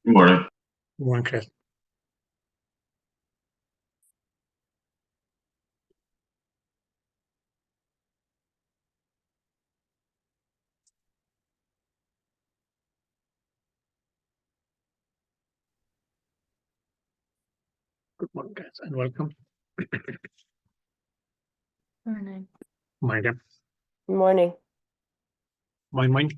Good morning. Good morning, Chris. Good morning, guys, and welcome. Morning. Morning. Morning. Morning.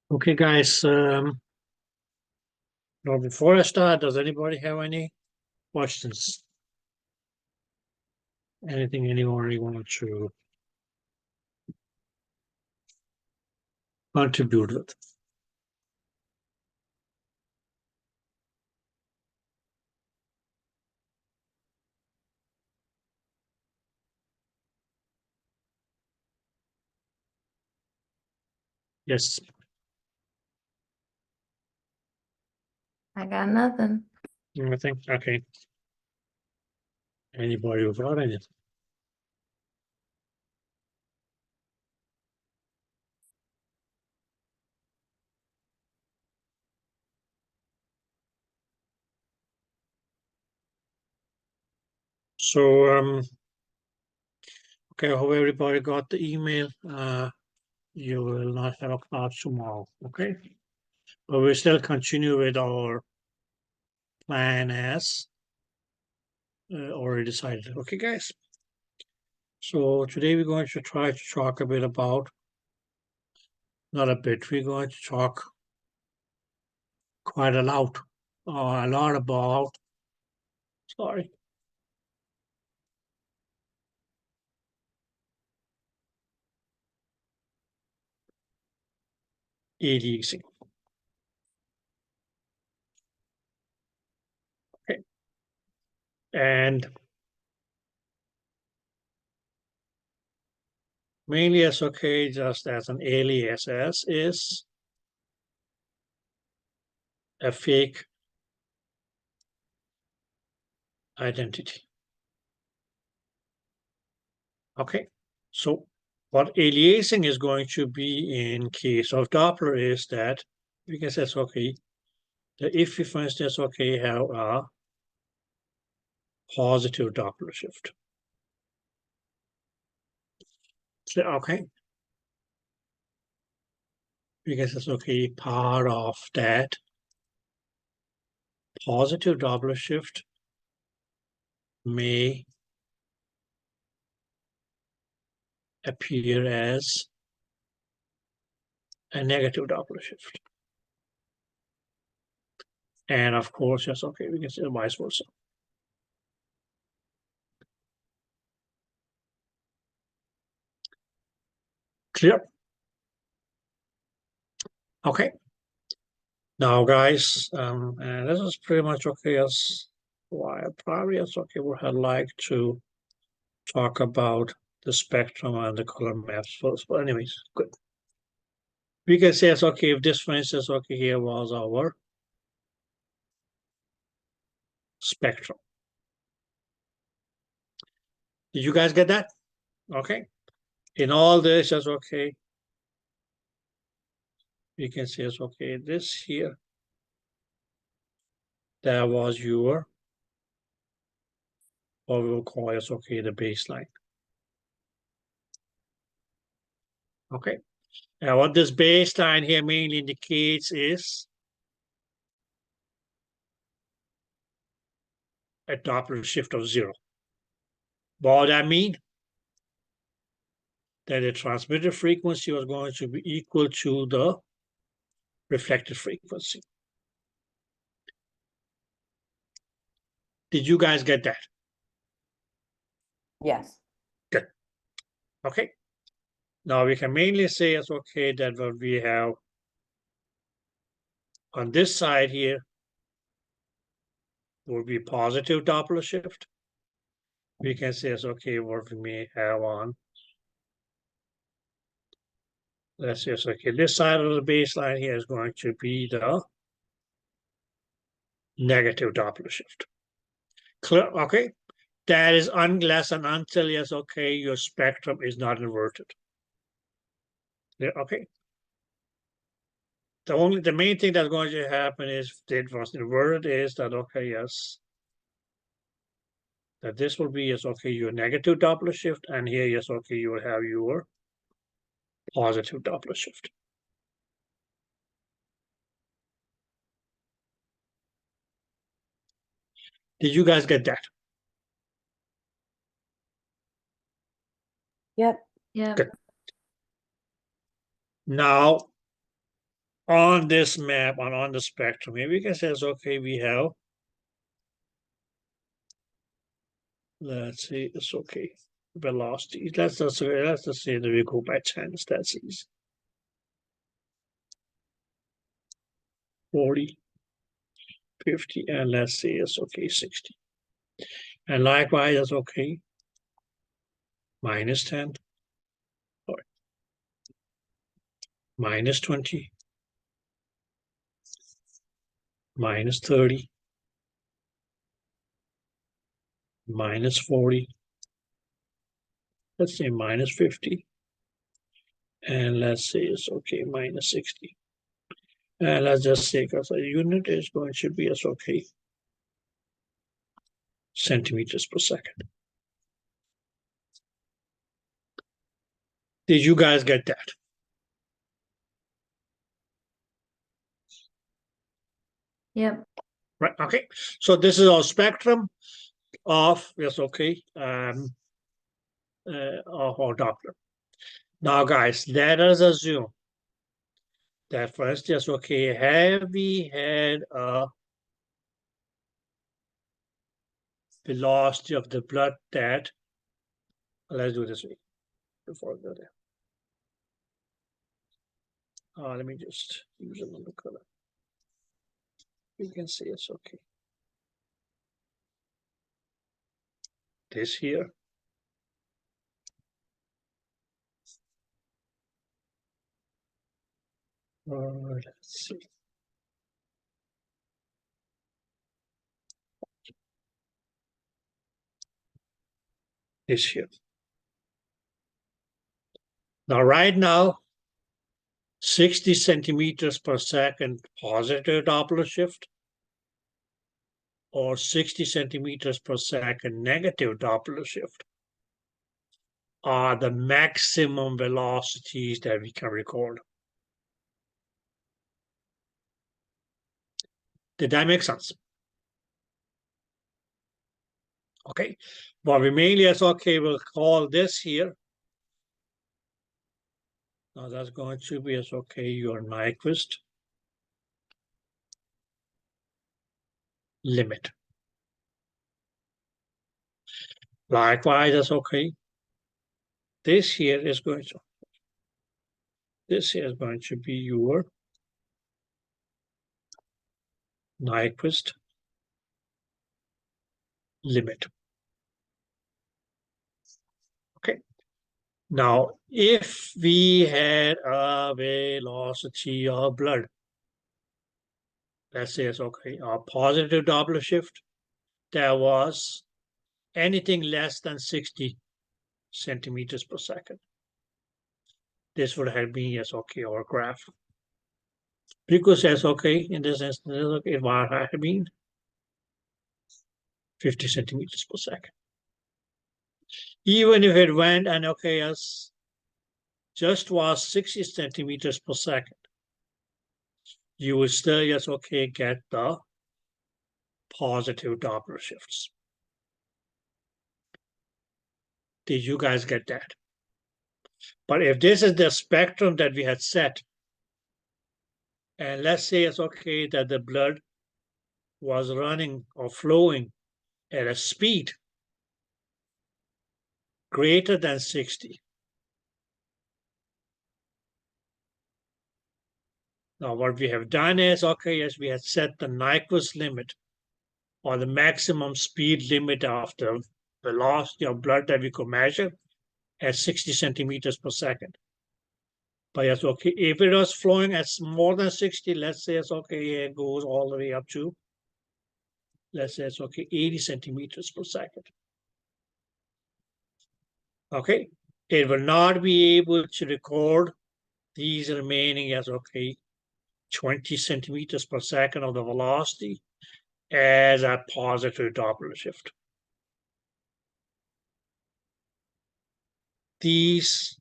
Okay, guys. Now, before I start, does anybody have any questions? Anything anyone want to contribute with? Yes. I got nothing. Nothing. Okay. Anybody without anything? So, okay, I hope everybody got the email. You will not have a class tomorrow, okay? But we still continue with our plan as already decided. Okay, guys. So today we're going to try to talk a bit about, not a bit, we're going to talk quite a lot about, sorry, aliasing. Okay. And mainly as okay, just as an alias is a fake identity. Okay, so what aliasing is going to be in case of Doppler is that we can say it's okay, that if we, for instance, okay, have a positive Doppler shift. So, okay, because it's okay, part of that positive Doppler shift may appear as a negative Doppler shift. And of course, yes, okay, we can say vice versa. Clear? Okay. Now, guys, and this is pretty much okay as why probably it's okay. I'd like to talk about the spectrum and the color maps first. But anyways, good. We can say it's okay if this, for instance, okay, here was our spectrum. Did you guys get that? Okay. In all this, that's okay. We can say it's okay. This here, that was your, what we will call it's okay, the baseline. Okay. Now, what this baseline here mainly indicates is a Doppler shift of 0. What does that mean? that the transmitted frequency was going to be equal to the reflected frequency. Did you guys get that? Yes. Good. Okay. Now we can mainly say it's okay that what we have on this side here will be positive Doppler shift. We can say it's okay what we may have on, let's say it's okay, this side of the baseline here is going to be the negative Doppler shift. Clear? Okay. That is unless and until, yes, okay, your spectrum is not inverted. Yeah, okay. The main thing that's going to happen is if it was inverted is that, okay, yes, that this will be, yes, okay, your negative Doppler shift, and here, yes, okay, you will have your positive Doppler shift. Did you guys get that? Yep. Yep. Good. Now, on this map, on the spectrum, here we can say, okay, we have, let's see, it's okay, velocity. Let's just say that we go by chance, that's easy. 40, 50, and let's say it's okay, 60. And likewise, that's okay, minus 10, or minus 20, minus 30, minus 40, let's say minus 50, and let's say it's okay, minus 60. And let's just say, because a unit is going to be as okay, centimeters per second. Did you guys get that? Yep. Right, okay. So this is our spectrum of, yes, okay, of our Doppler. Now, guys, let us assume that first, yes, okay, have we had a velocity of the blood that, let's do it this way before I go there. Let me just use another color. You can see it's okay. This here. Let's see. This here. Now, right now, 60 centimeters per second positive Doppler shift, or 60 centimeters per second negative Doppler shift are the maximum velocities that we can record. Did that make sense? Okay, but we mainly as okay, we'll call this here. Now that's going to be as okay, your Nyquist limit. Likewise, that's okay. This here is going to, this here is going to be your Nyquist limit. Okay. Now, if we had a velocity of blood, let's say it's okay, a positive Doppler shift, that was anything less than 60 centimeters per second. This would have been, yes, okay, our graph. Because that's okay, in this instance, it would have been 50 centimeters per second. Even if it went and okay, as just was 60 centimeters per second, you would still, yes, okay, get the positive Doppler shifts. Did you guys get that? But if this is the spectrum that we had set, and let's say it's okay that the blood was running or flowing at a speed greater than 60. Now what we have done is, okay, yes, we have set the Nyquist limit or the maximum speed limit of the velocity of blood that we could measure at 60 centimeters per second. But yes, okay, if it was flowing at more than 60, let's say it's okay, it goes all the way up to, let's say it's okay, 80 centimeters per second. Okay, it will not be able to record these remaining as okay, 20 centimeters per second of the velocity as a positive Doppler shift. These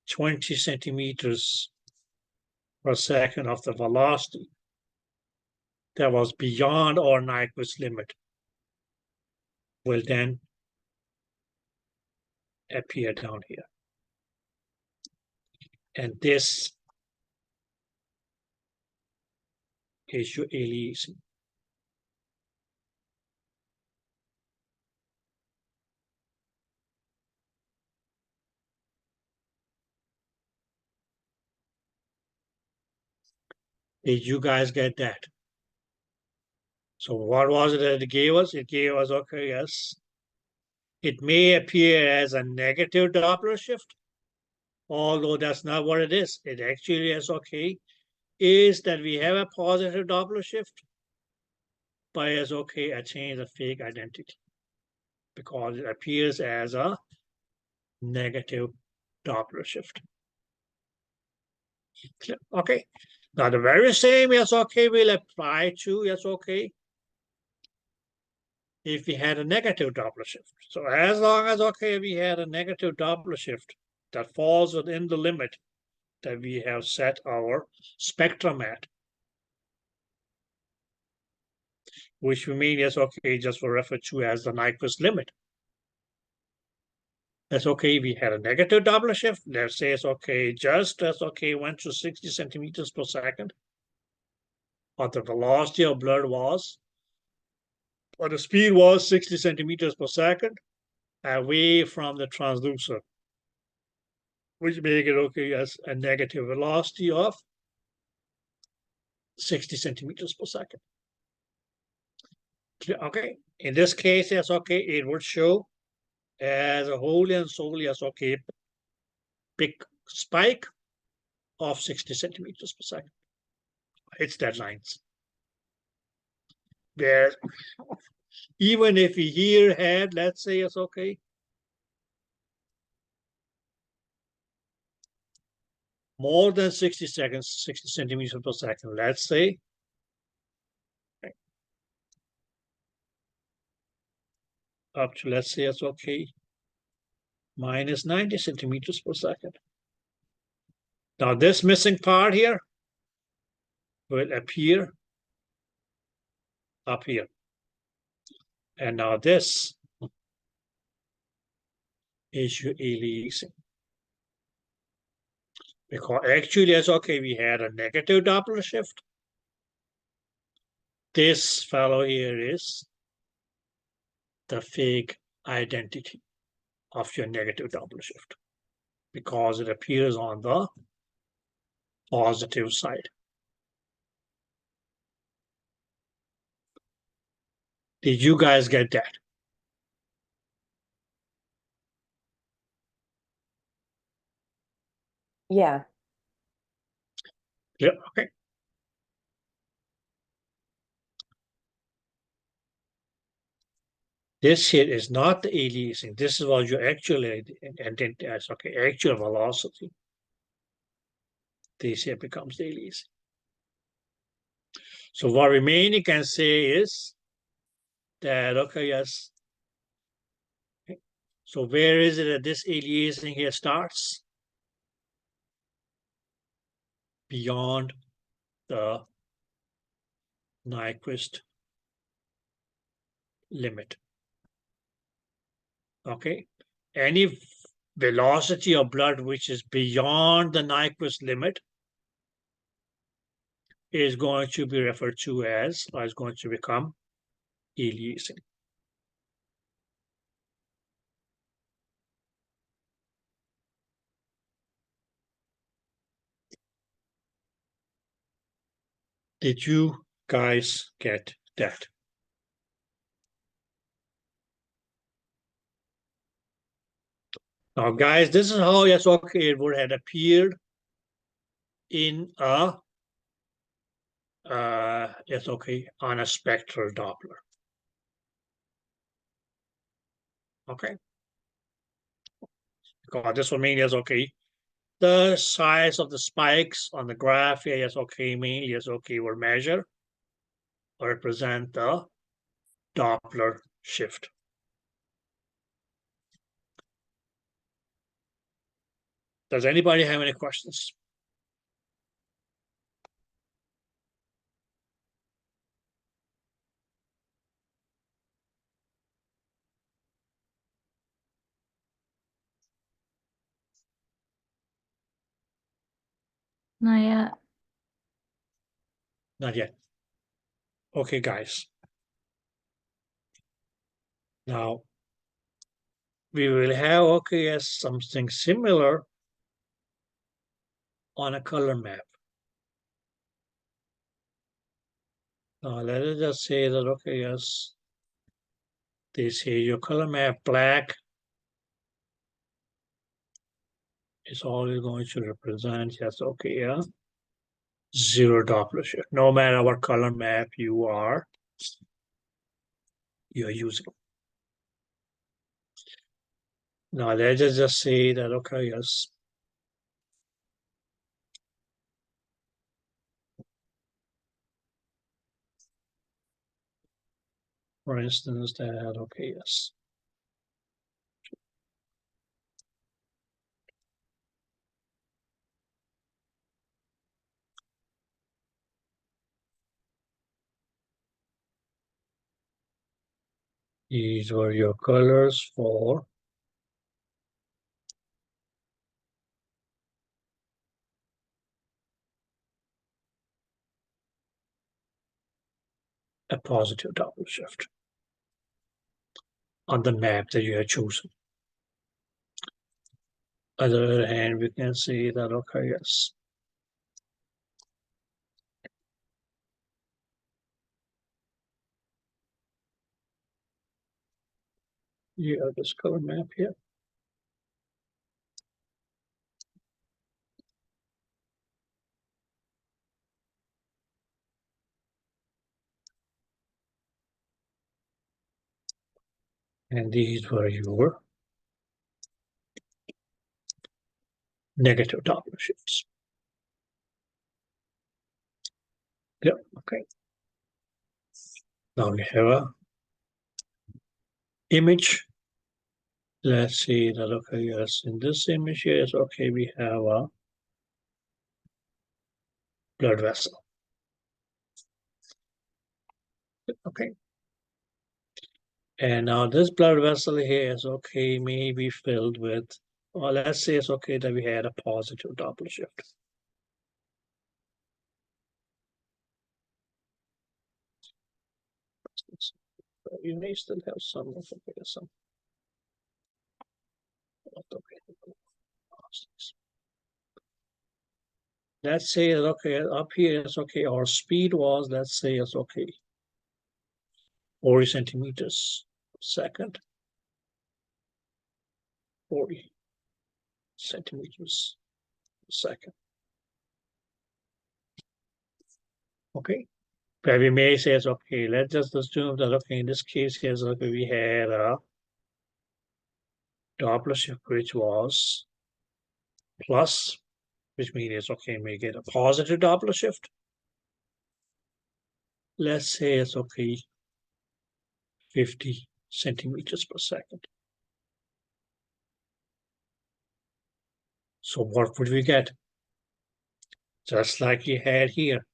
20 centimeters per second of the velocity that was beyond our Nyquist limit will then appear down here. And this is your aliasing. Did you guys get that? So what was it that it gave us? It gave us, okay, yes. It may appear as a negative Doppler shift, although that's not what it is. It actually is, okay, is that we have a positive Doppler shift, but it's okay, a change of fake identity because it appears as a negative Doppler shift. Okay, now the very same, yes, okay, will apply to, yes, okay, if we had a negative Doppler shift. So as long as, okay, we had a negative Doppler shift that falls within the limit that we have set our spectrum at, which we mean is, okay, just for refer to as the Nyquist limit. That's okay, we had a negative Doppler shift. Let's say it's okay, just as okay, went to 60 centimeters per second. But the velocity of blood was, or the speed was 60 centimeters per second away from the transducer, which make it okay as a negative velocity of 60 centimeters per second. Okay, in this case, yes, okay, it would show as a wholly and solely as okay, big spike of 60 centimeters per second. It's deadlines. Where even if we here had, let's say it's okay, more than 60 seconds, 60 centimeters per second, let's say, up to, let's say it's okay, minus 90 centimeters per second. Now this missing part here will appear up here. And now this is your aliasing. Because actually, it's okay, we had a negative Doppler shift. This fellow here is the fake identity of your negative Doppler shift because it appears on the positive side. Did you guys get that? Yeah. Yeah, okay. This here is not the aliasing. This is what you actually identity as, okay, actual velocity. This here becomes the aliasing. So what remaining can say is that, okay, yes. Okay. So where is it that this aliasing here starts? Beyond the Nyquist limit. Okay, any velocity of blood which is beyond the Nyquist limit is going to be referred to as, or is going to become aliasing. Did you guys get that? Now, guys, this is how, yes, okay, it would have appeared in a, yes, okay, on a spectral Doppler. Okay. Because this will mean, yes, okay, the size of the spikes on the graph here, yes, okay, mean, yes, okay, will measure or represent the Doppler shift. Does anybody have any questions? Not yet. Not yet. Okay, guys. Now, we will have, okay, yes, something similar on a color map. Now, let us just say that, okay, yes, they say your color map black is always going to represent, yes, okay, yeah, zero Doppler shift, no matter what color map you're using. Now, let's just say that, okay, yes, for instance, that, okay, yes, these were your colors for a positive Doppler shift on the map that you have chosen. On the other hand, we can see that, okay, yes, you have this color map here. And these were your negative Doppler shifts. Yep, okay. Now we have a image. Let's see that, okay, yes, in this image here, is okay, we have a blood vessel. Okay. And now this blood vessel here is okay, may be filled with, well, let's say it's okay that we had a positive Doppler shift. You may still have some, okay, some. Let's say that, okay, up here it's okay, our speed was, let's say it's okay, 40 centimeters per second. 40 centimeters per second. Okay. But we may say, okay, let's just assume that, okay, in this case, here's okay, we had a Doppler shift which was plus, which means, okay, we get a positive Doppler shift. Let's say it's okay, 50 centimeters per second. So what would we get? Just like you had here.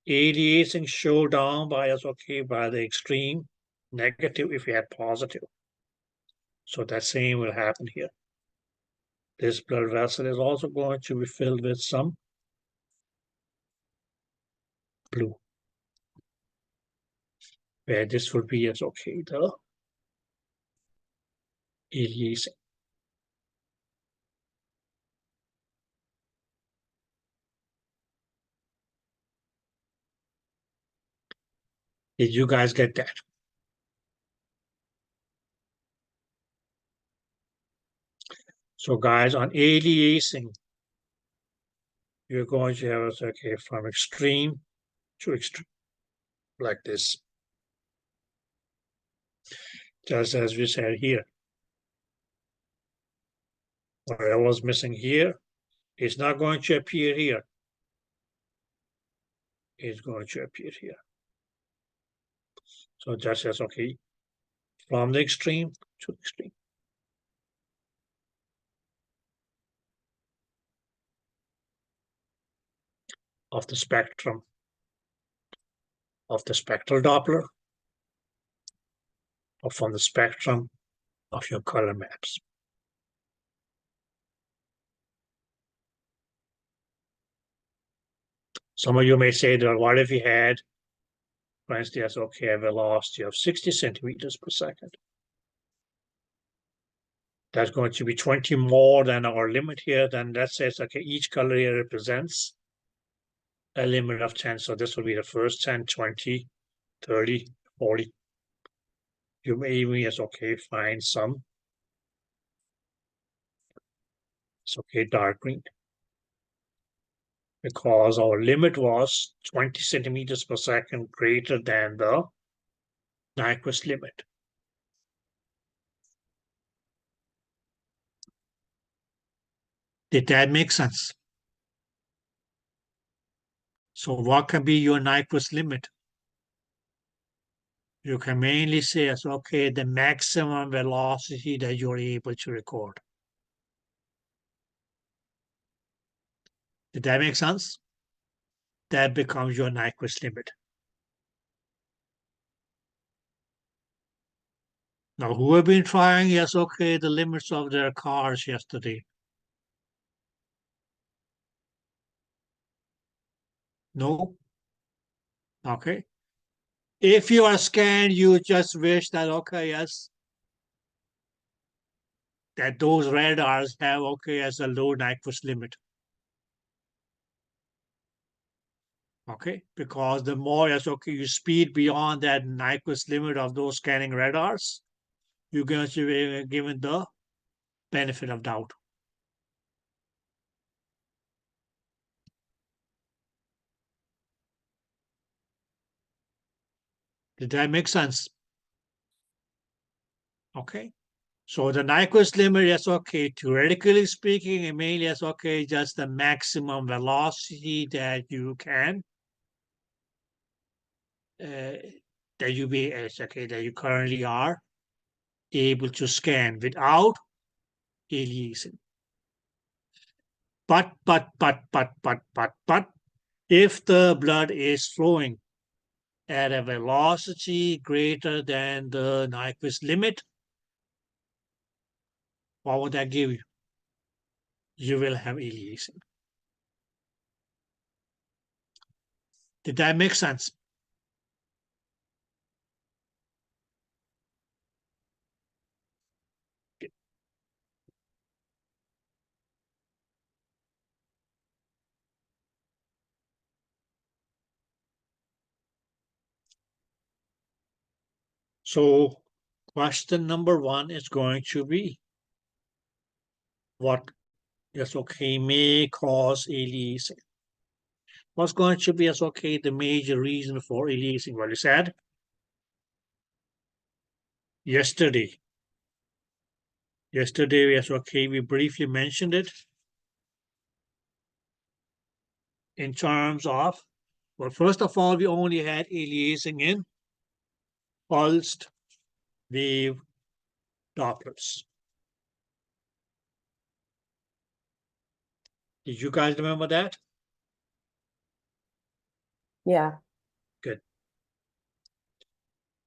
Aliasing show down by us, okay, by the extreme negative if we had positive. So that same will happen here. This blood vessel is also going to be filled with some blue, where this would be as okay, the ileation. Did you guys get that? So guys, on aliasing, you're going to have it okay from extreme to extreme, like this. Just as we said here. Whatever was missing here is not going to appear here. It's going to appear here. So just as okay, from the extreme to the extreme. Of the spectrum of the spectral Doppler, or from the spectrum of your color maps. Some of you may say that what if you had, for instance, okay, a velocity of 60 centimeters per second? That's going to be 20 more than our limit here. Then that says, okay, each color here represents a limit of 10. So this will be the first 10, 20, 30, 40. You may even, yes, okay, find some. It's okay, dark green. Because our limit was 20 centimeters per second greater than the Nyquist limit. Did that make sense? So what can be your Nyquist limit? You can mainly say as, okay, the maximum velocity that you're able to record. Did that make sense? That becomes your Nyquist limit. Now, who have been trying, yes, okay, the limits of their cars yesterday? No? Okay. If you are scanned, you just wish that, okay, yes, that those radars have, okay, as a low Nyquist limit. Okay, because the more, yes, okay, you speed beyond that Nyquist limit of those scanning radars, you're going to be given the benefit of doubt. Did that make sense? Okay. So the Nyquist limit is okay, theoretically speaking, it mainly is okay, just the maximum velocity that you can, that you currently are able to scan without aliasing. But, if the blood is flowing at a velocity greater than the Nyquist limit, what would that give you? You will have aliasing. Did that make sense? So question number 1 is going to be, what is okay may cause aliasing? What's going to be as okay the major reason for aliasing? Well, you said yesterday, yes, okay, we briefly mentioned it in terms of, well, first of all, we only had aliasing in pulsed wave Dopplers. Did you guys remember that? Yeah. Good.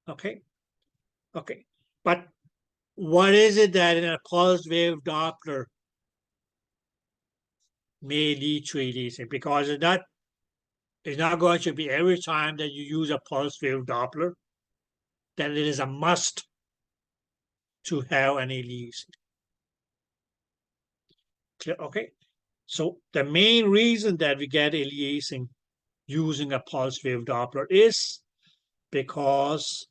Okay. Okay. But what is it that in a pulsed wave Doppler may lead to aliasing, because it's not going to be every time that you use a pulse wave Doppler that it is a must to have an aliasing. Clear? Okay. So the main reason that we get aliasing using a pulse wave Doppler is because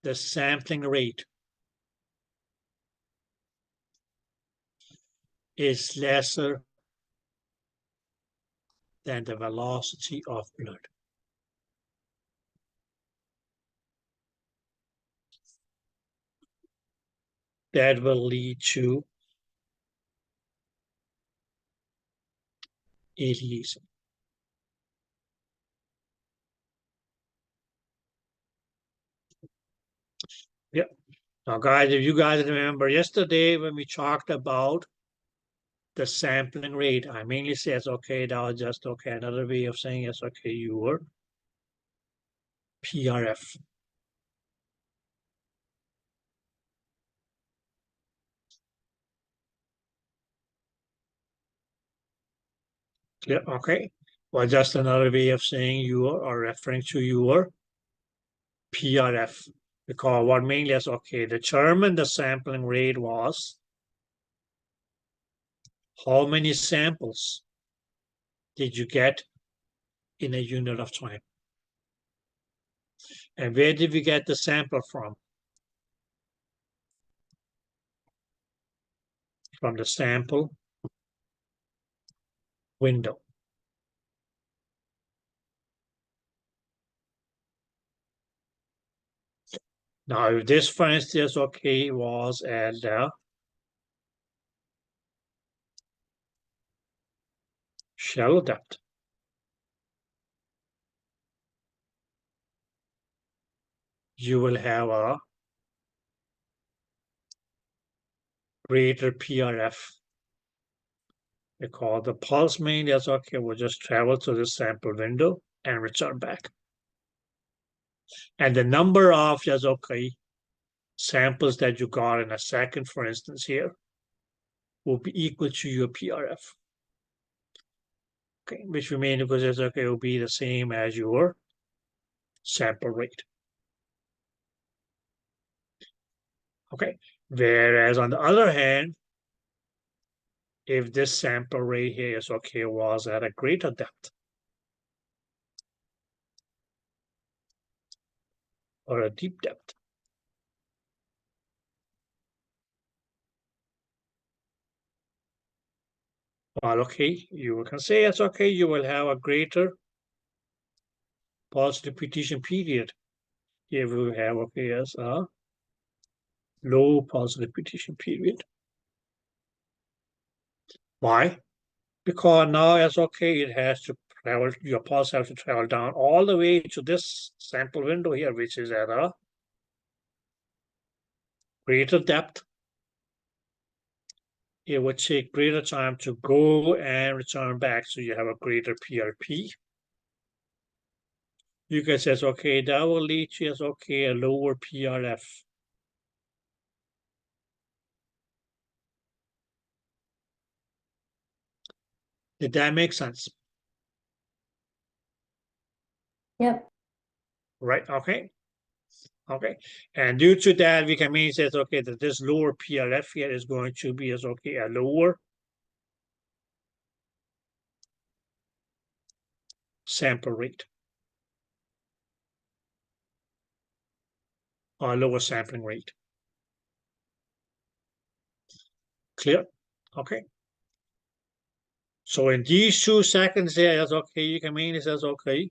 the sampling rate is lesser than the velocity of blood. That will lead to aliasing. Yeah. Now, guys, if you guys remember yesterday when we talked about the sampling rate, I mainly says, okay, that was just okay. Another way of saying yes, okay, your PRF. Clear? Okay. Well, just another way of saying your or referring to your PRF. Because what mainly is okay, determine the sampling rate was how many samples did you get in a unit of time? And where did we get the sample from? From the sample window. Now, if this, for instance, okay, was at the shallow depth, you will have a greater PRF, because the pulse mainly is okay, will just travel to the sample window and return back. And the number of just okay samples that you got in a second, for instance, here, will be equal to your PRF. Okay, which remains because it's okay, will be the same as your sample rate. Okay, whereas on the other hand, if this sample rate here is okay, was at a greater depth or a deep depth, well, okay, you can say it's okay, you will have a greater pulse repetition period. Here we have okay as a low pulse repetition period. Why? Because now it's okay, it has to travel, your pulse has to travel down all the way to this sample window here, which is at a greater depth. It would take greater time to go and return back, so you have a greater PRP. You can say, okay, that will lead to okay, a lower PRF. Did that make sense? Yep. Right, okay. Okay, and due to that, we can mean that okay, that this lower PRF here is going to be as okay, a lower sample rate or lower sampling rate. Clear? Okay. So in these 2 seconds there, that's okay, you can mean it as okay.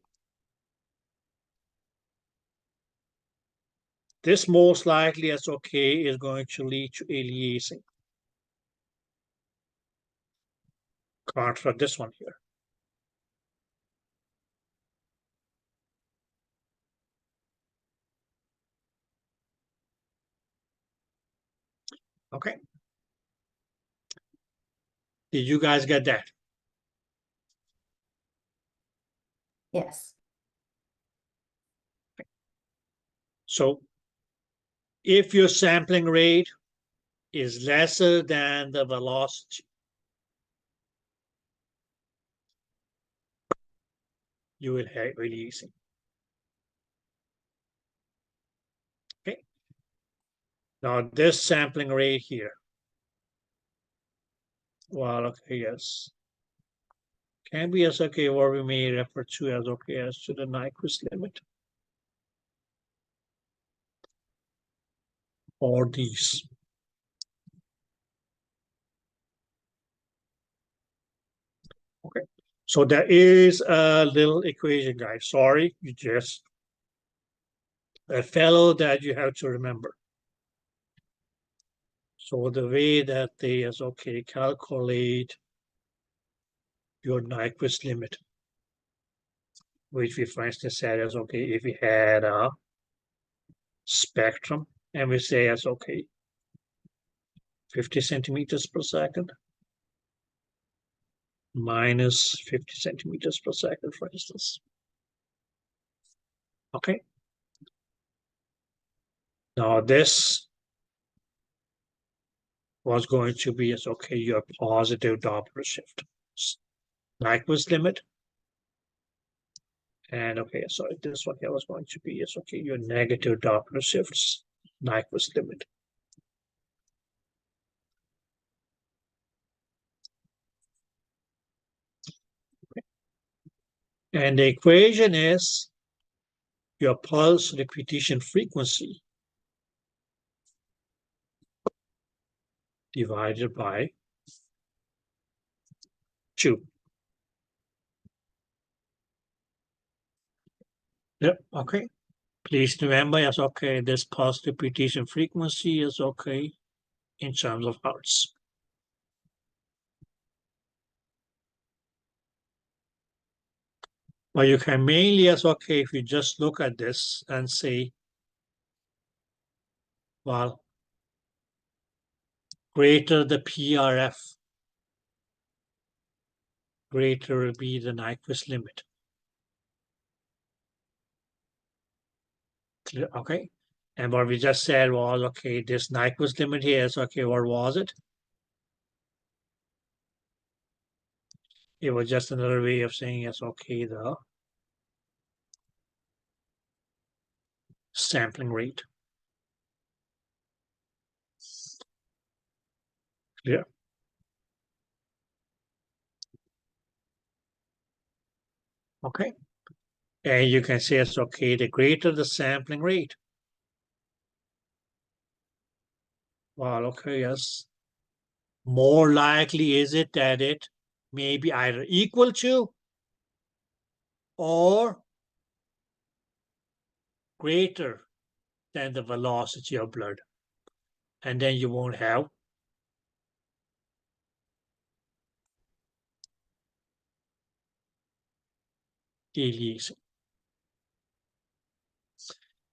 This most likely as okay is going to lead to aliasing. Contra this one here. Okay. Did you guys get that? Yes. So if your sampling rate is lesser than the velocity, you will have releasing. Okay. Now this sampling rate here. Well, okay, yes. Can be as okay, or we may refer to as okay as to the Nyquist limit. Or these. Okay. So there is a little equation, guys. Sorry, you just a fellow that you have to remember. So the way that they is okay, calculate your Nyquist limit, which we for instance said is okay if we had a spectrum and we say it's okay 50 centimeters per second minus 50 centimeters per second, for instance. Okay. Now this was going to be as okay your positive Doppler shift. Nyquist limit. And okay, sorry, this one here was going to be is okay your negative Doppler shifts, Nyquist limit. And the equation is your pulse repetition frequency divided by 2. Yep, okay. Please remember, yes, okay, this pulse repetition frequency is okay in terms of hertz. But you can mainly, as okay, if you just look at this and say, well, greater the PRF, greater will be the Nyquist limit. Clear? Okay. And what we just said was, okay, this Nyquist limit here is, okay, what was it? It was just another way of saying, yes, okay, the sampling rate. Clear? Okay. And you can say it's okay, the greater the sampling rate. Well, okay, yes. More likely is it that it may be either equal to or greater than the velocity of blood. And then you won't have aliasing.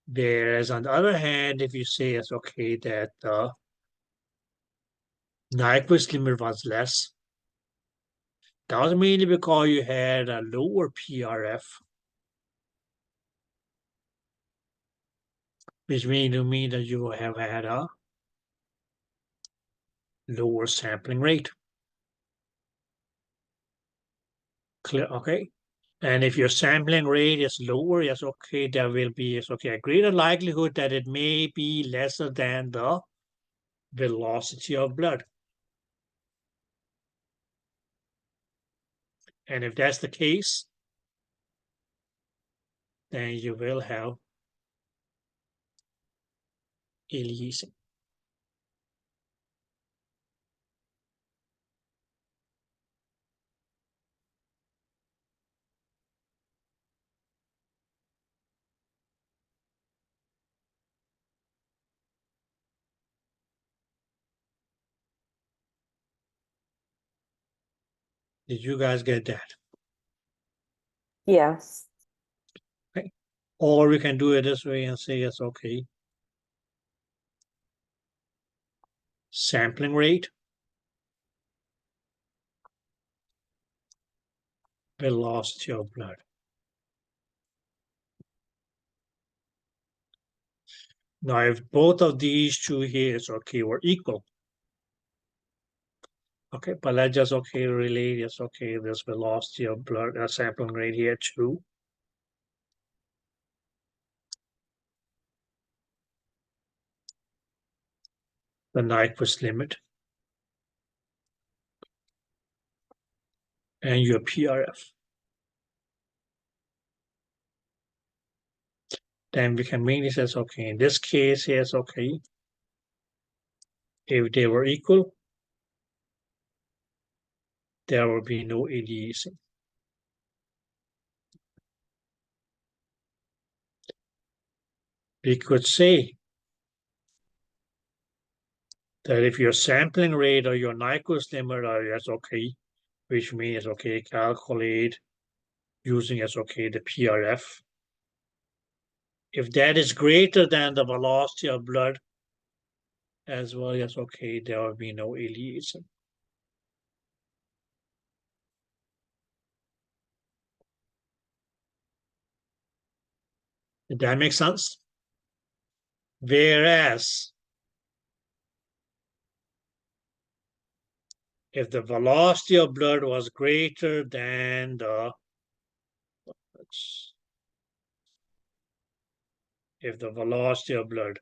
Whereas on the other hand, if you say it's okay that the Nyquist limit was less, that was mainly because you had a lower PRF, which means to me that you have had a lower sampling rate. Clear, okay? And if your sampling rate is lower, yes, okay, there will be, yes, okay, a greater likelihood that it may be lesser than the velocity of blood. And if that's the case, then you will have aliasing. Did you guys get that? Yes. Okay. Or we can do it this way and say, yes, okay. Sampling rate, velocity of blood. Now, if both of these two here is okay, were equal, Okay, but let's just relate, yes, this velocity of blood sampling rate here to the Nyquist limit and your PRF. Then we can mainly say, in this case, yes, if they were equal, there will be no aliasing. We could say that if your sampling rate or your Nyquist limit are yes, which means calculate using yes, the PRF. If that is greater than the velocity of blood, as well as there will be no aliasing. Did that make sense? Whereas if the velocity of blood was greater than if the velocity of blood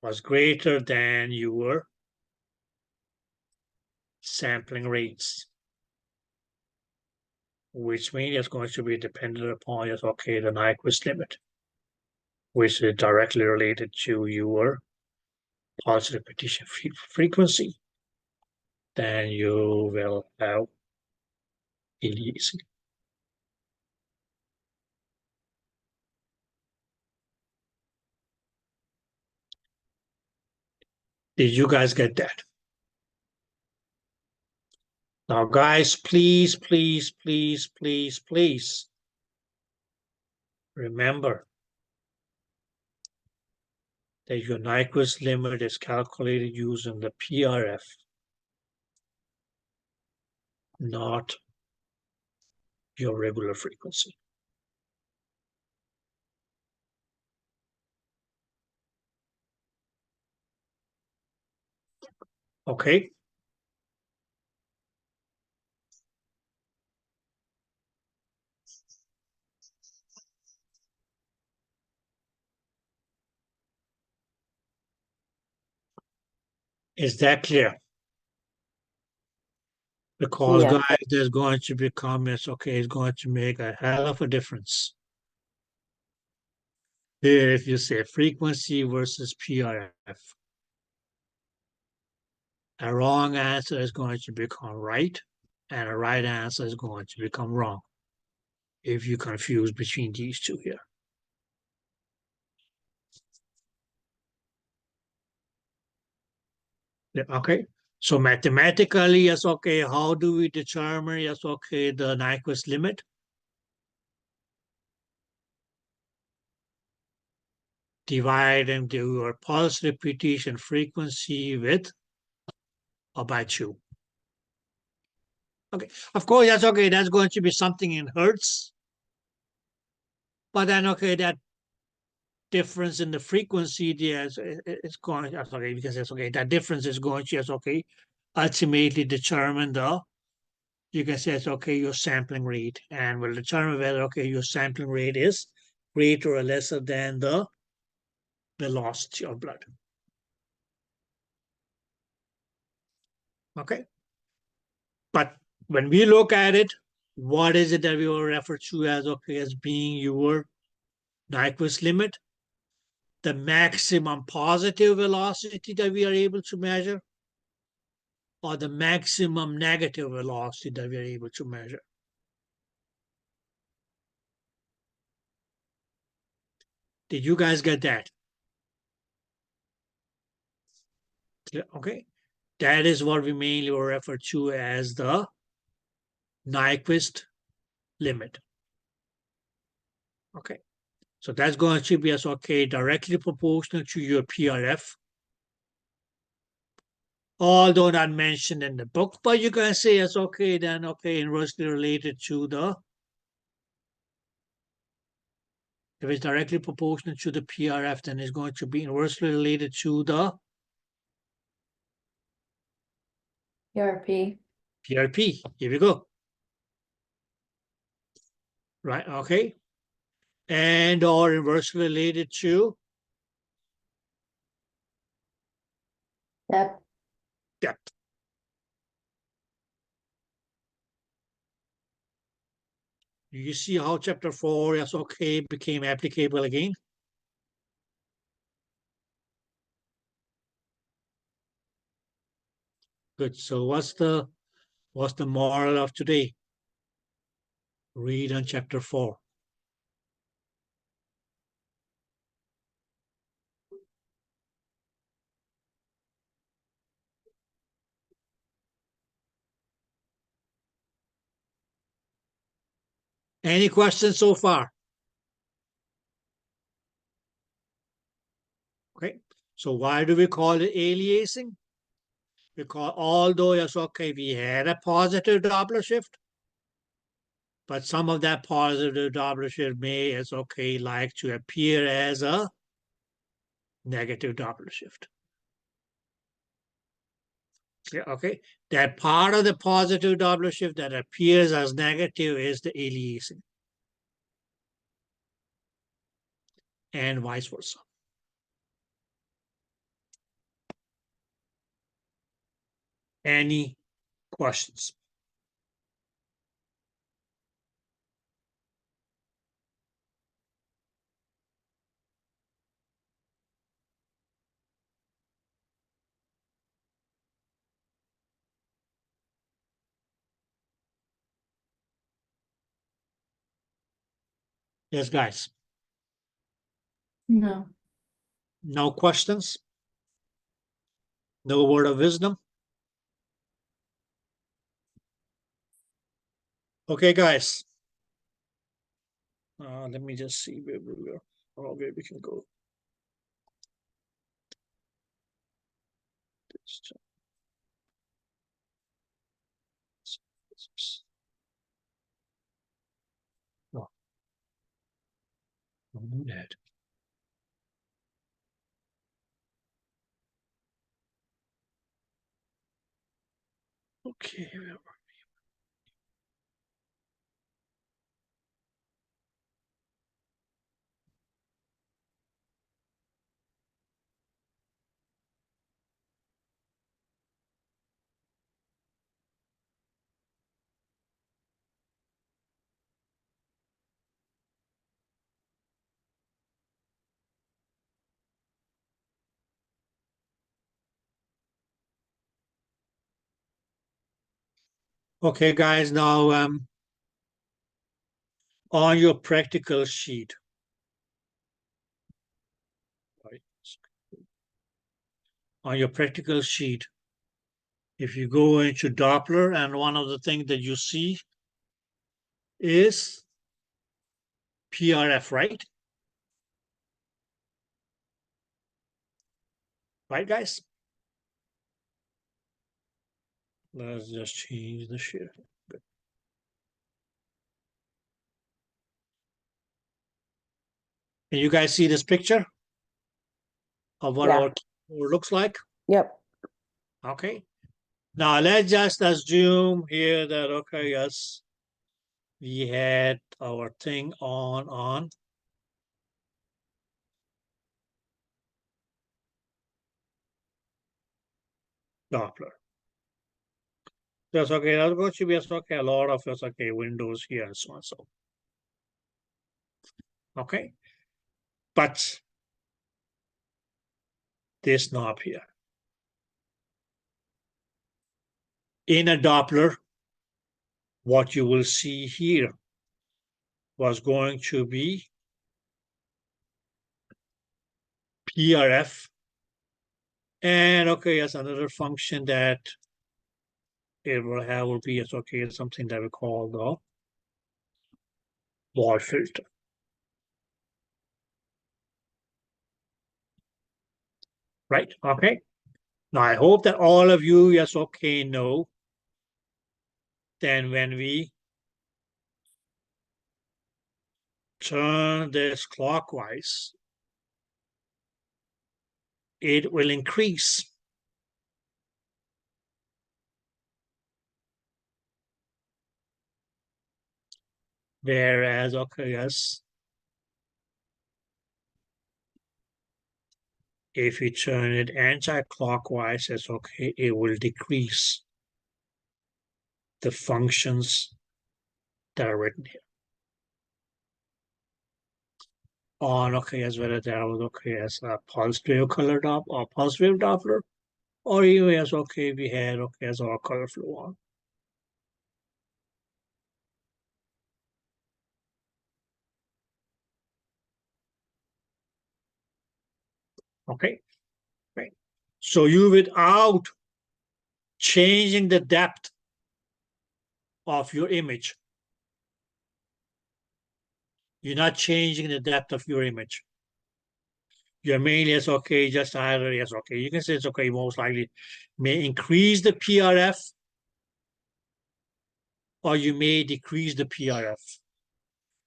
was greater than your sampling rates, which means it's going to be dependent upon the Nyquist limit, which is directly related to your pulse repetition frequency, then you will have aliasing. Did you guys get that? Now, guys, please, please, please, please, please remember that your Nyquist limit is calculated using the PRF, not your regular frequency. Okay? Is that clear? Because Yeah. guys, there's going to be comments, it's going to make a hell of a difference. Here, if you say frequency versus PRF, a wrong answer is going to become right, and a right answer is going to become wrong if you confuse between these two here. Okay, so mathematically, yes, how do we determine, yes, the Nyquist limit? Divide and do your pulse repetition frequency with or by 2. Okay, of course, that's that's going to be something in hertz. But then, that difference in the frequency there is going, because it's that difference is going to, ultimately determine you can say it's your sampling rate, and will determine whether, your sampling rate is greater or lesser than the velocity of blood. Okay. But when we look at it, what is it that we will refer to as being your Nyquist limit? The maximum positive velocity that we are able to measure, or the maximum negative velocity that we are able to measure. Did you guys get that? Okay. That is what we mainly refer to as the Nyquist limit. Okay. So that's going to be as directly proportional to your PRF. Although not mentioned in the book, but you can say it's then inversely related to if it's directly proportional to the PRF, then it's going to be inversely related to the PRP. PRP. Here we go. Right, okay. And or inversely related to Yep. depth. You see how chapter 4 SOK became applicable again? Good. So what's the moral of today? Read on chapter 4. Any questions so far? Okay. So why do we call it aliasing? Because although we had a positive Doppler shift, but some of that positive Doppler shift may like to appear as a negative Doppler shift. Okay, that part of the positive Doppler shift that appears as negative is the aliasing, and vice versa. Any questions? Yes, guys. No. No questions? No word of wisdom? Okay, guys. Let me just see where we can go. No, don't do that. Okay. Okay, guys, now on your practical sheet, if you go into Doppler, and one of the things that you see is PRF, right? Right, guys? Let's just change the share. Good. Can you guys see this picture of what our keyboard looks like? Yep. Okay. Now let's just assume here that, okay, yes, we had our thing on Doppler. That's okay. That's going to be a lot of windows here and so on. So, okay. But this knob here. In a Doppler, what you will see here was going to be PRF. And okay, yes, another function that it will have will be something that we call the Wall filter. Right? Okay. Now I hope that all of you, know then when we turn this clockwise, it will increase. Whereas, okay, yes, if you turn it anti-clockwise, it's okay, it will decrease the functions that are written here. On, okay, as well as that was okay as a pulse wave color Doppler or pulse wave Doppler, or even as okay, we had okay as our color flow on. Okay, right. So you without changing the depth of your image, you're not changing the depth of your image. You're mainly as okay, just either as okay. You can say it's okay, most likely may increase the PRF or you may decrease the PRF.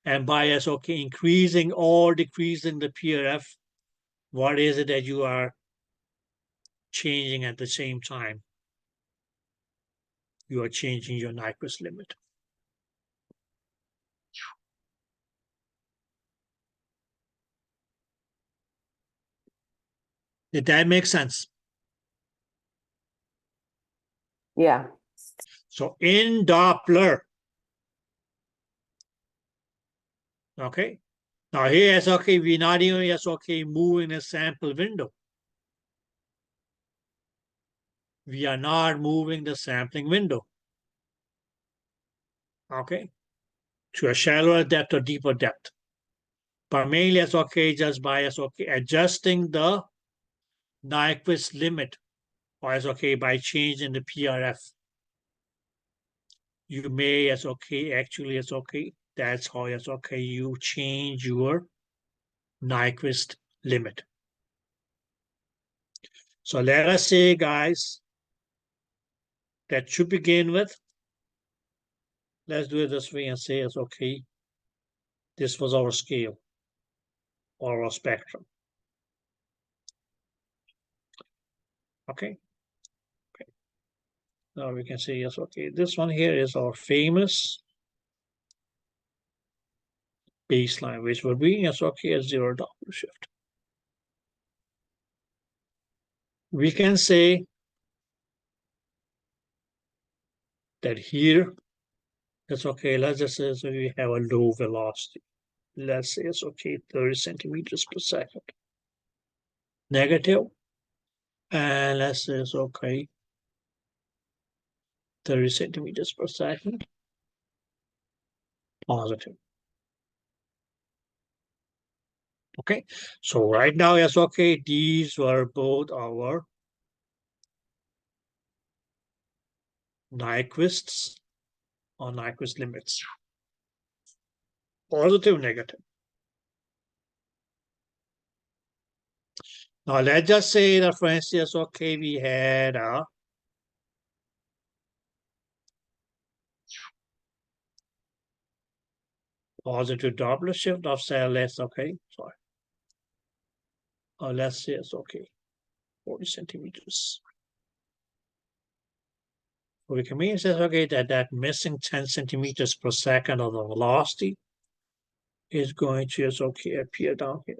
And by as okay, increasing or decreasing the PRF, what is it that you are changing at the same time? You are changing your Nyquist limit. Did that make sense? Yeah. So in Doppler, okay. Now here it's okay, we're not even yes, okay, moving a sample window. We are not moving the sampling window. Okay, to a shallower depth or deeper depth. But mainly as okay, just by as okay, adjusting the Nyquist limit, or as okay, by changing the PRF. You may as okay, actually as okay, that's how as okay, you change your Nyquist limit. So let us say, guys, that to begin with, let's do it this way and say it's okay. This was our scale or our spectrum. Okay. Okay. Now we can say yes, okay. This one here is our famous baseline, which would be yes, okay, a zero Doppler shift. We can say that here, it's okay. Let's just say so we have a low velocity. Let's say it's okay, 30 centimeters per second. Negative. And let's say it's okay, 30 centimeters per second. Positive. Okay, so right now, yes, okay, these were both our Nyquists or Nyquist limits. Positive, negative. Now let's just say that, for instance, okay, we had a positive Doppler shift of say less, okay, sorry. Or let's say it's okay, 40 centimeters. So we can mean says okay that missing 10 centimeters per second of the velocity is going to just okay appear down here.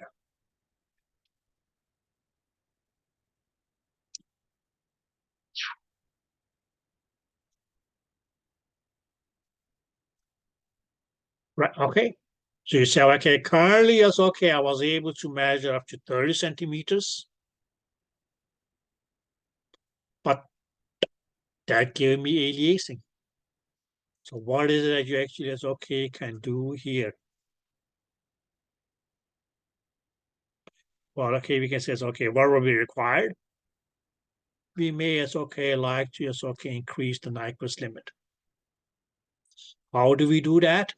Right, okay. So you say, okay, currently, yes, okay, I was able to measure up to 30 centimeters, but that gave me aliasing. So what is it that you actually, yes, okay, can do here? Well, okay, we can say, okay, what will be required? We may, yes, okay, like to, yes, okay, increase the Nyquist limit. How do we do that?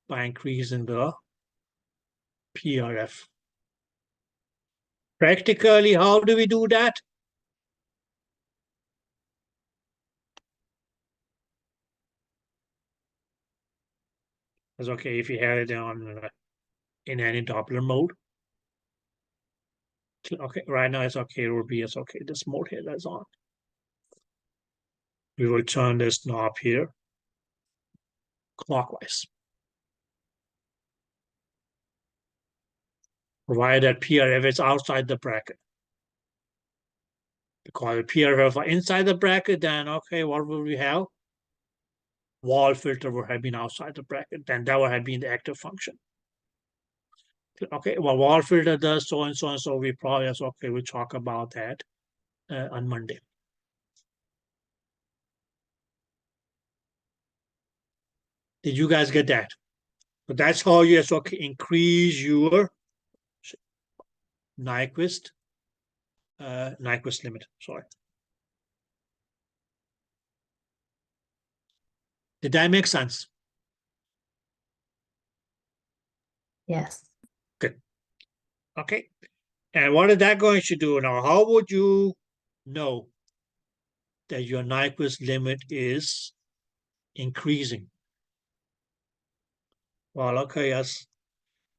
By increasing the PRF. Practically, how do we do that? It's okay if you have it on in any Doppler mode. Okay, right now it's okay, it will be it's okay. This mode here that's on. We will turn this knob here. clockwise. Provided that PRF is outside the bracket. Because if PRF are inside the bracket, then okay, what will we have? Wall filter would have been outside the bracket. Then that would have been the active function. Okay, well, wall filter does so and so and so. We probably okay. We'll talk about that on Monday. Did you guys get that? So that's how you increase your Nyquist limit. Sorry. Did that make sense? Yes. Good. Okay. And what is that going to do now? How would you know that your Nyquist limit is increasing? Well, okay, yes.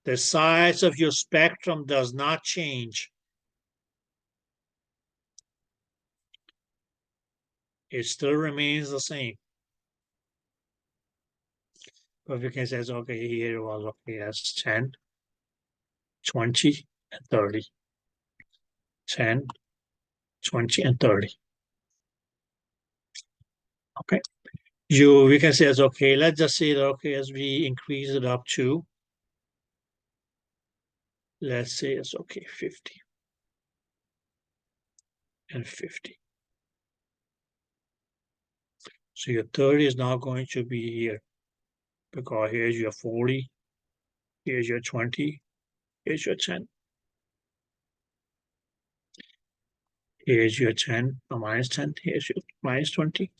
The size of your spectrum does not change. It still remains the same. But we can say, okay, here it was, okay, that's 10, 20, and 30. 10, 20, and 30. Okay. We can say, it's okay, let's just say that, okay, as we increase it up to, let's say it's okay, 50 and 50. So your 30 is now going to be here, because here's your 40, here's your 20, here's your 10. Here's your 10, minus 10, here's your minus 20,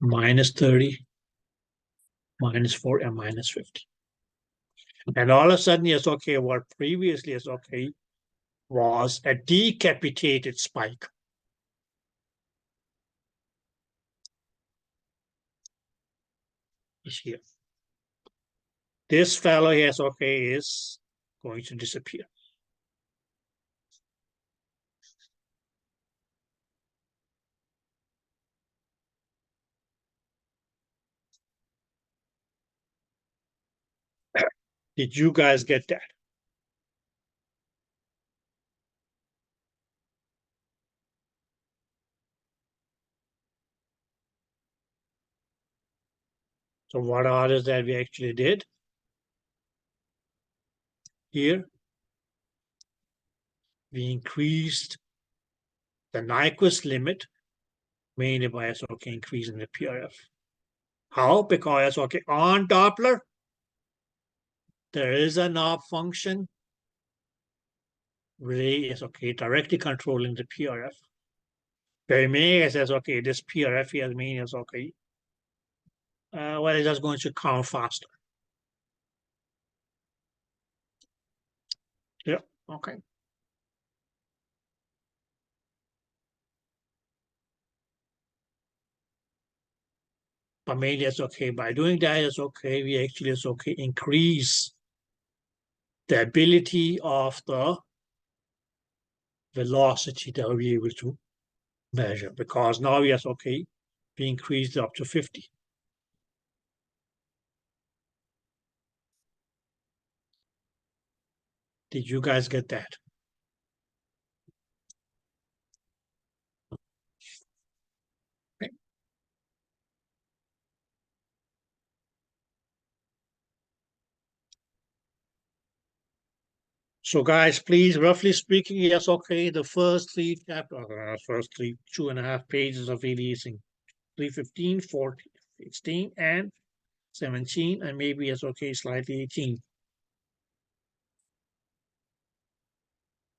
minus 30, minus 4, and minus 50. And all of a sudden, yes, okay, what previously is okay was a decapitated spike. Is here. This fellow here, okay, is going to disappear. Did you guys get that? So what are it that we actually did? Here, we increased the Nyquist limit, mainly by okay, increasing the PRF. How? Because okay, on Doppler, there is a knob function really is okay, directly controlling the PRF. Very many says okay, this PRF here means okay. Well, it's just going to count faster. Yeah, okay. But mainly it's okay. By doing that, it's okay. We actually it's okay increase the ability of the velocity that we'll be able to measure, because now yes, okay, we increased up to 50. Did you guys get that? Okay. So guys, please, roughly speaking, yes, okay, the first three chapters, first 2.5 pages of releasing 315, 14, 16, and 17, and maybe it's okay, slightly 18.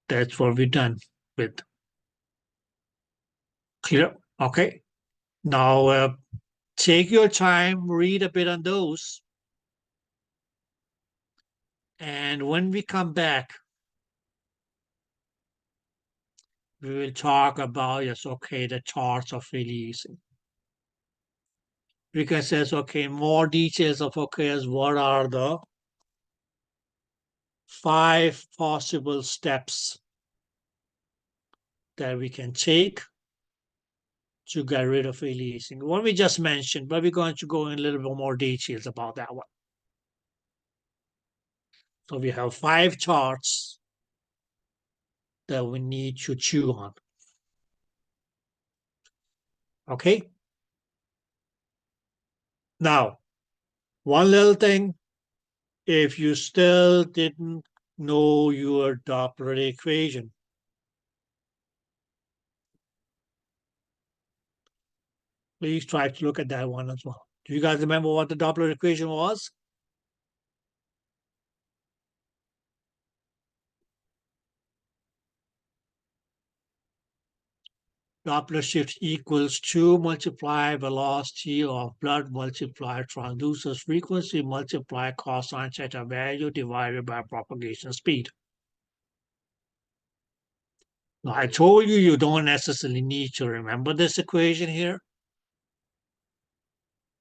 That's what we're done with. Clear? Okay. Now, take your time, read a bit on those. And when we come back, we will talk about, yes, okay, the charts of releasing. We can say, okay, more details of, okay, as what are the 5 possible steps that we can take to get rid of aliasing? One we just mentioned, but we're going to go in a little bit more details about that one. So we have 5 charts that we need to chew on. Okay? Now, one little thing, if you still didn't know your Doppler equation, please try to look at that one as well. Do you guys remember what the Doppler equation was? Doppler shift equals 2 multiply velocity of blood multiply transducer's frequency multiply cosine theta value divided by propagation speed. Now, I told you you don't necessarily need to remember this equation here,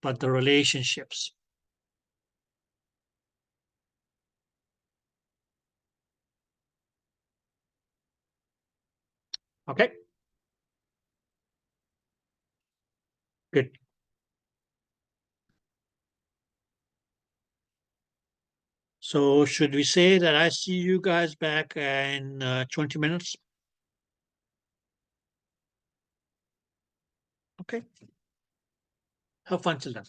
but the relationships. Okay? Good. So should we say that I see you guys back in 20 minutes? Okay. Have fun till then.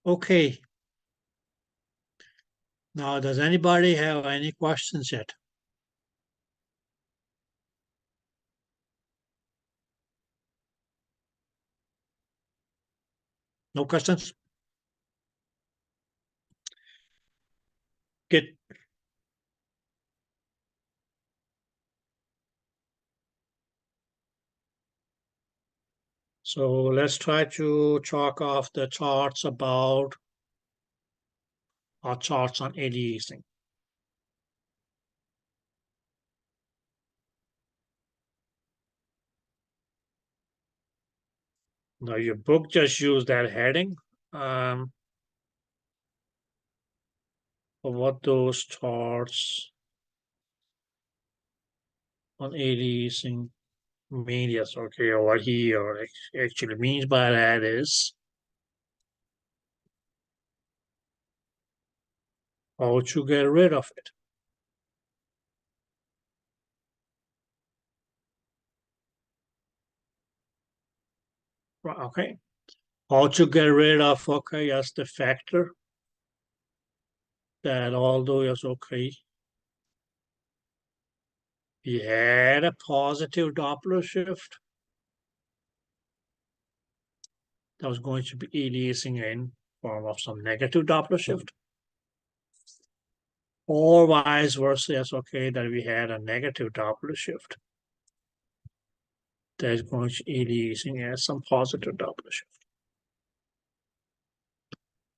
Okay. Now, does anybody have any questions yet? No questions? Good. So let's try to chalk off the charts about our charts on aliasing. Now your book just used that heading of what those charts on aliasing mean. Yes, okay, what he actually means by that is how to get rid of it. Okay. How to get rid of, okay, yes, the factor that although yes, okay, we had a positive Doppler shift that was going to be aliasing in form of some negative Doppler shift. Or vice versa, yes, okay, that we had a negative Doppler shift that is going to aliasing as some positive Doppler shift.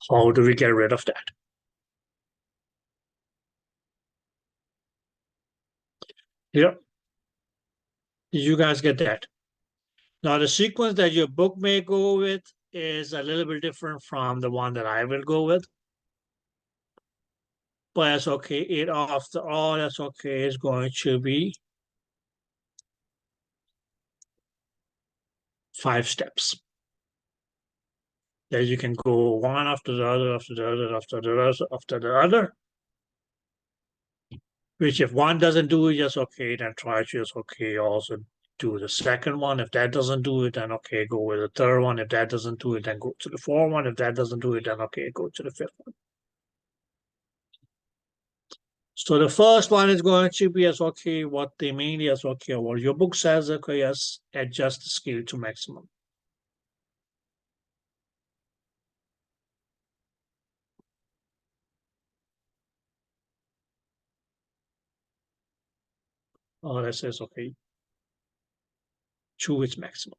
How do we get rid of that? Yeah. Did you guys get that? Now, the sequence that your book may go with is a little bit different from the one that I will go with. But that's okay. It, after all, that's okay, is going to be 5 steps. That you can go one after the other, after the other, after the other, after the other. Which if one doesn't do it, just okay, then try to just okay, also do the second one. If that doesn't do it, then okay, go with the third one. If that doesn't do it, then go to the fourth one. If that doesn't do it, then okay, go to the fifth one. So the first one is going to be as okay, what they mean is okay, what your book says, okay, yes, adjust the scale to maximum. Oh, that says okay, to its maximum.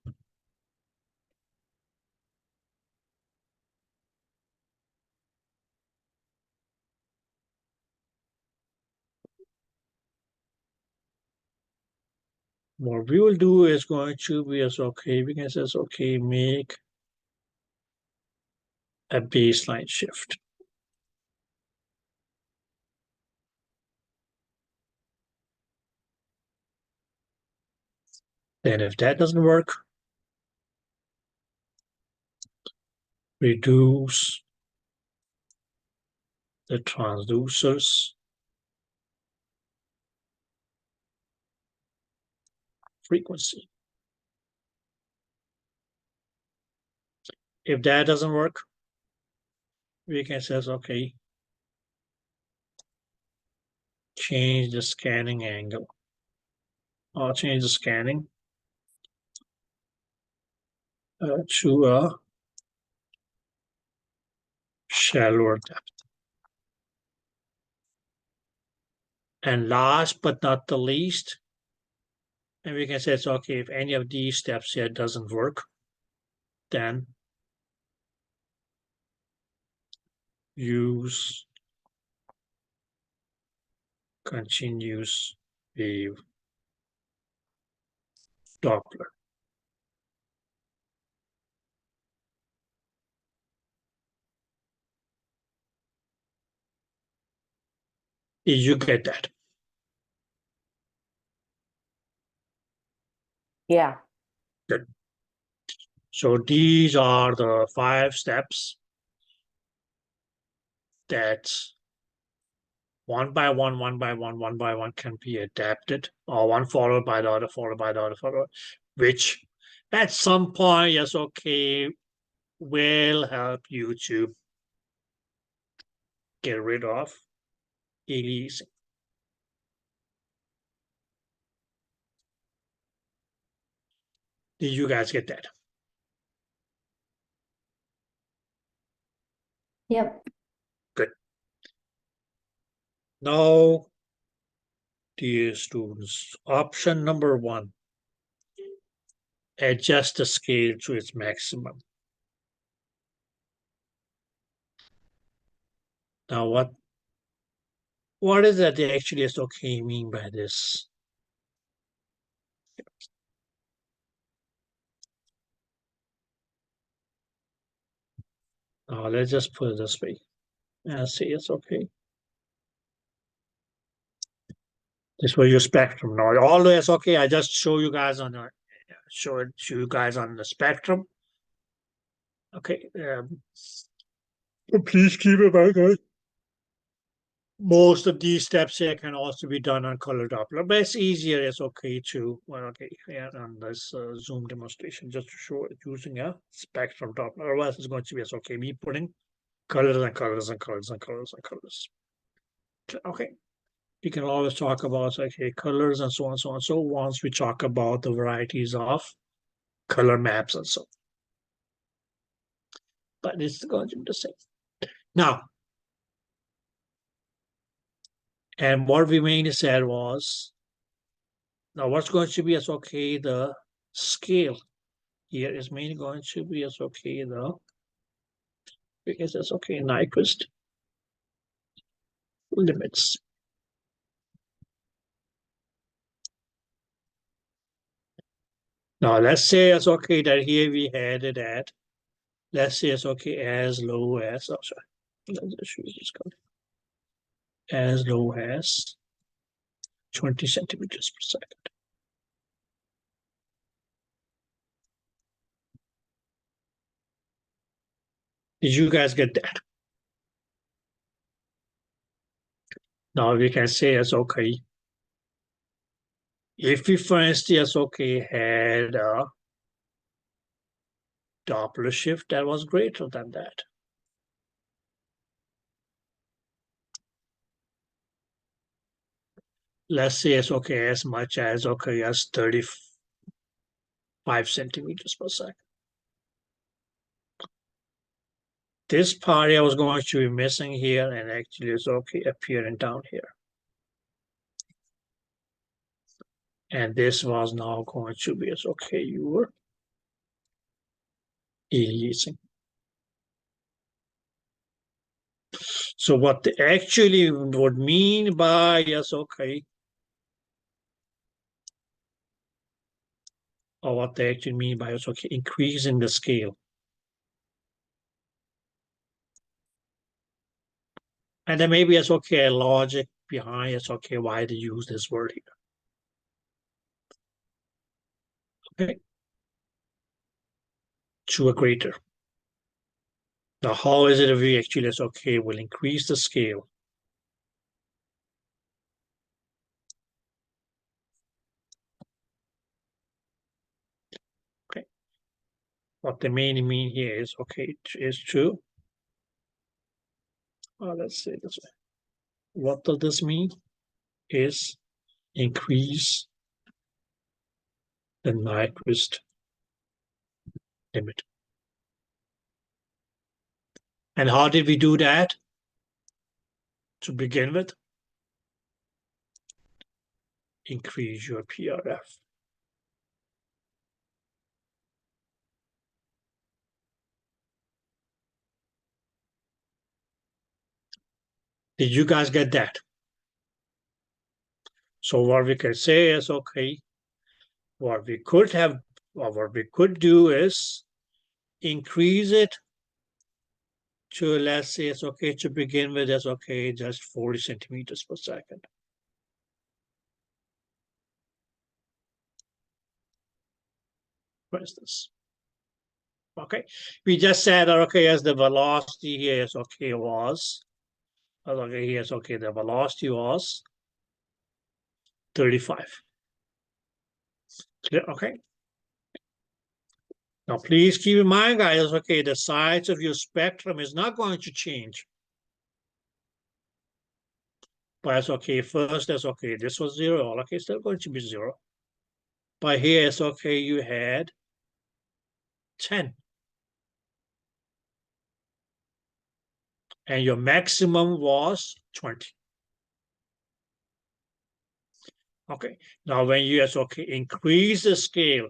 What we will do is going to be as okay, we can say okay, make a baseline shift. Then if that doesn't work, reduce the transducer's frequency. If that doesn't work, we can say, okay, change the scanning angle. I'll change the scanning to a shallower depth. And last but not the least, and we can say it's okay if any of these steps here doesn't work, then use continuous wave Doppler. Did you get that? Yeah. Good. So these are the 5 steps that one by one can be adapted, or one followed by the other, followed by the other, which at some point, yes, okay, will help you to get rid of aliasing. Did you guys get that? Yep. Good. Now, dear students, option number 1, adjust the scale to its maximum. Now, what is that they actually is okay mean by this? Now, let's just put it this way and say it's okay. This was your spectrum. Now, all it's okay. I just show you guys on the spectrum. Okay. Please keep in mind that most of these steps here can also be done on color Doppler, but it's easier. It's okay to on this Zoom demonstration just to show it using a spectrum Doppler. Otherwise, it's going to be okay. Me putting colors and colors and colors and colors and colors. Okay. We can always talk about colors and so on and so on. So once we talk about the varieties of color maps and so on. But it's going to be the same. Now, and what we mainly said was, now what's going to be as okay, the scale here is mainly going to be as okay, because it's okay, Nyquist limits. Now let's say it's okay that here we had it at, let's say it's okay as low as, oh sorry, let's just use this code, as low as 20 centimeters per second. Did you guys get that? Now we can say it's okay. If we, for instance, okay, had a Doppler shift that was greater than that. Let's say it's okay as much as okay as 35 centimeters per second. This part I was going to be missing here, and actually it's okay appearing down here. And this was now going to be as okay, you were aliasing. So what they actually would mean by yes, okay, or what they actually mean by yes, okay, increasing the scale. And then maybe it's okay, a logic behind it's okay, why they use this word here. okay, to a greater. Now, how is it if we actually say, okay, we'll increase the scale? Okay. What they mainly mean here is, okay, is to, let's say this way. What does this mean? Is increase the Nyquist limit. And how did we do that? To begin with, increase your PRF. Did you guys get that? So what we can say is, okay, what we could have, or what we could do is increase it to, let's say it's okay to begin with, it's okay, just 40 centimeters per second. For instance. Okay, we just said, okay, as the velocity here is okay, was, okay, here's okay, the velocity was 35. Clear? Okay. Now, please keep in mind, guys, okay, the size of your spectrum is not going to change. But it's okay, first that's okay, this was 0, okay, it's still going to be 0. But here it's okay, you had 10. And your maximum was 20. Okay, now when you as okay, increase the scale,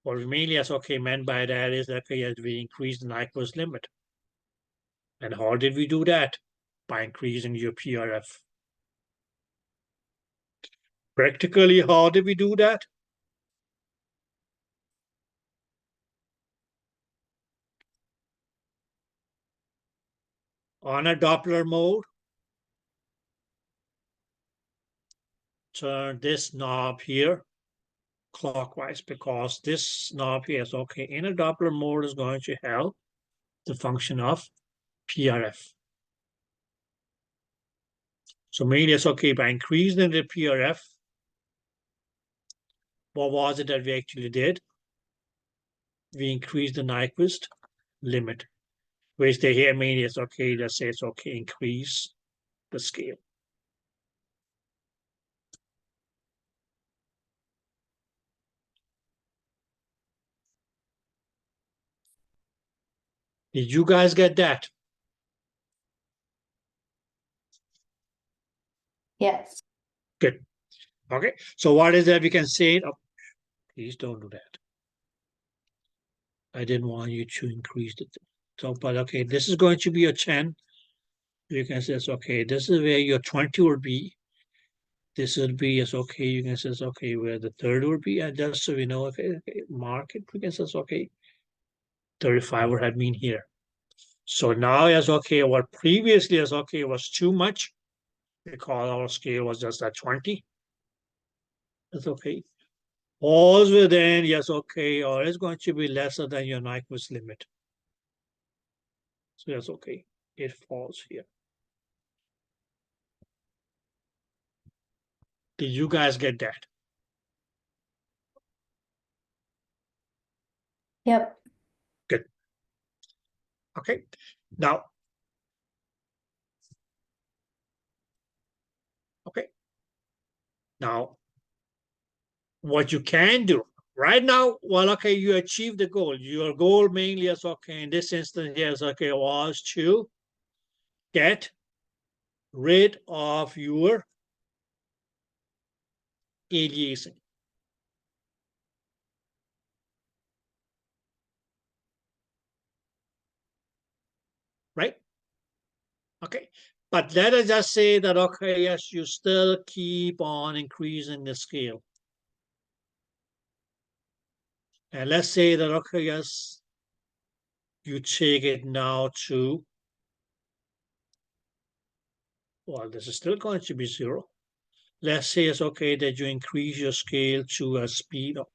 what mainly as okay meant by that is that okay, as we increase the Nyquist limit. And how did we do that? By increasing your PRF. Practically, how did we do that? On a Doppler mode, turn this knob here clockwise, because this knob here is okay. In a Doppler mode is going to help the function of PRF. So mainly it's okay, by increasing the PRF, what was it that we actually did? We increased the Nyquist limit, which they here mainly is okay, let's say it's okay, increase the scale. Did you guys get that? Yes. Good. Okay, so what is that we can say? Oh, please don't do that. I didn't want you to increase the thing. So, but okay, this is going to be a 10. You can say, okay, this is where your 20 would be. This would be, as okay, you can say, okay, where the third would be. And just so we know, okay, mark it, we can say, okay, 35 would have been here. So now as okay, what previously as okay was too much, because our scale was just at 20. That's okay. Falls within, yes, okay, or it's going to be lesser than your Nyquist limit. So that's okay. It falls here. Did you guys get that? Yep. Good. Okay. Now, okay. Now, what you can do right now, well, okay, you achieved the goal. Your goal mainly is okay, in this instance, yes, okay, was to get rid of your aliasing. Right? Okay. But let us just say that, okay, yes, you still keep on increasing the scale. And let's say that, okay, yes, you take it now to, well, this is still going to be 0. let's say it's okay that you increase your scale to a speed of,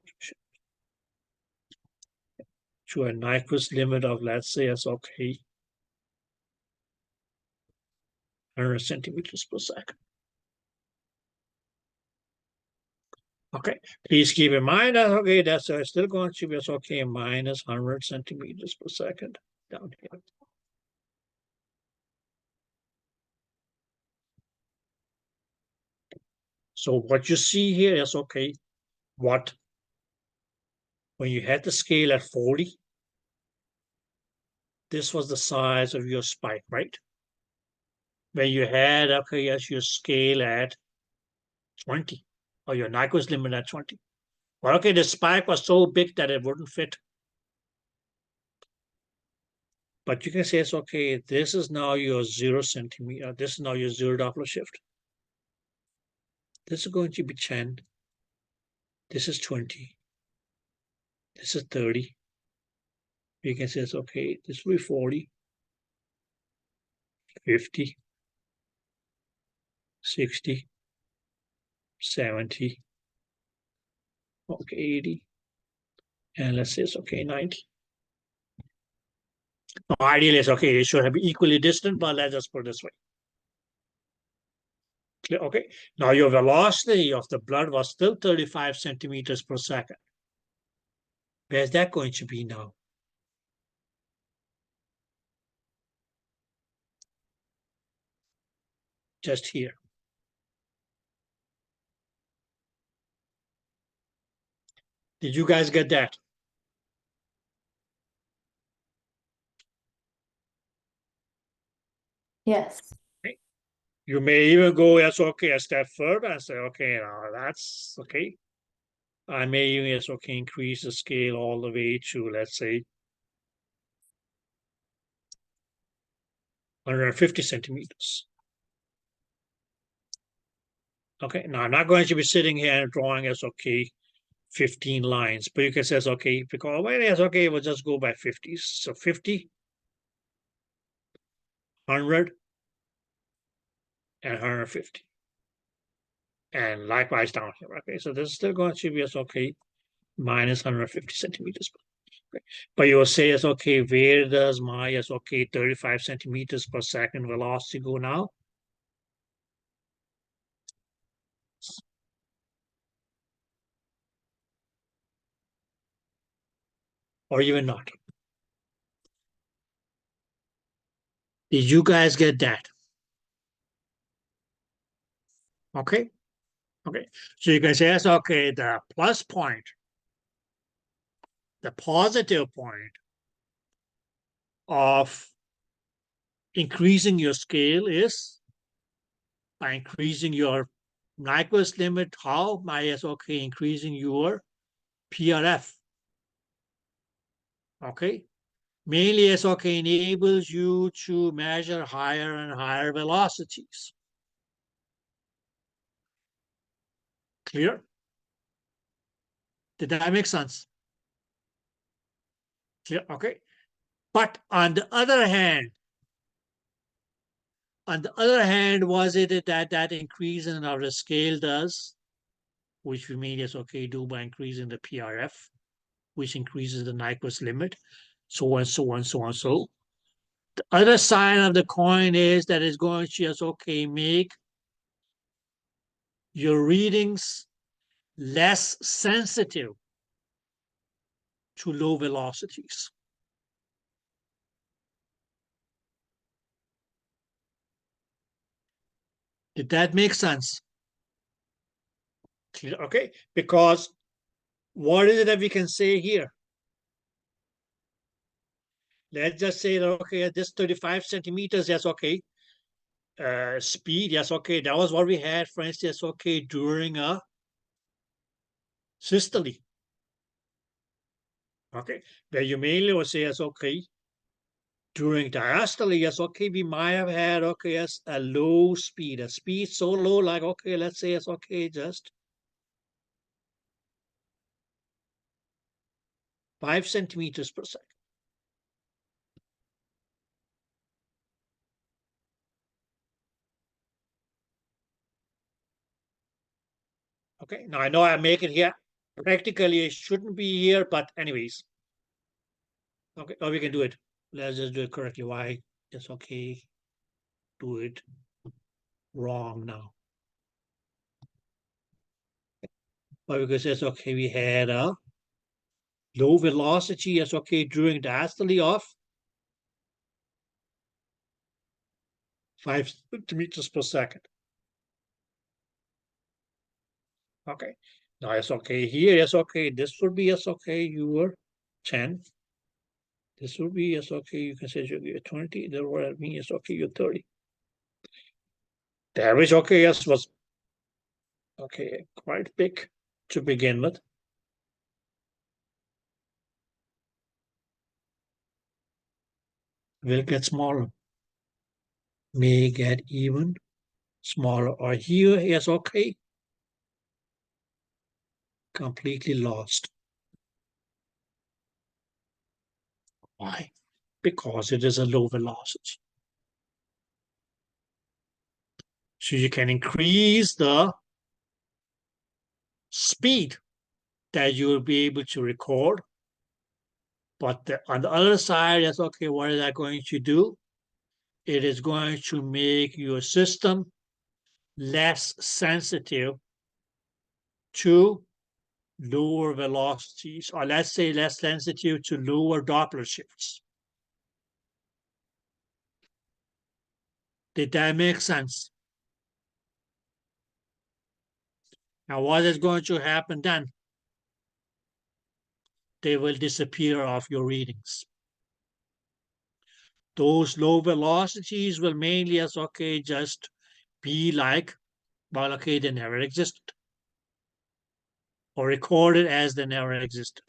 to a Nyquist limit of, let's say it's okay, 100 centimeters per second. Okay, please keep in mind that, okay, that's still going to be, it's okay, minus 100 centimeters per second down here. So what you see here is, okay, what, when you had the scale at 40, this was the size of your spike, right? When you had, okay, yes, your scale at 20, or your Nyquist limit at 20. Well, okay, the spike was so big that it wouldn't fit. But you can say it's okay, this is now your 0 centimeter, this is now your 0 Doppler shift. This is going to be 10. This is 20. This is 30. You can say it's okay, this will be 40, 50, 60, 70, okay, 80. And let's say it's okay, 90. Now, ideally, it's okay, it should have been equally distant, but let's just put it this way. Okay, now your velocity of the blood was still 35 centimeters per second. Where's that going to be now? Just here. Did you guys get that? Yes. Okay. You may even go, yes, okay, a step further and say, okay, now that's okay. I may even, yes, okay, increase the scale all the way to, let's say, 150 centimeters. Okay, now I'm not going to be sitting here and drawing as, okay, 15 lines, but you can say, okay, because, well, yes, okay, we'll just go by 50s. So 50, 100, and 150. And likewise down here, okay? So this is still going to be as, okay, minus 150 centimeters. Okay. But you will say, as, okay, where does my, as, okay, 35 centimeters per second velocity go now? Or even not? Did you guys get that? Okay. Okay. So you can say, yes, okay, the plus point, the positive point of increasing your scale is by increasing your Nyquist limit. How? By, yes, okay, increasing your PRF. Okay. Mainly, yes, okay, enables you to measure higher and higher velocities. Clear? Did that make sense? Clear? Okay. But on the other hand, was it that increase in our scale does, which we may, yes, okay, do by increasing the PRF, which increases the Nyquist limit, so on, so on, so on, so. The other side of the coin is that it's going to just, okay, make your readings less sensitive to low velocities. Did that make sense? Okay, because what is it that we can say here? Let's just say that, okay, this 35 centimeters, yes, okay. Speed, yes, okay. That was what we had, for instance, okay, during a systole. Okay, where you mainly will say, yes, okay, during diastole, yes, okay, we might have had, okay, yes, a low speed, a speed so low, like, okay, let's say, yes, okay, just 5 centimeters per second. Okay, now I know I make it here. Practically, it shouldn't be here, but anyways. Okay, or we can do it. Let's just do it correctly. Why? It's okay. Do it wrong now. But because it's okay, we had a low velocity, it's okay, during diastole of 5 centimeters per second. Okay, now it's okay here, it's okay. This would be it's okay, you were 10. This would be it's okay, you can say you're 20. That would mean it's okay, you're 30. The average okay, yes, was okay, quite big to begin with. Will get smaller, may get even smaller, or here is okay, completely lost. Why? Because it is a low velocity. So you can increase the speed that you will be able to record. But on the other side, that's okay, what is that going to do? It is going to make your system less sensitive to lower velocities, or let's say less sensitive to lower Doppler shifts. Did that make sense? Now, what is going to happen then? They will disappear off your readings. Those low velocities will mainly as okay, just be like, well, okay, they never existed, or recorded as they never existed.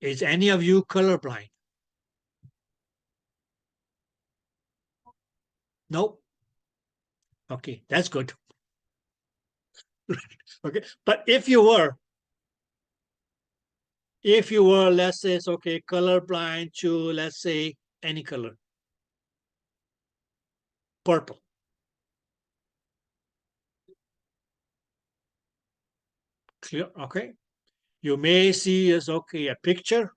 Is any of you colorblind? Nope. Okay, that's good. Okay, but if you were, let's say it's okay, colorblind to, let's say, any color, purple. Clear? Okay. You may see as okay a picture,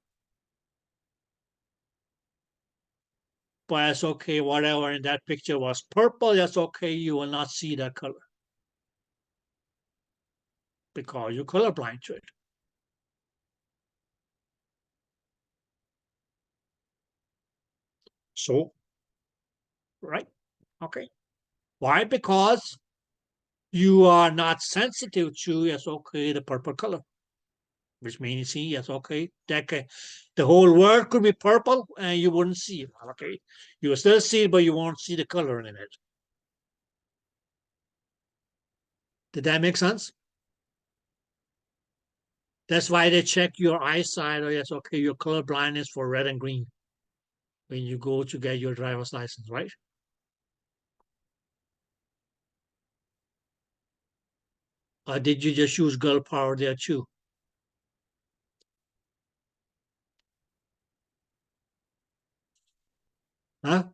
but it's okay, whatever in that picture was purple, that's okay, you will not see that color because you're colorblind to it. So, right? Okay. Why? Because you are not sensitive to, yes, okay, the purple color, which means, see, yes, okay, that the whole world could be purple and you wouldn't see it, okay? You will still see it, but you won't see the color in it. Did that make sense? That's why they check your eyesight, or yes, okay, your color blindness for red and green when you go to get your driver's license, right? Or did you just use girl power there too? Huh?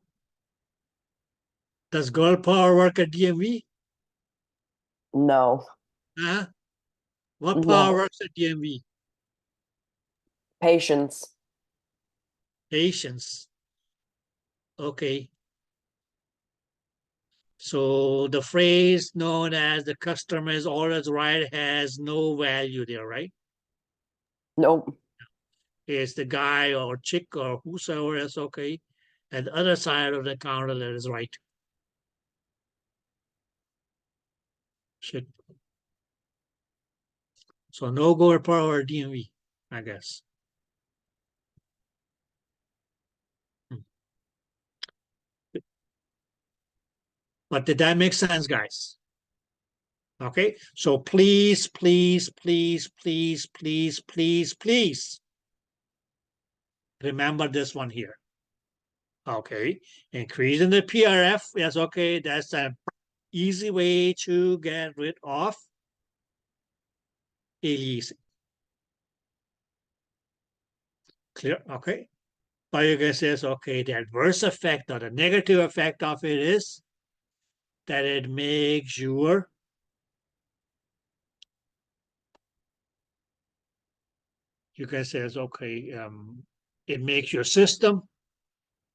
Does girl power work at DMV? No, Huh? What power no. works at DMV? Patience. Patience. Okay. So the phrase known as the customer is always right has no value there, right? Nope. It's the guy or chick or whosoever is okay. At the other side of the counter that is right. Shit. So no go power DMV, I guess. But did that make sense, guys? Okay, so please, please, please, please, please, please, please remember this one here. Okay, increasing the PRF, yes, okay, that's an easy way to get rid of aliasing. Clear? Okay. But you can say, okay, the adverse effect or the negative effect of it is that it makes your you can say, okay, it makes your system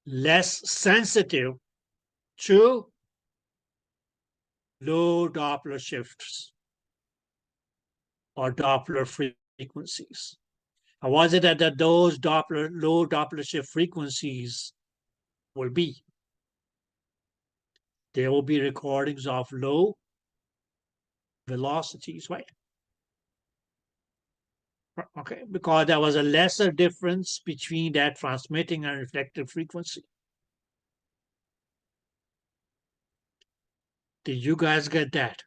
less sensitive to low Doppler shifts or Doppler frequencies. And was it that those low Doppler shift frequencies will be? There will be recordings of low velocities, right? Okay, because there was a lesser difference between that transmitting and reflected frequency. Did you guys get that?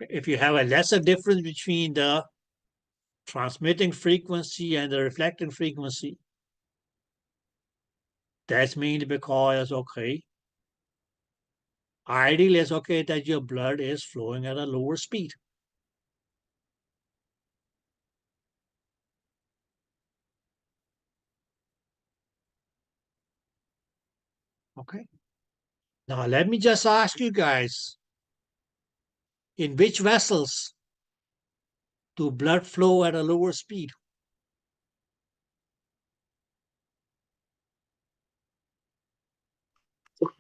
If you have a lesser difference between the transmitting frequency and the reflecting frequency, that's mainly because, okay, ideally it's okay that your blood is flowing at a lower speed. Okay. Now let me just ask you guys, in which vessels do blood flow at a lower speed?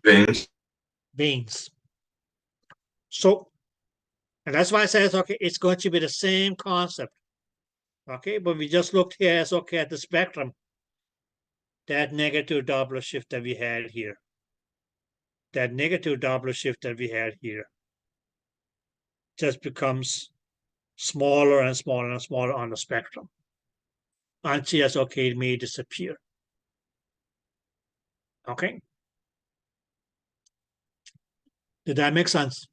Veins. Veins. So, and that's why I said, okay, it's going to be the same concept. Okay, but we just looked here as okay at the spectrum, that negative Doppler shift that we had here. That negative Doppler shift that we had here just becomes smaller and smaller and smaller on the spectrum until yes, okay, it may disappear. Okay. Did that make sense?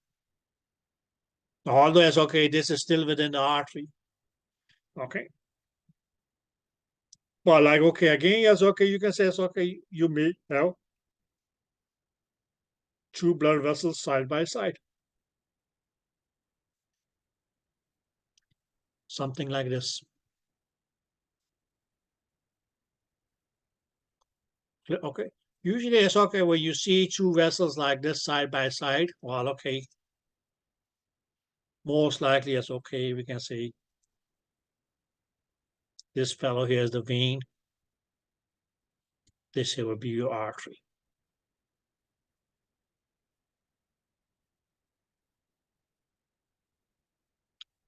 Although it's okay, this is still within the artery. Okay. Well, like, okay, again, yes, okay, you can say it's okay, you may have two blood vessels side by side. Something like this. Okay. Usually it's okay when you see two vessels like this side by side. Well, okay. Most likely it's okay. We can say this fellow here is the vein. This here will be your artery.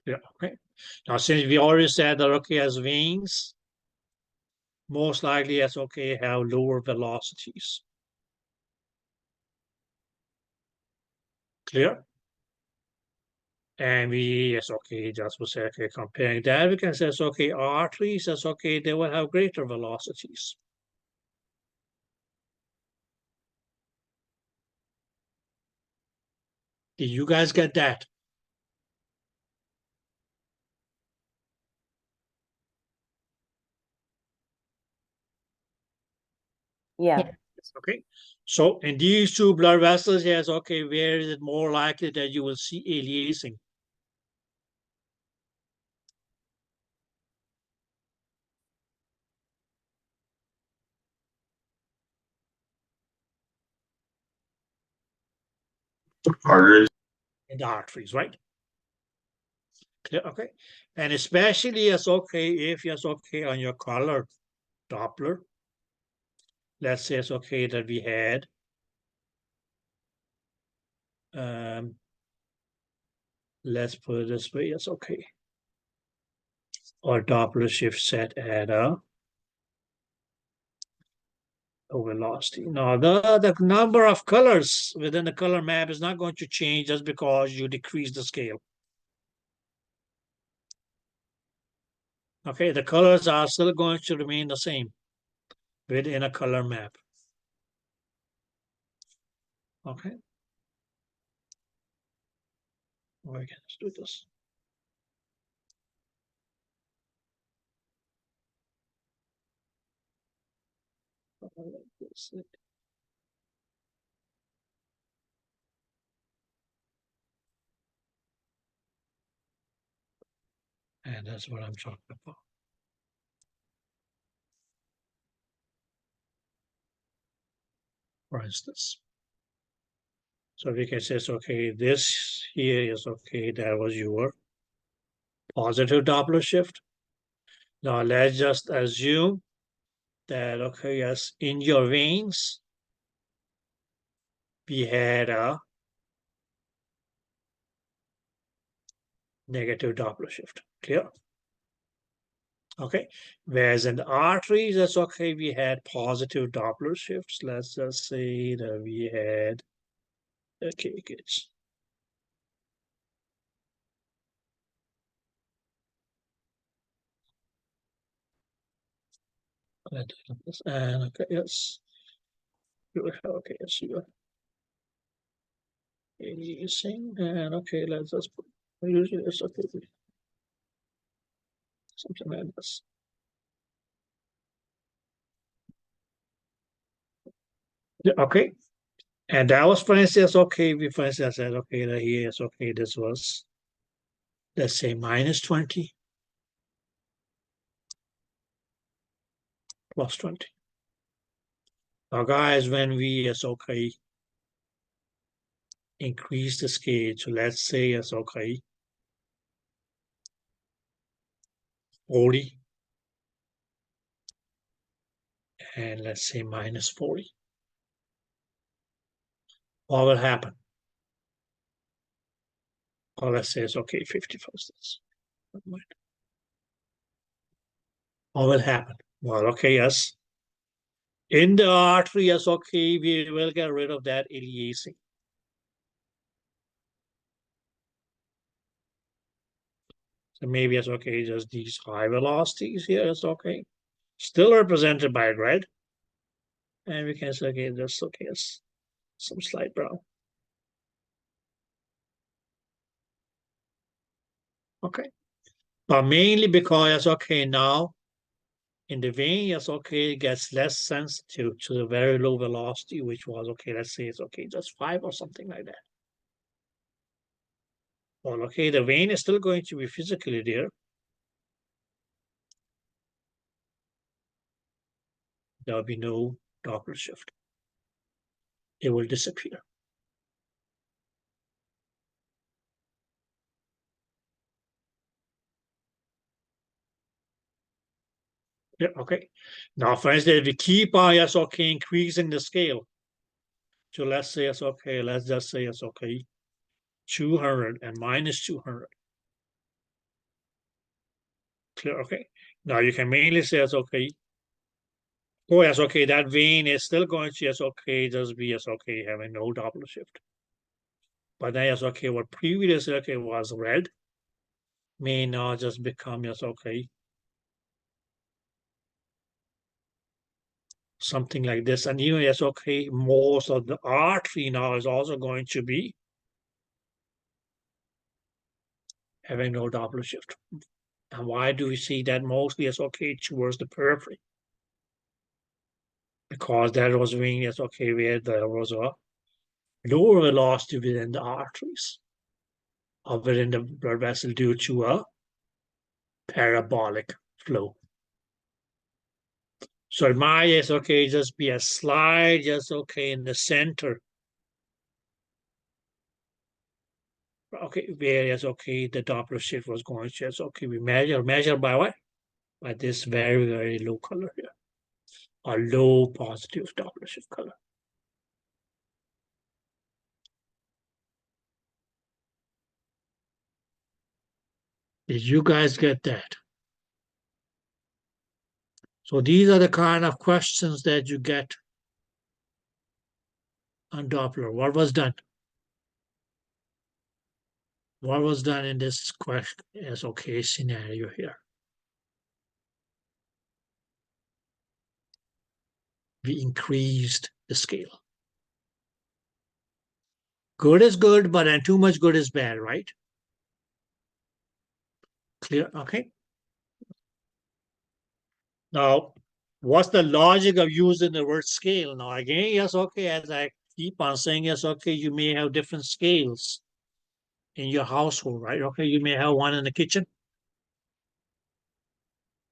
Yeah, okay. Now, since we already said that, okay, as veins, most likely as okay, have lower velocities. Clear? And we, yes, okay, just will say, okay, comparing that, we can say, okay, arteries, that's okay, they will have greater velocities. Did you guys get that? Yeah. Yeah. Okay. So in these two blood vessels, yes, okay, where is it more likely that you will see aliasing? Arteries. In the arteries, right? Clear? Okay. And especially as okay, if yes, okay, on your color Doppler, let's say it's okay that we had let's put it this way, it's okay. Or Doppler shift set at a velocity. Now the number of colors within the color map is not going to change just because you decrease the scale. Okay, the colors are still going to remain the same within a color map. Okay. Okay, let's do this. And that's what I'm talking about. For instance. So we can say, okay, this here is okay, that was your positive Doppler shift. Now let's just assume that, okay, yes, in your veins, we had a negative Doppler shift. Clear? Okay. Whereas in the arteries, that's okay, we had positive Doppler shifts. Let's just say that we had, okay, kids. And okay, yes. Okay, yes, you are using, and okay, let's just put usually it's okay. Something like this. Yeah, okay. And that was, for instance, okay. We, for instance, said, okay, that here is okay. This was, let's say, minus 20 plus 20. Now, guys, when we is okay, increase the scale to, let's say, it's okay, 40, and let's say minus 40. What will happen? Or let's say it's okay, 50 for instance. What will happen? Well, okay, yes. In the artery, yes, okay, we will get rid of that aliasing. So maybe it's okay, just these high velocities here, it's okay. Still represented by red. And we can say, okay, that's okay, it's some slight brown. Okay. But mainly because, okay, now in the vein, yes, okay, it gets less sensitive to the very low velocity, which was, okay, let's say it's okay, just 5 or something like that. Well, okay, the vein is still going to be physically there. There will be no Doppler shift. It will disappear. Yeah, okay. Now, for instance, we keep on, yes, okay, increasing the scale. So let's say it's okay, let's just say it's okay, 200 and minus 200. Clear, okay. Now you can mainly say it's okay. Oh, yes, okay, that vein is still going to, yes, okay, just be, yes, okay, having no Doppler shift. But then, yes, okay, what previously, okay, was red may now just become, yes, okay, something like this. And even, yes, okay, most of the artery now is also going to be having no Doppler shift. And why do we see that mostly as okay towards the periphery? Because that was being, yes, okay, where there was a lower velocity within the arteries or within the blood vessel due to a parabolic flow. So it might, yes, okay, just be a slide, just okay, in the center. Okay, where, yes, okay, the Doppler shift was going to, yes, okay, we measure by what? By this very, very low color here, a low positive Doppler shift color. Did you guys get that? So these are the kind of questions that you get on Doppler. What was done? What was done in this question as okay scenario here? We increased the scale. Good is good, but then too much good is bad, right? Clear? Okay. Now, what's the logic of using the word scale? Now, again, yes, okay, as I keep on saying, yes, okay, you may have different scales in your household, right? Okay, you may have one in the kitchen,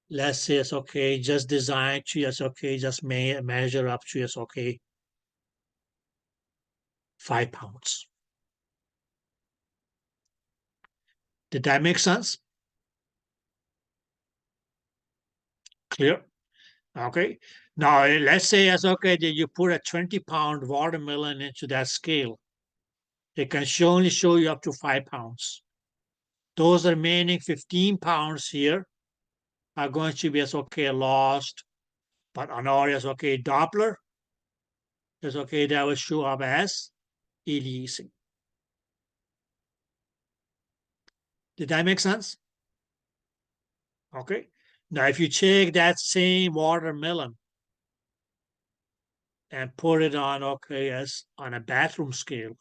let's say it's okay, just design to yes, okay, just measure up to yes, okay, 5 pounds. Did that make sense? Clear? Okay. Now let's say it's okay that you put a 20-pound watermelon into that scale. It can only show you up to 5 pounds. Those remaining 15 pounds here are going to be as okay lost, but on our as okay Doppler is okay that will show up as releasing. Did that make sense? Okay. Now if you take that same watermelon and put it on okay as on a bathroom scale,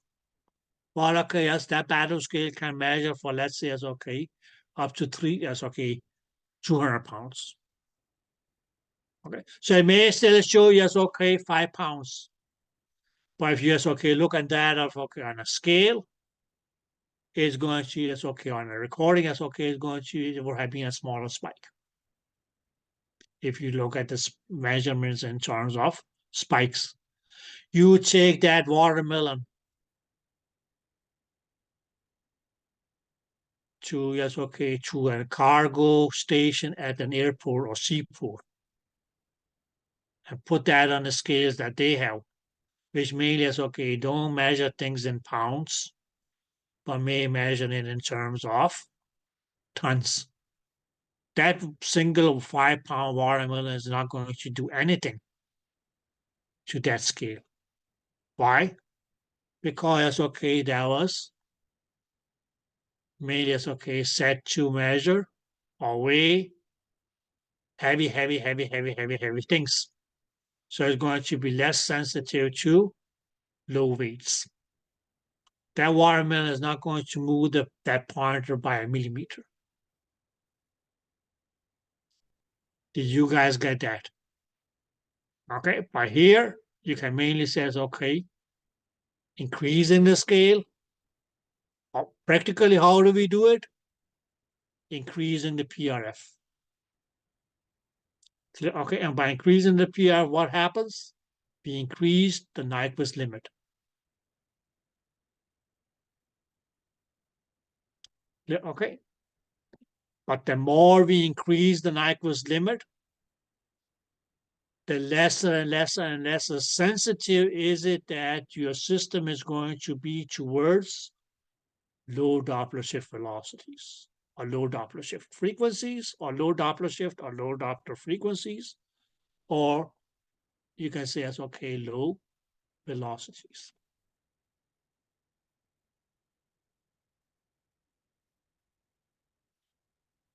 well okay as that bathroom scale can measure for let's say as okay up to 200 pounds. Okay, so it may still show you as okay 5 pounds. But if you just okay look at that of okay on a scale, it's going to yes okay on a recording as okay it's going to we're having a smaller spike. If you look at the measurements in terms of spikes, you take that watermelon to yes okay to a cargo station at an airport or seaport and put that on the scales that they have, which mainly is okay don't measure things in pounds, but may measure it in terms of tons. That single 5-pound watermelon is not going to do anything to that scale. Why? Because okay, that was mainly as okay set to measure or weigh heavy things. So it's going to be less sensitive to low weights. That watermelon is not going to move that pointer by a millimeter. Did you guys get that? Okay, but here you can mainly say, okay, increasing the scale. Practically, how do we do it? Increasing the PRF. Okay, and by increasing the PRF, what happens? We increase the Nyquist limit. Okay, but the more we increase the Nyquist limit, the lesser and lesser sensitive is it that your system is going to be towards low Doppler shift velocities, or low Doppler shift frequencies, or low Doppler shift, or low Doppler frequencies, or you can say as okay, low velocities.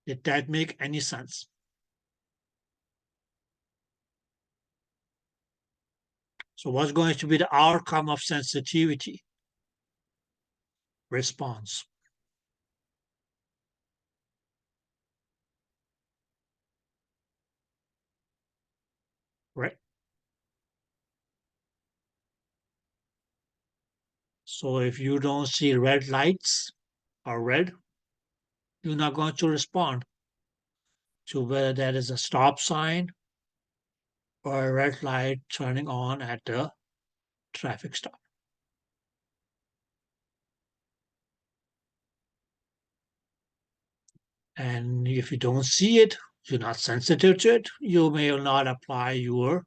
Did that make any sense? So what's going to be the outcome of sensitivity? Response. Right? So if you don't see red lights or red, you're not going to respond to whether that is a stop sign or a red light turning on at the traffic stop. And if you don't see it, you're not sensitive to it, you may not apply your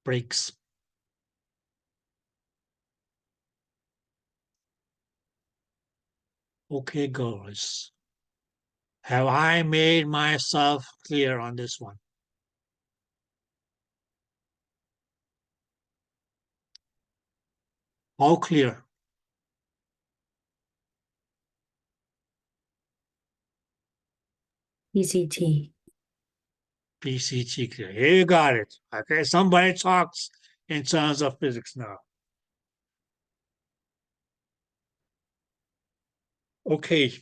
brakes. Okay, girls. Have I made myself clear on this one? All clear? PCT. PCT clear. Here you got it. Okay, somebody talks in terms of physics now. Okay,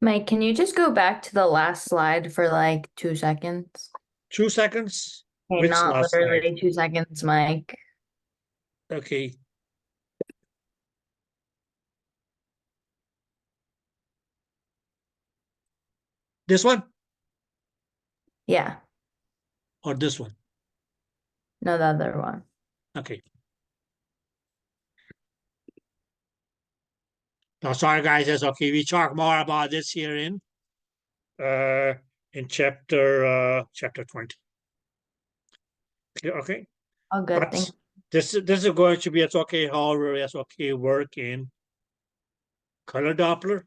Mike, can you just go back to the last slide for like 2 seconds? 2 seconds. Okay, Which not last literally slide? 2 seconds, Mike. Okay. This one Yeah, or this one? no, the other one. Okay. Now, sorry guys, that's okay. We talk more about this here in chapter 20. Okay. Oh, good But thing. this is going to be, it's okay, however, it's okay, work in color Doppler.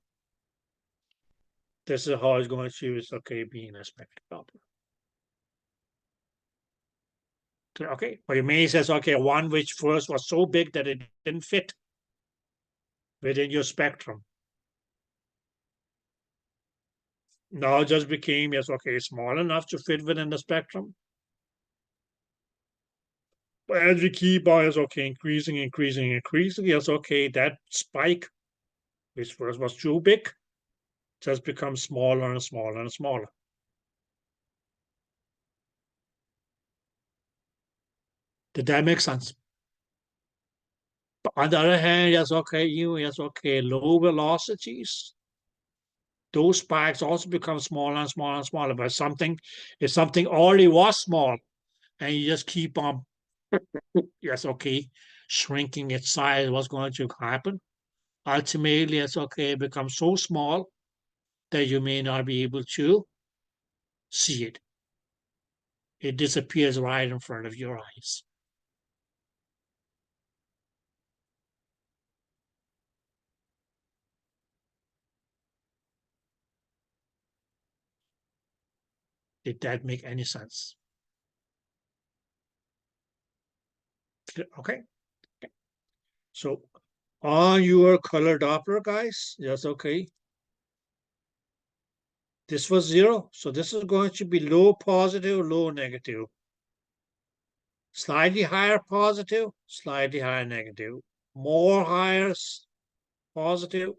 This is how it's going to, it's okay, being a spectral Doppler. Okay, but it means it's okay, one which first was so big that it didn't fit within your spectrum. Now it just became, yes, okay, small enough to fit within the spectrum. But as we keep on, yes, okay, increasing, yes, okay, that spike, which first was too big, just becomes smaller and smaller and smaller. Did that make sense? But on the other hand, yes, okay, low velocities, those spikes also become smaller and smaller and smaller. But if something already was small, and you just keep on, yes, okay, shrinking its size, what's going to happen? Ultimately, yes, okay, it becomes so small that you may not be able to see it. It disappears right in front of your eyes. Did that make any sense? Okay. So on your color Doppler, guys, yes, okay. This was 0, so this is going to be low positive, low negative. Slightly higher positive, slightly higher negative. More higher positive,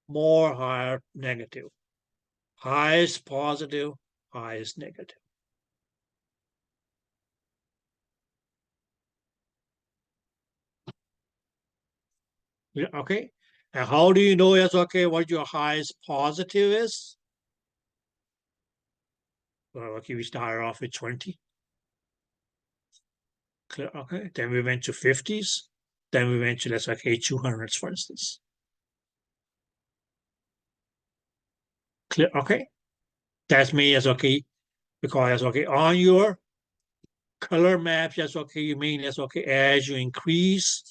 more higher negative. Highest positive, highest negative. Yeah, okay. And how do you know, yes, okay, what your highest positive is? Well, okay, we started off with 20. Clear, okay. Then we went to 50s. Then we went to, let's say, okay, 200s, for instance. Clear, okay. That's me, yes, okay. Because, yes, okay, on your color maps, yes, okay, you mean, yes, okay, as you increase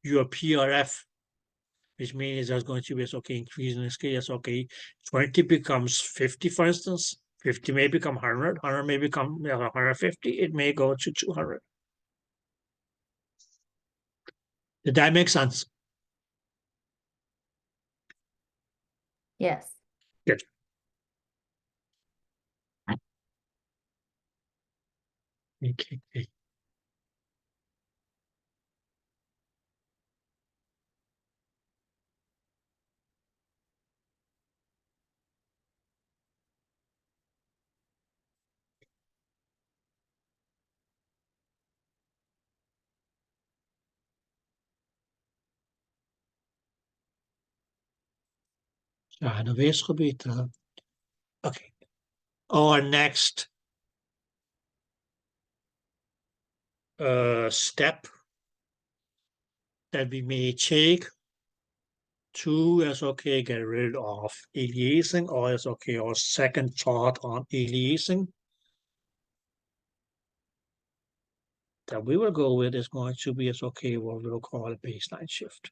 your PRF, which means there's going to be, yes, okay, increase in this case, yes, okay, 20 becomes 50, for instance. 50 may become 100, 100 may become 150, it may go to 200. Did that make sense? Yes. Good. Okay. Ja, de weesgebied. Okay. Our next step that we may take to is okay, get rid of aliasing, or is okay, our second thought on aliasing that we will go with is going to be as okay, what we'll call a baseline shift.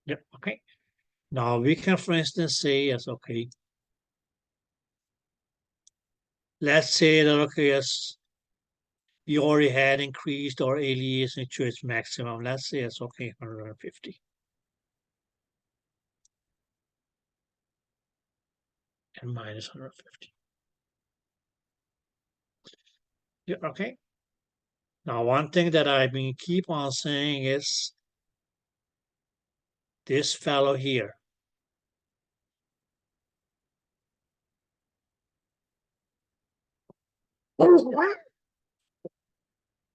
Yep, okay. Now we can, for instance, say yes, okay. Let's say that okay, yes, we already had increased our aliasing to its maximum. Let's say it's okay, 150. And minus 150. Yeah, okay. Now, one thing that I've been keep on saying is this fellow here.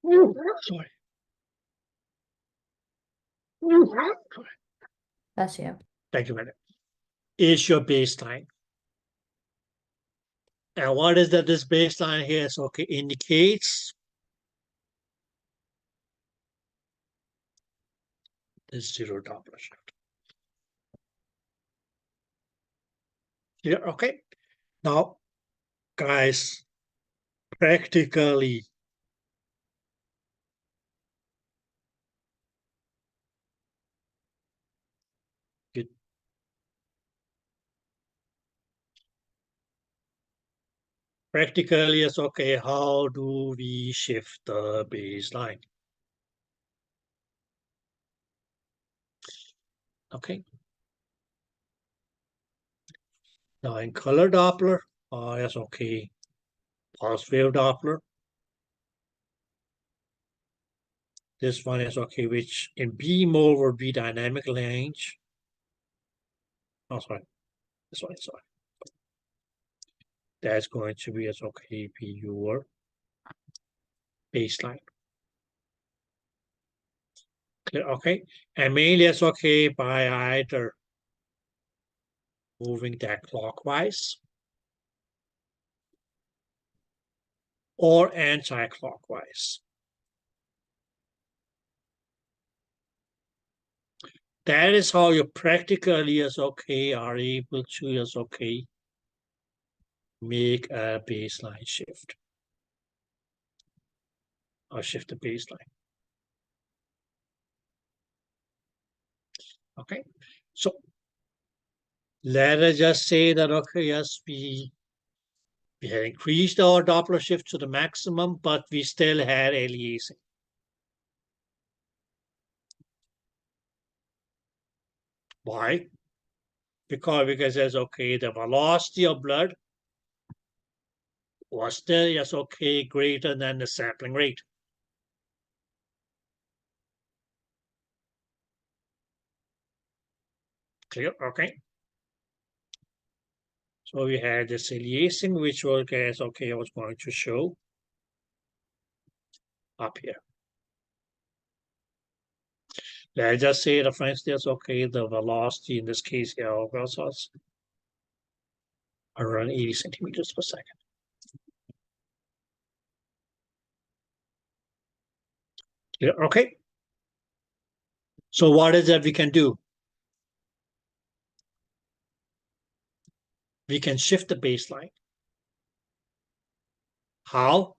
Sorry. That's you. Thank you, madam. Is your baseline. And what is that this baseline here? So, okay, indicates the zero Doppler shift. Here, okay. Now, guys, practically, it's okay. How do we shift the baseline? Okay. Now in color Doppler, yes, okay. Pulse wave Doppler. This one is okay, which in B mode would be dynamic range. Oh, sorry. This one, sorry. That's going to be as okay, be your baseline. Clear, okay. And mainly it's okay by either moving that clockwise or anti-clockwise. That is how you practically as okay are able to as okay make a baseline shift or shift the baseline. Okay, so let us just say that okay, yes, we had increased our Doppler shift to the maximum, but we still had aliasing. Why? Because it's okay, the velocity of blood was still yes okay greater than the sampling rate. Clear? Okay. So we had this aliasing, which was okay, I was going to show up here. Let's just say the for instance, okay, the velocity in this case here also around 80 centimeters per second. Yeah, okay. So what is that we can do? We can shift the baseline. How?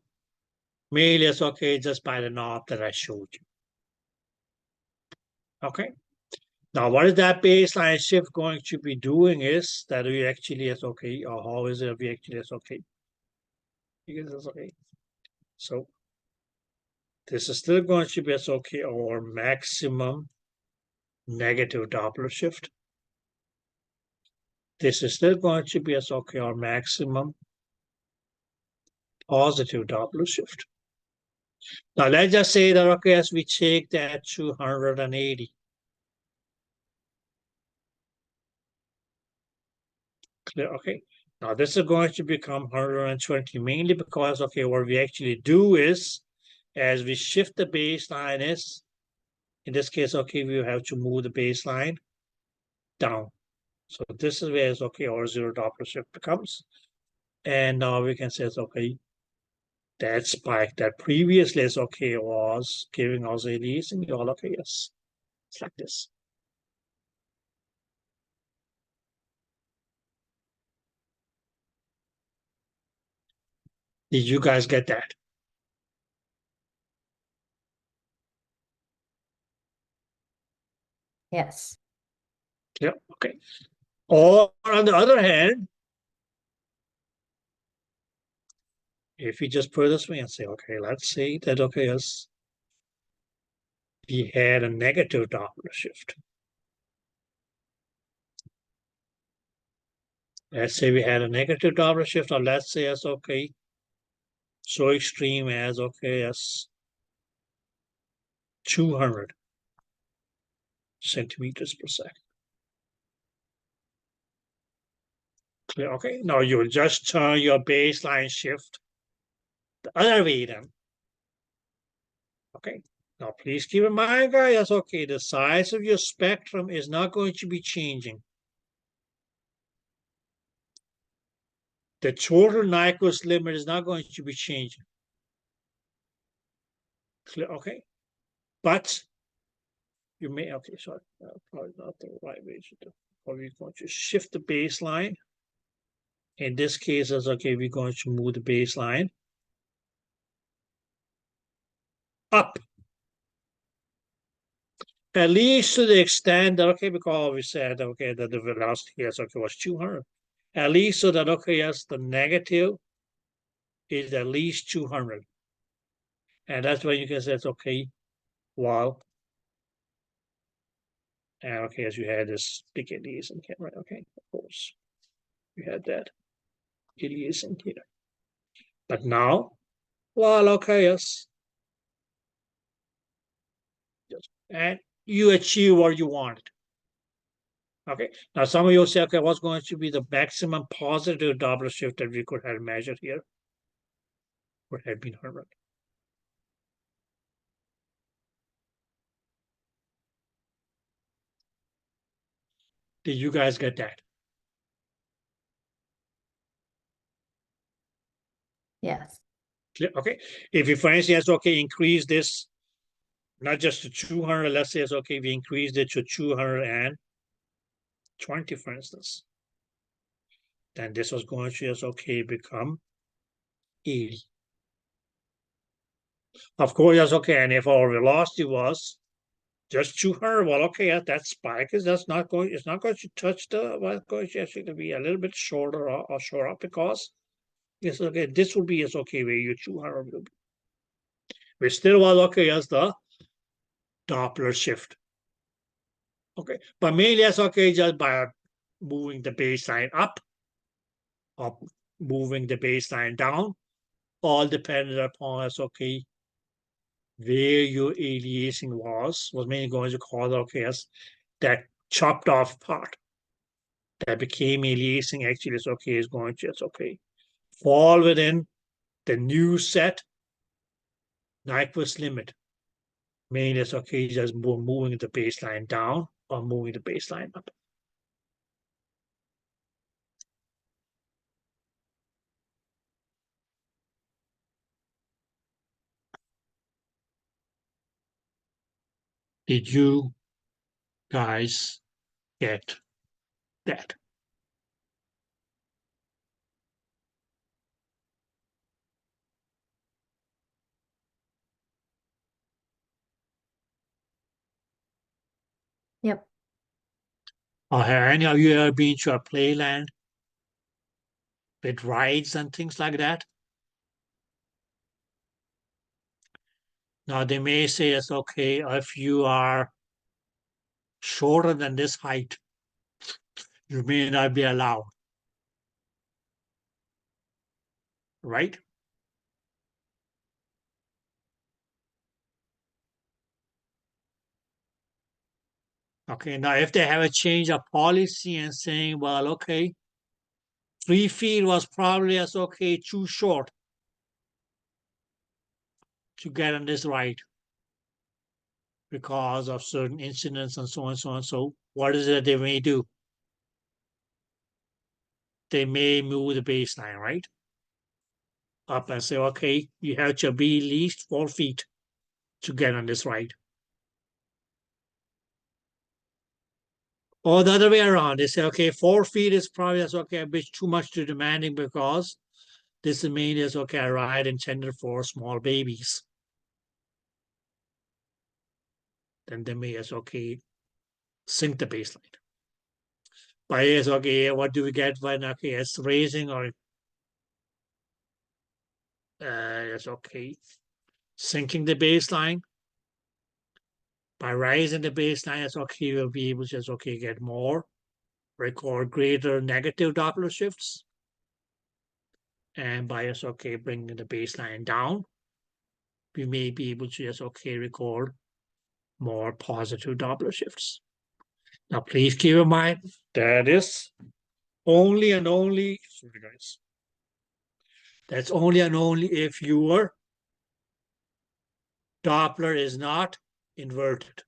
Mainly it's okay, just by the knob that I showed you. Okay. Now, what is that baseline shift going to be doing is that we actually is okay, or how is it we actually is okay? Because it's okay. So this is still going to be as okay, or maximum negative Doppler shift. This is still going to be as okay, or maximum positive Doppler shift. Now let's just say that okay, as we take that 280. Clear, okay. Now this is going to become 120 mainly because okay, what we actually do is as we shift the baseline is in this case, okay, we have to move the baseline down. So this is where it's okay, or zero Doppler shift becomes. And now we can say it's okay. That spike that previously is okay was giving us ADs and all okay, yes. It's like this. Did you guys get that? Yes. Yeah, okay. Or on the other hand, if we just put it this way and say, okay, let's say that okay, yes, we had a negative Doppler shift. Let's say we had a negative Doppler shift, or let's say it's okay, so extreme as okay, as 200 centimeters per second. Clear, okay. Now you'll just turn your baseline shift the other way then. Okay. Now, please keep in mind, guys, okay, the size of your spectrum is not going to be changing. The total Nyquist limit is not going to be changing. Clear, okay? But you may, okay, sorry, probably not the right way to do. Probably going to shift the baseline. In this case, it's okay, we're going to move the baseline up. At least to the extent that, okay, because we said, okay, that the velocity here okay, was 200. At least so that, okay, yes, the negative is at least 200. And that's why you can say it's okay, well, and okay, as you had this big Elias in here, right? Okay, of course, you had that Elias in here. But now, well, okay, yes. And you achieve what you wanted. Okay, now some of you say, okay, what's going to be the maximum positive Doppler shift that we could have measured here? Would have been 100. Did you guys get that? Yes. Okay, if you, for instance, okay, increase this, not just to 200, let's say it's okay, we increased it to 220, for instance. Then this was going to just okay become 80. Of course, that's okay. And if our velocity was just 200, well, okay, that spike is that's not going, it's not going to touch the, well, it's going to actually be a little bit shorter or shorter because it's okay, this will be as okay where your 200 will be. We still was okay as the Doppler shift. Okay, but mainly that's okay just by moving the baseline up or moving the baseline down, all dependent upon us, okay, where your aliasing was mainly going to cause, okay, as that chopped off part that became aliasing actually is okay, is going to, it's okay, fall within the new set Nyquist limit. Mainly it's okay, just moving the baseline down or moving the baseline up. Did you guys get that? Yep. Or have any of you ever been to a playland with rides and things like that? Now they may say it's okay if you are shorter than this height, you may not be allowed, right? Okay, now if they have a change of policy and saying, well, okay, 3 feet was probably as okay, too short to get on this ride because of certain incidents and so on and so on. So what is it they may do? They may move the baseline, right? Up and say, okay, you have to be at least 4 feet to get on this ride. Or the other way around, they say, okay, 4 feet is probably that's okay, a bit too much too demanding because this is mainly as okay, a ride intended for small babies. Then they may as okay sink the baseline. But yes, okay, what do we get when okay, it's raising or it's okay, sinking the baseline? By raising the baseline, it's okay, we'll be able to just okay get more, record greater negative Doppler shifts. And by us okay bringing the baseline down, we may be able to just okay record more positive Doppler shifts. Now, please keep in mind that is only and only, sorry guys, that's only and only if your Doppler is not inverted.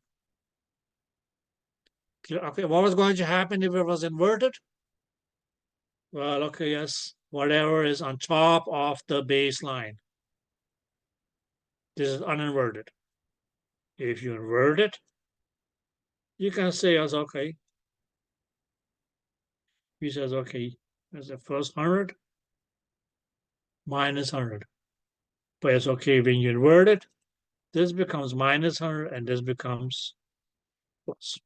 Okay, what was going to happen if it was inverted? Well, okay, yes, whatever is on top of the baseline. This is uninverted. If you invert it, you can say, as okay. He says, okay, there's the first 100 minus 100. But it's okay when you invert it, this becomes minus 100 and this becomes plus.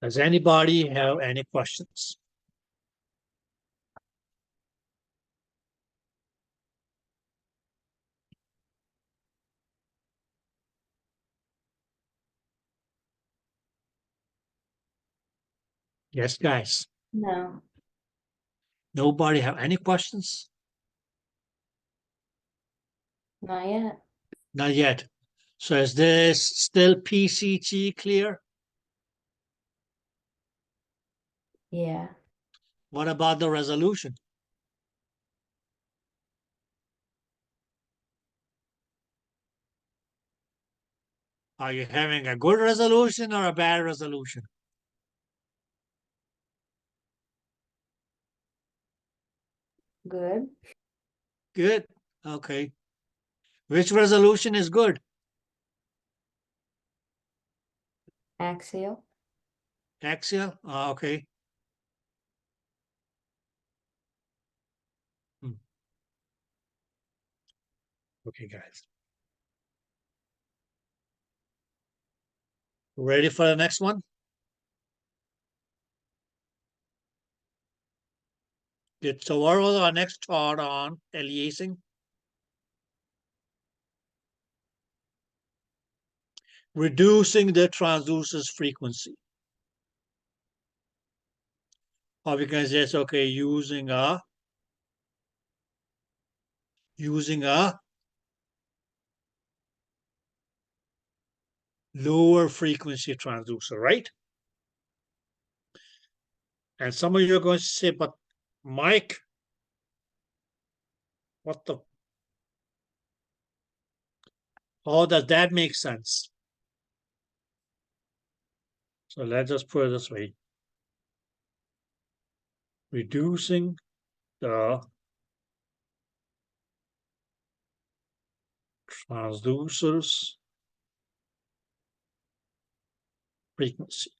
Does anybody have any questions? Yes, guys. No. Nobody have any questions? Not yet. Not yet. So is this still PCT clear? Yeah. What about the resolution? Are you having a good resolution or a bad resolution? Good. Good. Okay. Which resolution is good? Axial. Axial? Okay. Okay, guys. Ready for the next one? Good. So what was our next chart on aliasing? Reducing the transducer's frequency. Or we can say, okay, using a lower frequency transducer, right? And some of you are going to say, but Mike, how does that make sense? So let's just put it this way. Reducing the transducer's frequency.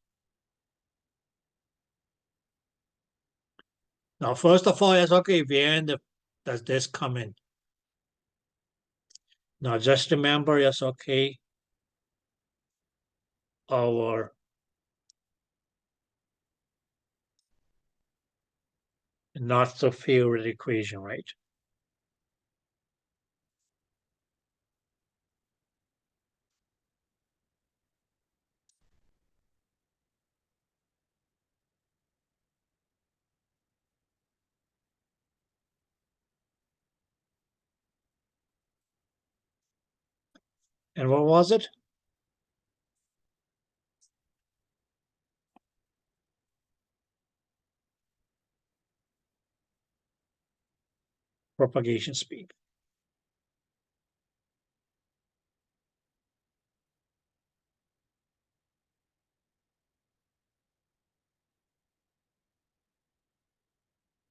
Now, first of all, it's okay, where does this come in? Now, just remember, yes, okay, our not so favorite equation, right? And what was it? Propagation speed.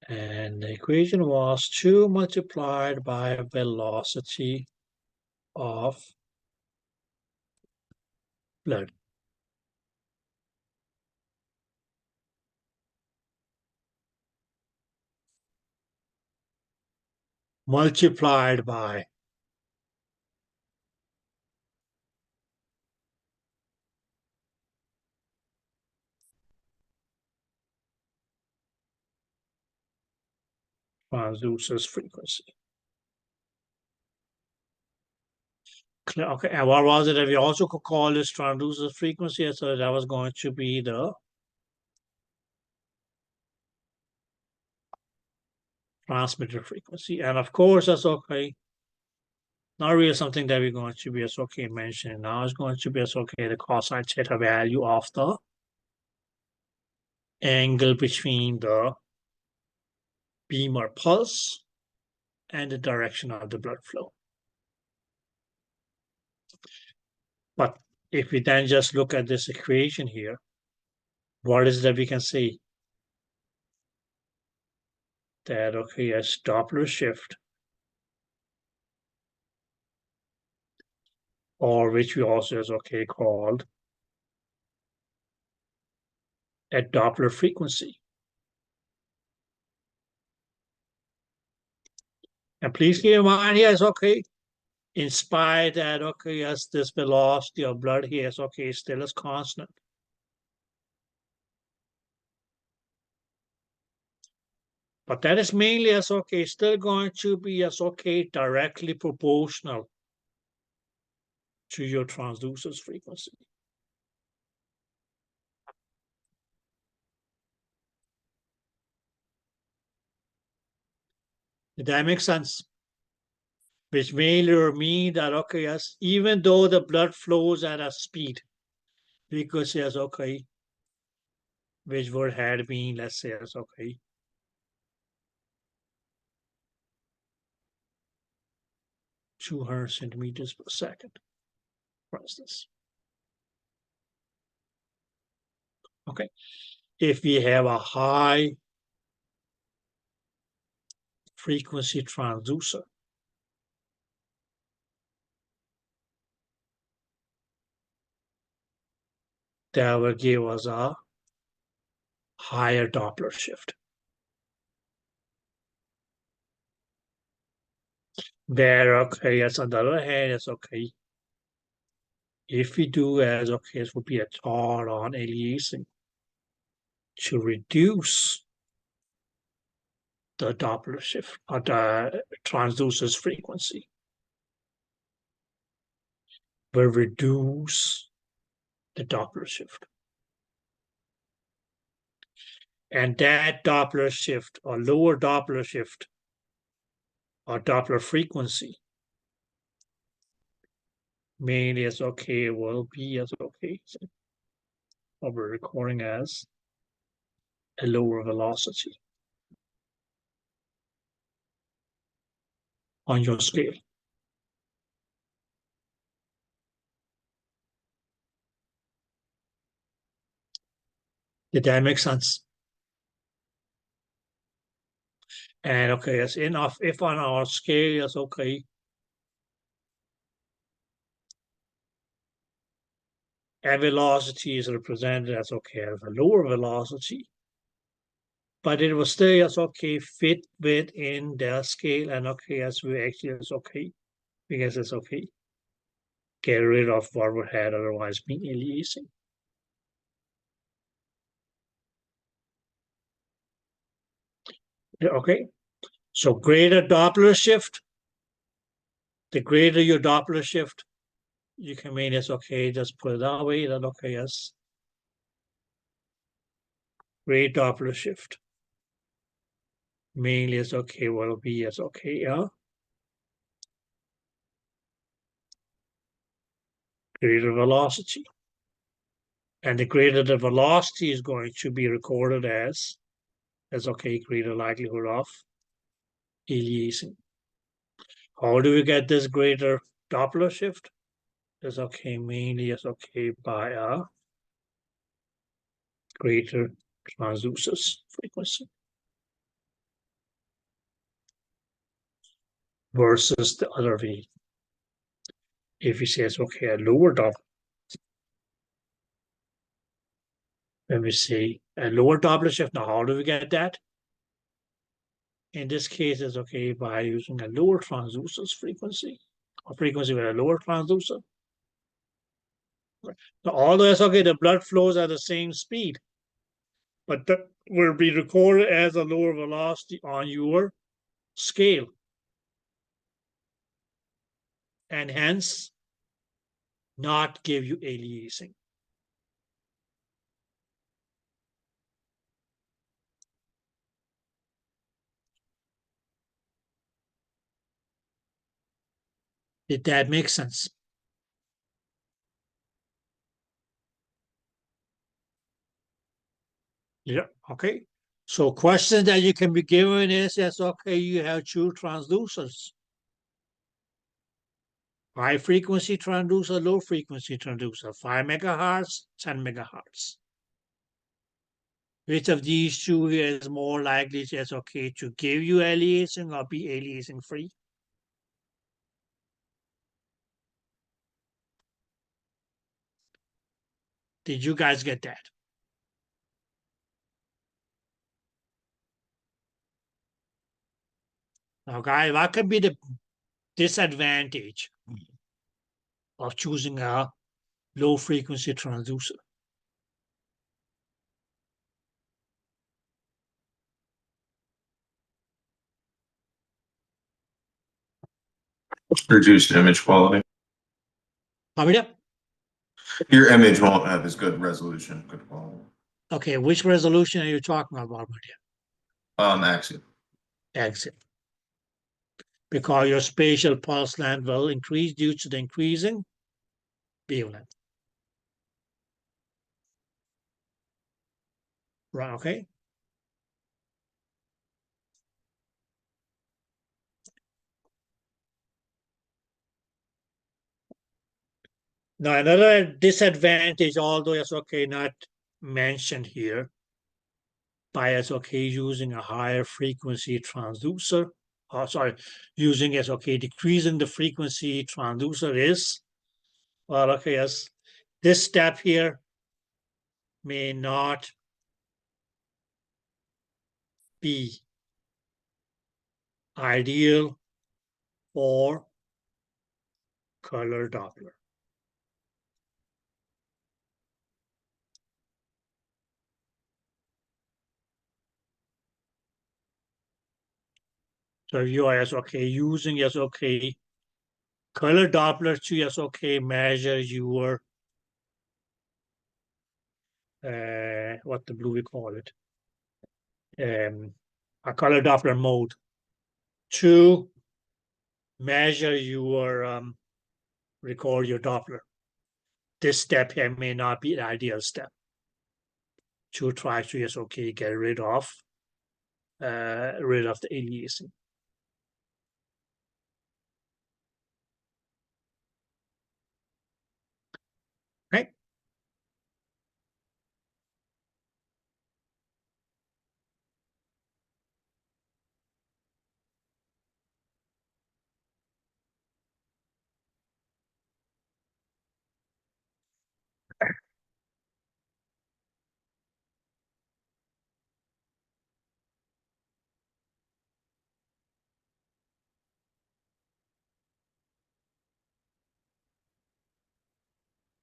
And the equation was 2 multiplied by velocity of blood. Multiplied by transducer's frequency. Okay, and what was it that we also could call this transducer's frequency? So that was going to be the transmitter frequency. And of course, that's okay. Not really something that we're going to be as okay mentioning now. It's going to be as okay the cosine theta value of the angle between the beam or pulse and the direction of the blood flow. But if we then just look at this equation here, what is that we can see? That, okay, as Doppler shift, or which we also is okay called a Doppler frequency. And please keep in mind here is okay, in spite that, okay, yes, this velocity of blood here is okay, still is constant. But that is mainly as okay, still going to be as okay, directly proportional to your transducer's frequency. Did that make sense? Which mainly mean that, okay, yes, even though the blood flows at a speed, we could say as okay, which would have been, let's say as okay, 200 centimeters per second, for instance. Okay, if we have a high frequency transducer, that will give us a higher Doppler shift. Where, okay, yes, on the other hand, it's okay. If we do as, okay, it would be a taught on aliasing to reduce the Doppler shift or the transducer's frequency, will reduce the Doppler shift. And that Doppler shift or lower Doppler shift or Doppler frequency mainly as okay will be as okay. So what we're recording as a lower velocity on your scale. Did that make sense? And okay, as enough if on our scale is okay, a velocity is represented as okay as a lower velocity, but it will stay as okay fit within the scale and okay as we actually is okay because it's okay. Get rid of what would have otherwise been aliasing. Okay, so greater Doppler shift, the greater your Doppler shift, you can mean it's okay, just put it that way, that okay, yes. Great Doppler shift. Mainly is okay, will be as okay, yeah. Greater velocity. And the greater the velocity is going to be recorded as okay, greater likelihood of aliasing. How do we get this greater Doppler shift? Is okay, mainly is okay by a greater transducer's frequency versus the other way. If we say it's okay, a lower Doppler, when we say a lower Doppler shift, now how do we get that? In this case, it's okay by using a lower transducer's frequency, or frequency with a lower transducer. Now, although it's okay, the blood flows at the same speed, but that will be recorded as a lower velocity on your scale. And hence, not give you aliasing. Did that make sense? Yeah, okay. So question that you can be given is, yes, okay, you have two transducers. High frequency transducer, low frequency transducer, 5 megahertz, 10 megahertz. Which of these two is more likely, yes, okay, to give you aliasing or be aliasing free? Did you guys get that? Now, guys, what could be the disadvantage of choosing a low frequency transducer? Reduced image quality. How many? Your image won't have as good resolution, good quality. Okay, which resolution are you talking about, my Axial. dear? Exit. Because your spatial pulse length will increase due to the increasing wavelength. Right, okay? Now, another disadvantage, although it's okay, not mentioned here, by SOK using a higher frequency transducer, using SOK decreasing the frequency transducer is, well, okay, yes, this step here may not be ideal for color Doppler. So if you are SOK using SOK color Doppler to SOK measure your what the blue we call it, a color Doppler mode to measure your record your Doppler. This step here may not be the ideal step to try to SOK get rid of the aliasing. Right?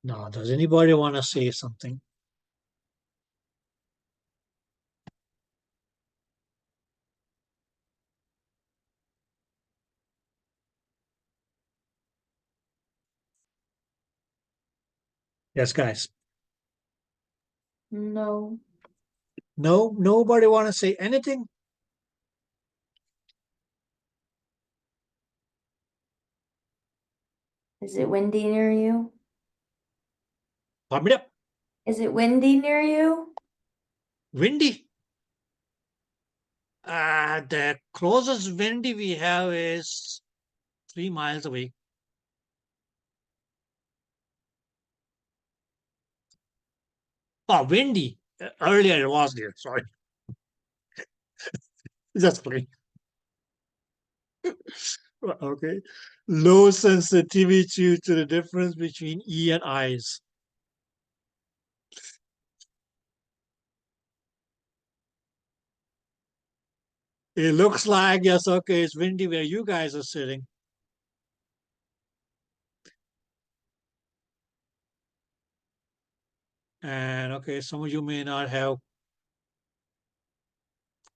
Now, does anybody want to say something? Yes, guys. No. No, nobody want to say anything? Is it windy near you? Pump it up. Is it windy near you? Windy. The closest windy we have is 3 miles away. Oh, windy. Earlier it was there. Sorry. Just kidding. Okay. Low sensitivity to the difference between E and I's. It looks like, yes, okay, it's windy where you guys are sitting. And okay, some of you may not have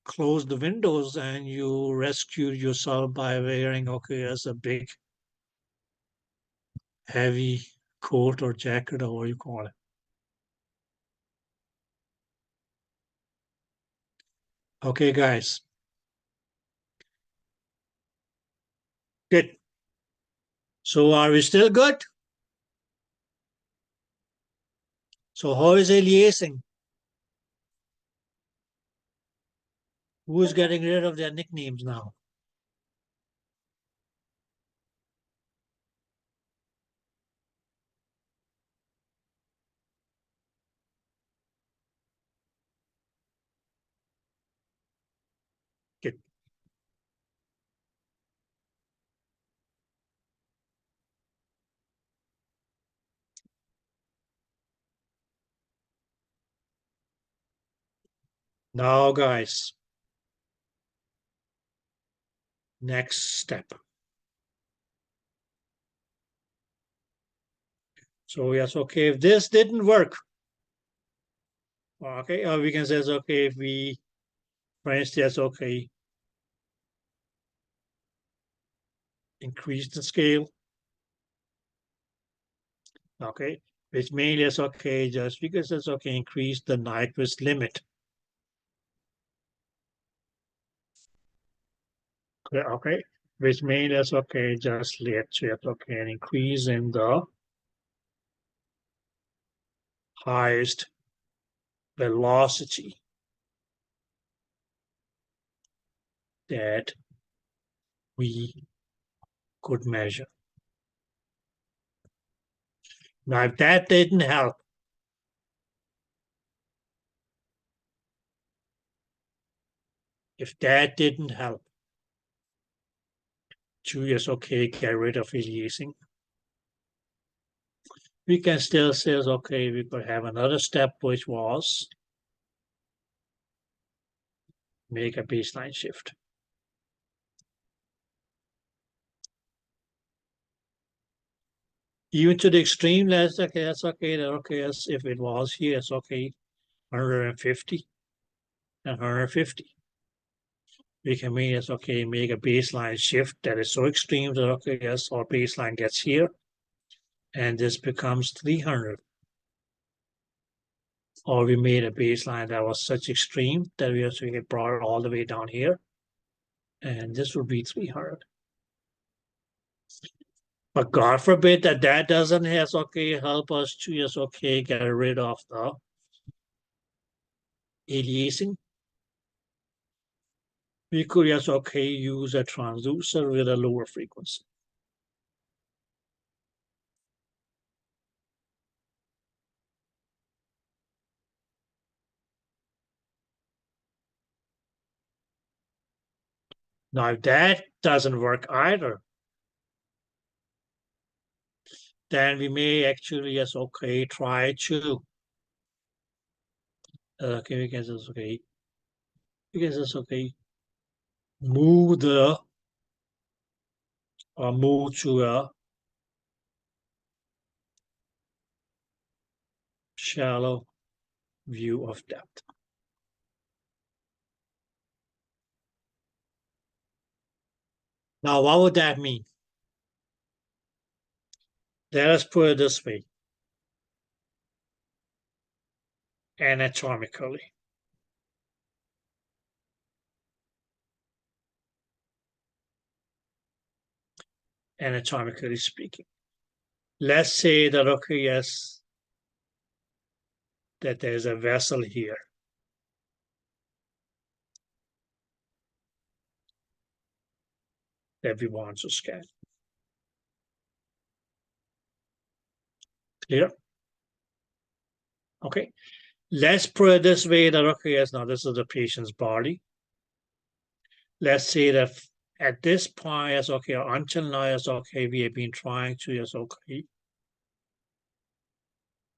closed the windows and you rescued yourself by wearing, okay, as a big heavy coat or jacket or what you call it. Okay, guys. Good. So are we still good? So how is aliasing? Who's getting rid of their nicknames now? Good. Now, guys, next step. So yes, okay, if this didn't work, okay, or we can say, okay, if we, for instance, okay, increase the scale, okay, which mainly is okay, just because it's okay, increase the Nyquist limit. Okay, which mainly is okay, just let it, okay, an increase in the highest velocity that we could measure. Now, if that didn't help, to just okay, get rid of aliasing, we can still say, okay, we could have another step, which was make a baseline shift. Even to the extreme, that's okay, if it was here, it's okay, 150 and 150. We can make it, okay, make a baseline shift that is so extreme that, okay, yes, our baseline gets here, and this becomes 300. Or we made a baseline that was such extreme that we actually brought it all the way down here, and this would be 300. But God forbid that doesn't help us to get rid of the aliasing. We could use a transducer with a lower frequency. Now, if that doesn't work either, then we may actually try to we can just move to a shallow view of depth. Now, what would that mean? Let us put it this way. Anatomically. Anatomically speaking. Let's say that, that there's a vessel here. That we want to scan. Clear? Okay. Let's put it this way that, now this is the patient's body. Let's say that at this point, until now, we have been trying to,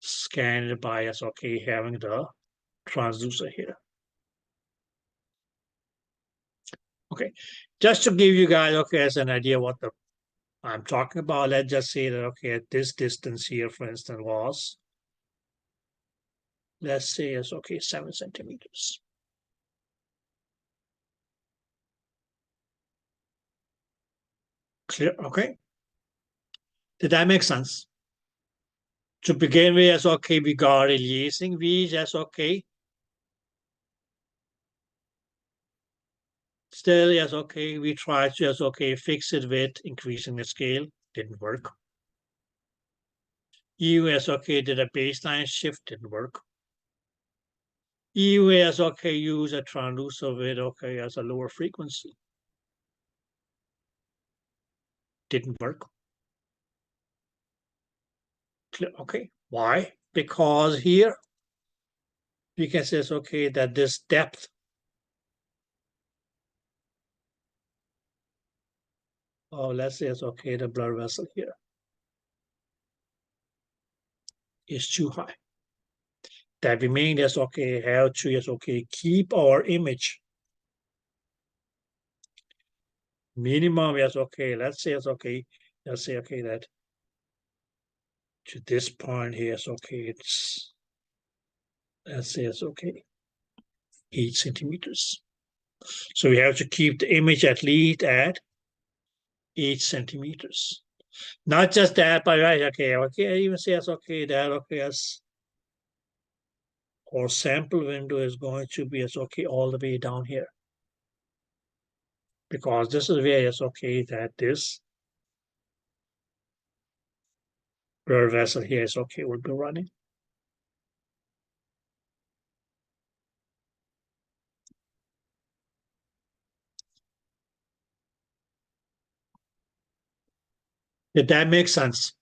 scan it by, having the transducer here. Okay, just to give you guys, as an idea what I'm talking about, let's just say that, at this distance here, for instance, was, let's say it's 7 centimeters. Clear? Okay. Did that make sense? To begin with, we got aliasing. We just still, we try to fix it with increasing the scale. Didn't work. EUS, okay, did a baseline shift, didn't work. EUS, okay, use a transducer with, okay, as a lower frequency. Didn't work. Okay, why? Because here we can say, okay, that this depth let's say it's okay, the blood vessel here is too high. That we mean is okay, how to is okay, keep our image minimum is okay. Let's say it's okay. Let's say okay that to this point here is okay. It's let's say it's okay, 8 centimeters. So we have to keep the image at least at 8 centimeters. Not just that, but right, okay, I even say it's okay that okay as our sample window is going to be as okay all the way down here. Because this is where it's okay that this blood vessel here is okay, will be running. Did that make sense?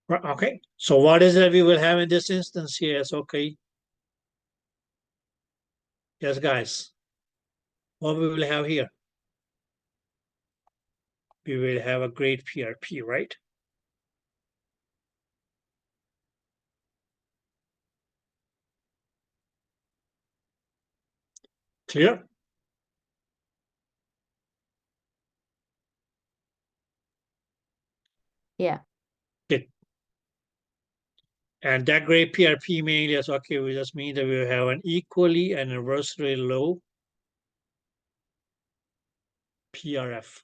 Right, okay, so what is it we will have in this instance here? It's okay. Yes, guys. What we will have here? We will have a great PRP, right? Clear? Yeah. Good. And that great PRP mainly is okay, we just mean that we will have an equally and inversely low PRF.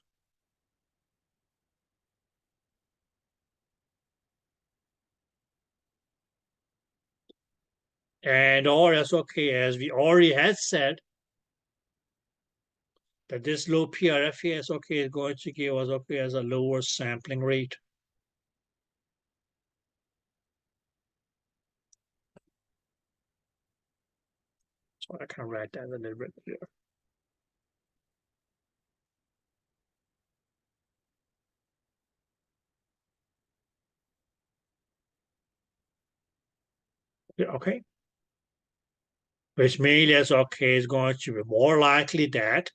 And or as okay, as we already had said, that this low PRF here is okay, is going to give us okay as a lower sampling rate. So I can write that a little bit here. Yeah, okay. Which mainly as okay is going to be more likely that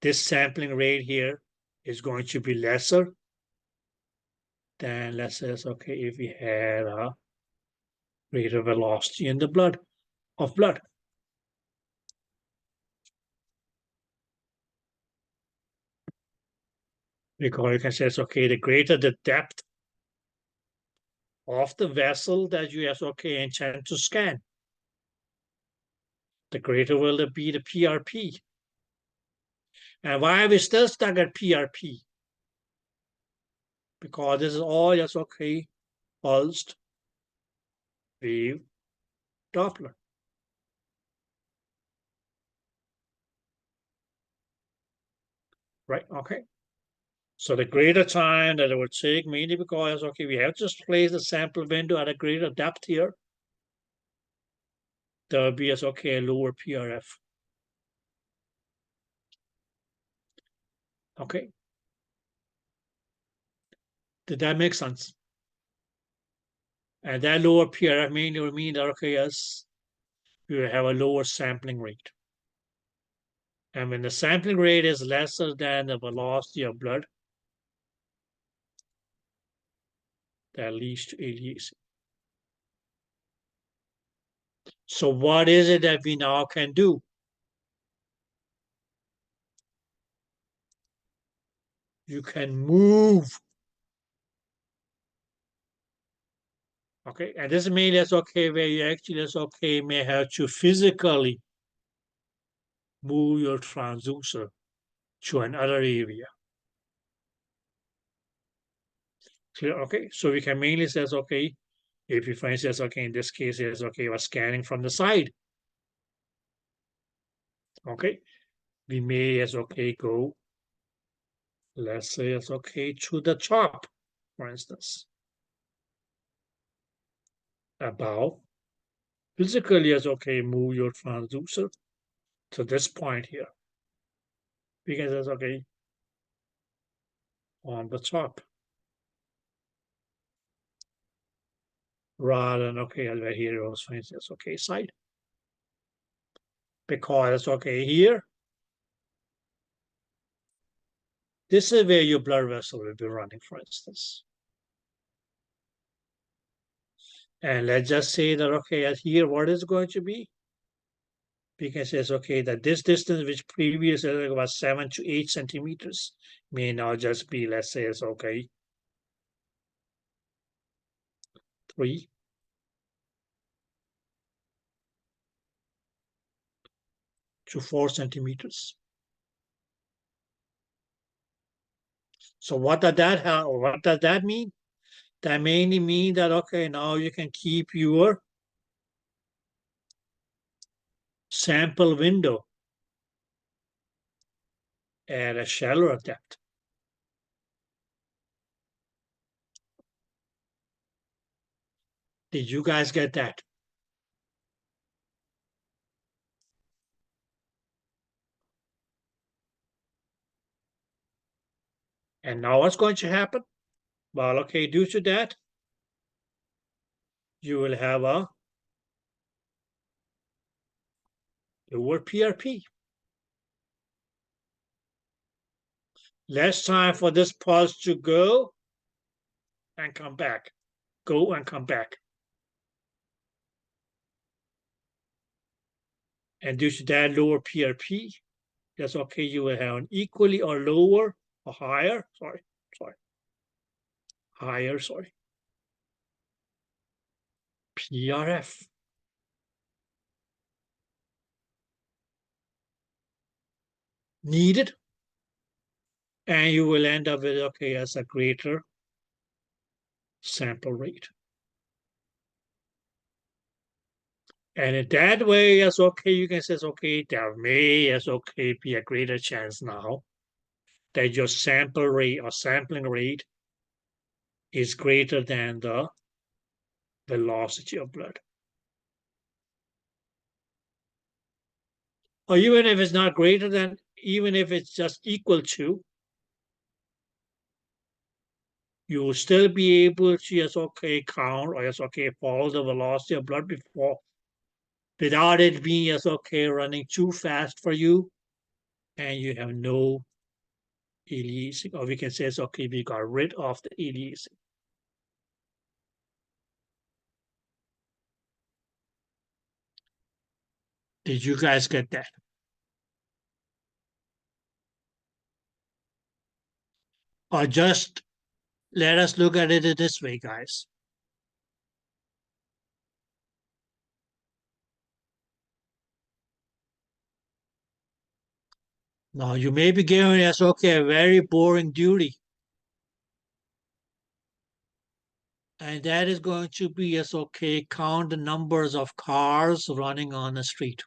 this sampling rate here is going to be lesser than, let's say, okay, if we had a rate of velocity in the blood. Because you can say it's okay, the greater the depth of the vessel that you have okay intend to scan, the greater will be the PRP. And why are we still stuck at PRP? Because this is all just okay, pulsed wave Doppler. Right, okay. So the greater time that it would take, mainly because, okay, we have to just place the sample window at a greater depth here. There will be as okay, a lower PRF. Okay. Did that make sense? And that lower PRF mainly will mean that, okay, yes, you will have a lower sampling rate. And when the sampling rate is lesser than the velocity of blood, that leads to ADAC. So what is it that we now can do? You can move. Okay, and this mainly is okay where you actually is okay may have to physically move your transducer to another area. Clear? Okay, so we can mainly say, okay, if you for instance, okay, in this case, is okay, we're scanning from the side. Okay, we may as okay go, let's say as okay to the top, for instance. About physically as okay, move your transducer to this point here. Because that's okay on the top. Rather than okay, I'll write here also it's okay side. Because it's okay here. This is where your blood vessel will be running, for instance. And let's just say that okay, at here, what is going to be? Because it's okay that this distance, which previously was 7 to 8 centimeters, may now just be, let's say it's okay, 3 to 4 centimeters. So what does that mean? That mainly means that okay, now you can keep your sample window at a shallower depth. Did you guys get that? And now what's going to happen? Well, okay, due to that, you will have a lower PRP. Less time for this pulse to go and come back. Go and come back. And due to that lower PRP, that's okay, you will have an equally or lower or higher, higher, PRF. Needed. And you will end up with, okay, as a greater sample rate. And in that way, as okay, you can say, okay, there may as okay be a greater chance now that your sample rate or sampling rate is greater than the velocity of blood. Or even if it's not greater than, even if it's just equal to, you will still be able to just okay count or just okay follow the velocity of blood before, without it being just okay running too fast for you, and you have no aliasing, or we can say it's okay, we got rid of the aliasing. Did you guys get that? Or just let us look at it this way, guys. Now you may be giving us okay a very boring duty. And that is going to be as okay, count the numbers of cars running on the street.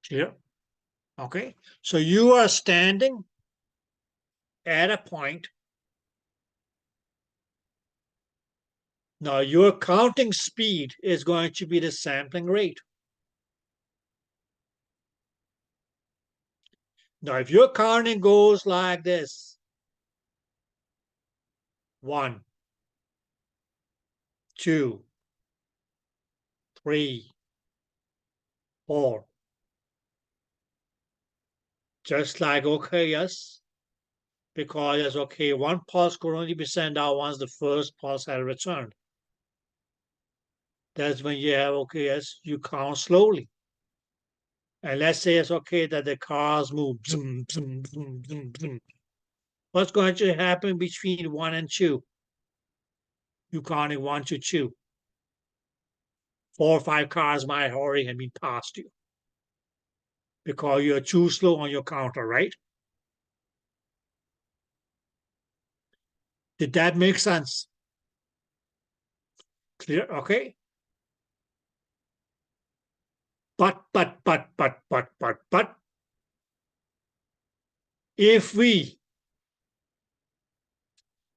Here. Okay. So you are standing at a point. Now your counting speed is going to be the sampling rate. Now if your counting goes like this, 1, 2, 3, 4, just like okay, yes, because it's okay, one pulse could only be sent out once the first pulse had returned. That's when you have okay, yes, you count slowly. And let's say it's okay that the cars move. Zoom, zoom, zoom, zoom, zoom. What's going to happen between 1 and 2? You counting 1 to 2. 4 or 5 cars might already have been past you because you're too slow on your counter, right? Did that make sense? Clear? Okay. But, if we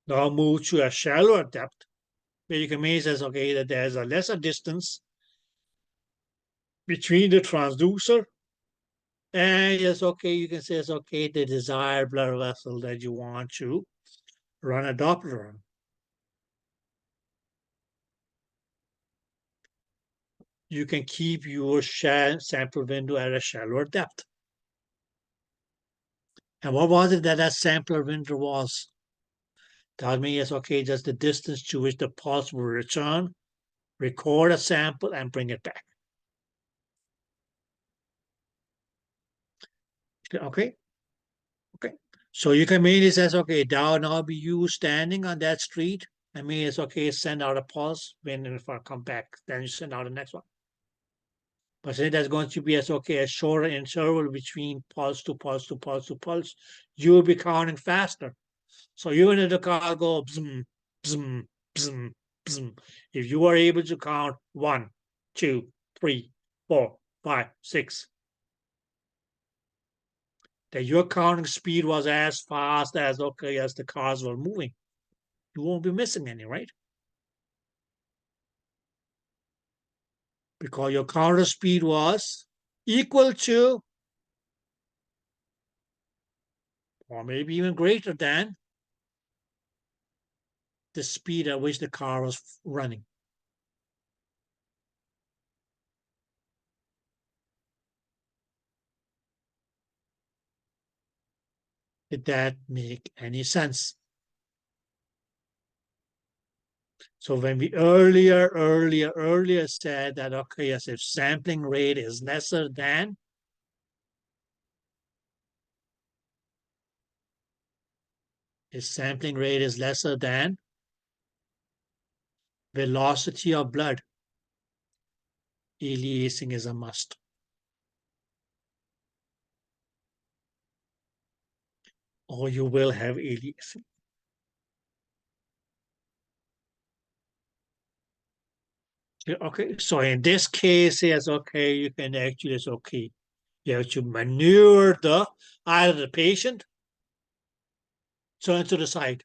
now move to a shallower depth, where you can measure as, okay, that there's a lesser distance between the transducer and yes, okay, you can say it's okay, the desired blood vessel that you want to run a Doppler on. You can keep your sample window at a shallower depth. And what was it that that sampler window was? Tell me, yes, okay, just the distance to which the pulse will return, record a sample, and bring it back. Okay? Okay. So you can mainly say, okay, now be you standing on that street. I mean, it's okay, send out a pulse. When if I come back, then you send out the next one. But say there's going to be as okay a shorter interval between pulse to pulse to pulse to pulse. You will be counting faster. So even if the car go bzm, bzm, bzm, bzm, if you are able to count 1, 2, 3, 4, 5, 6, that your counting speed was as fast as okay as the cars were moving. You won't be missing any, right? Because your counter speed was equal to, or maybe even greater than, the speed at which the car was running. Did that make any sense? So when we earlier said that, okay, yes, if sampling rate is lesser than, velocity of blood, aliasing is a must. Or you will have aliasing. Okay, so in this case, yes, okay, you can actually, it's okay. You have to maneuver either the patient, turn to the side,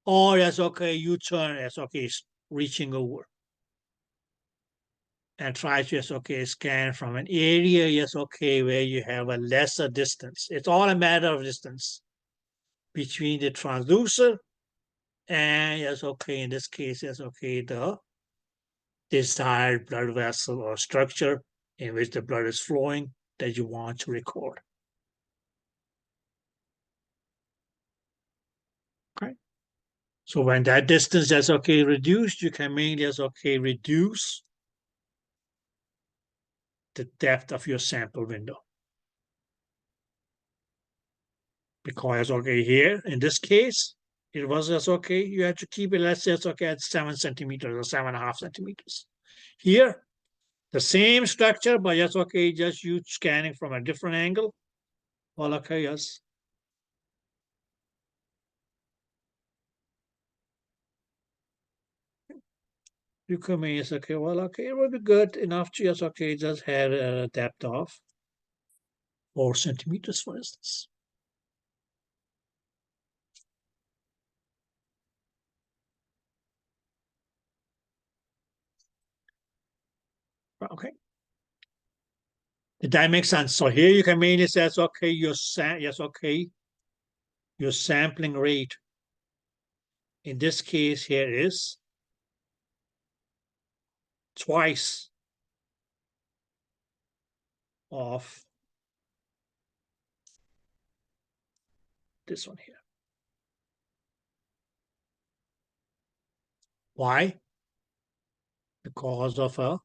or yes, okay, you turn, yes, okay, reaching over. And try to, yes, okay, scan from an area, yes, okay, where you have a lesser distance. It's all a matter of distance between the transducer and, yes, okay, in this case, yes, okay, the desired blood vessel or structure in which the blood is flowing that you want to record. Okay. So when that distance is okay reduced, you can mainly as okay reduce the depth of your sample window. Because okay, here in this case, it was just okay. You have to keep it, let's say it's okay at 7 centimeters or 7.5 centimeters. Here, the same structure, but yes, okay, just you scanning from a different angle. Well, okay, yes. You come in, it's okay, well, okay, it would be good enough to just okay, just have a depth of 4 centimeters, for instance. Okay. Did that make sense? So here you can mainly say, okay, your sampling rate in this case here is twice of this one here. Why? Because of a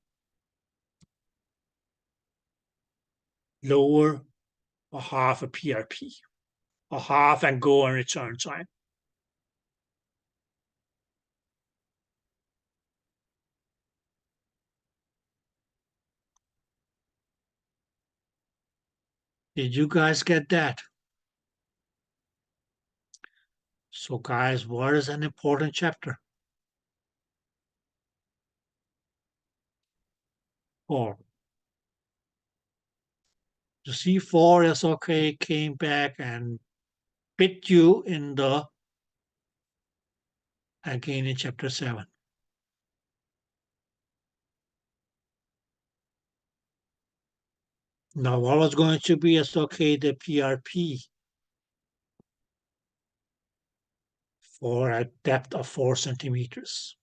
lower or half a PRP, or half and go and return time. Did you guys get that? So guys, what is an important chapter? 4. You see 4 is okay, came back and bit you in the, again in chapter 7. Now what was going to be is okay, the PRP for a depth of 4 centimeters.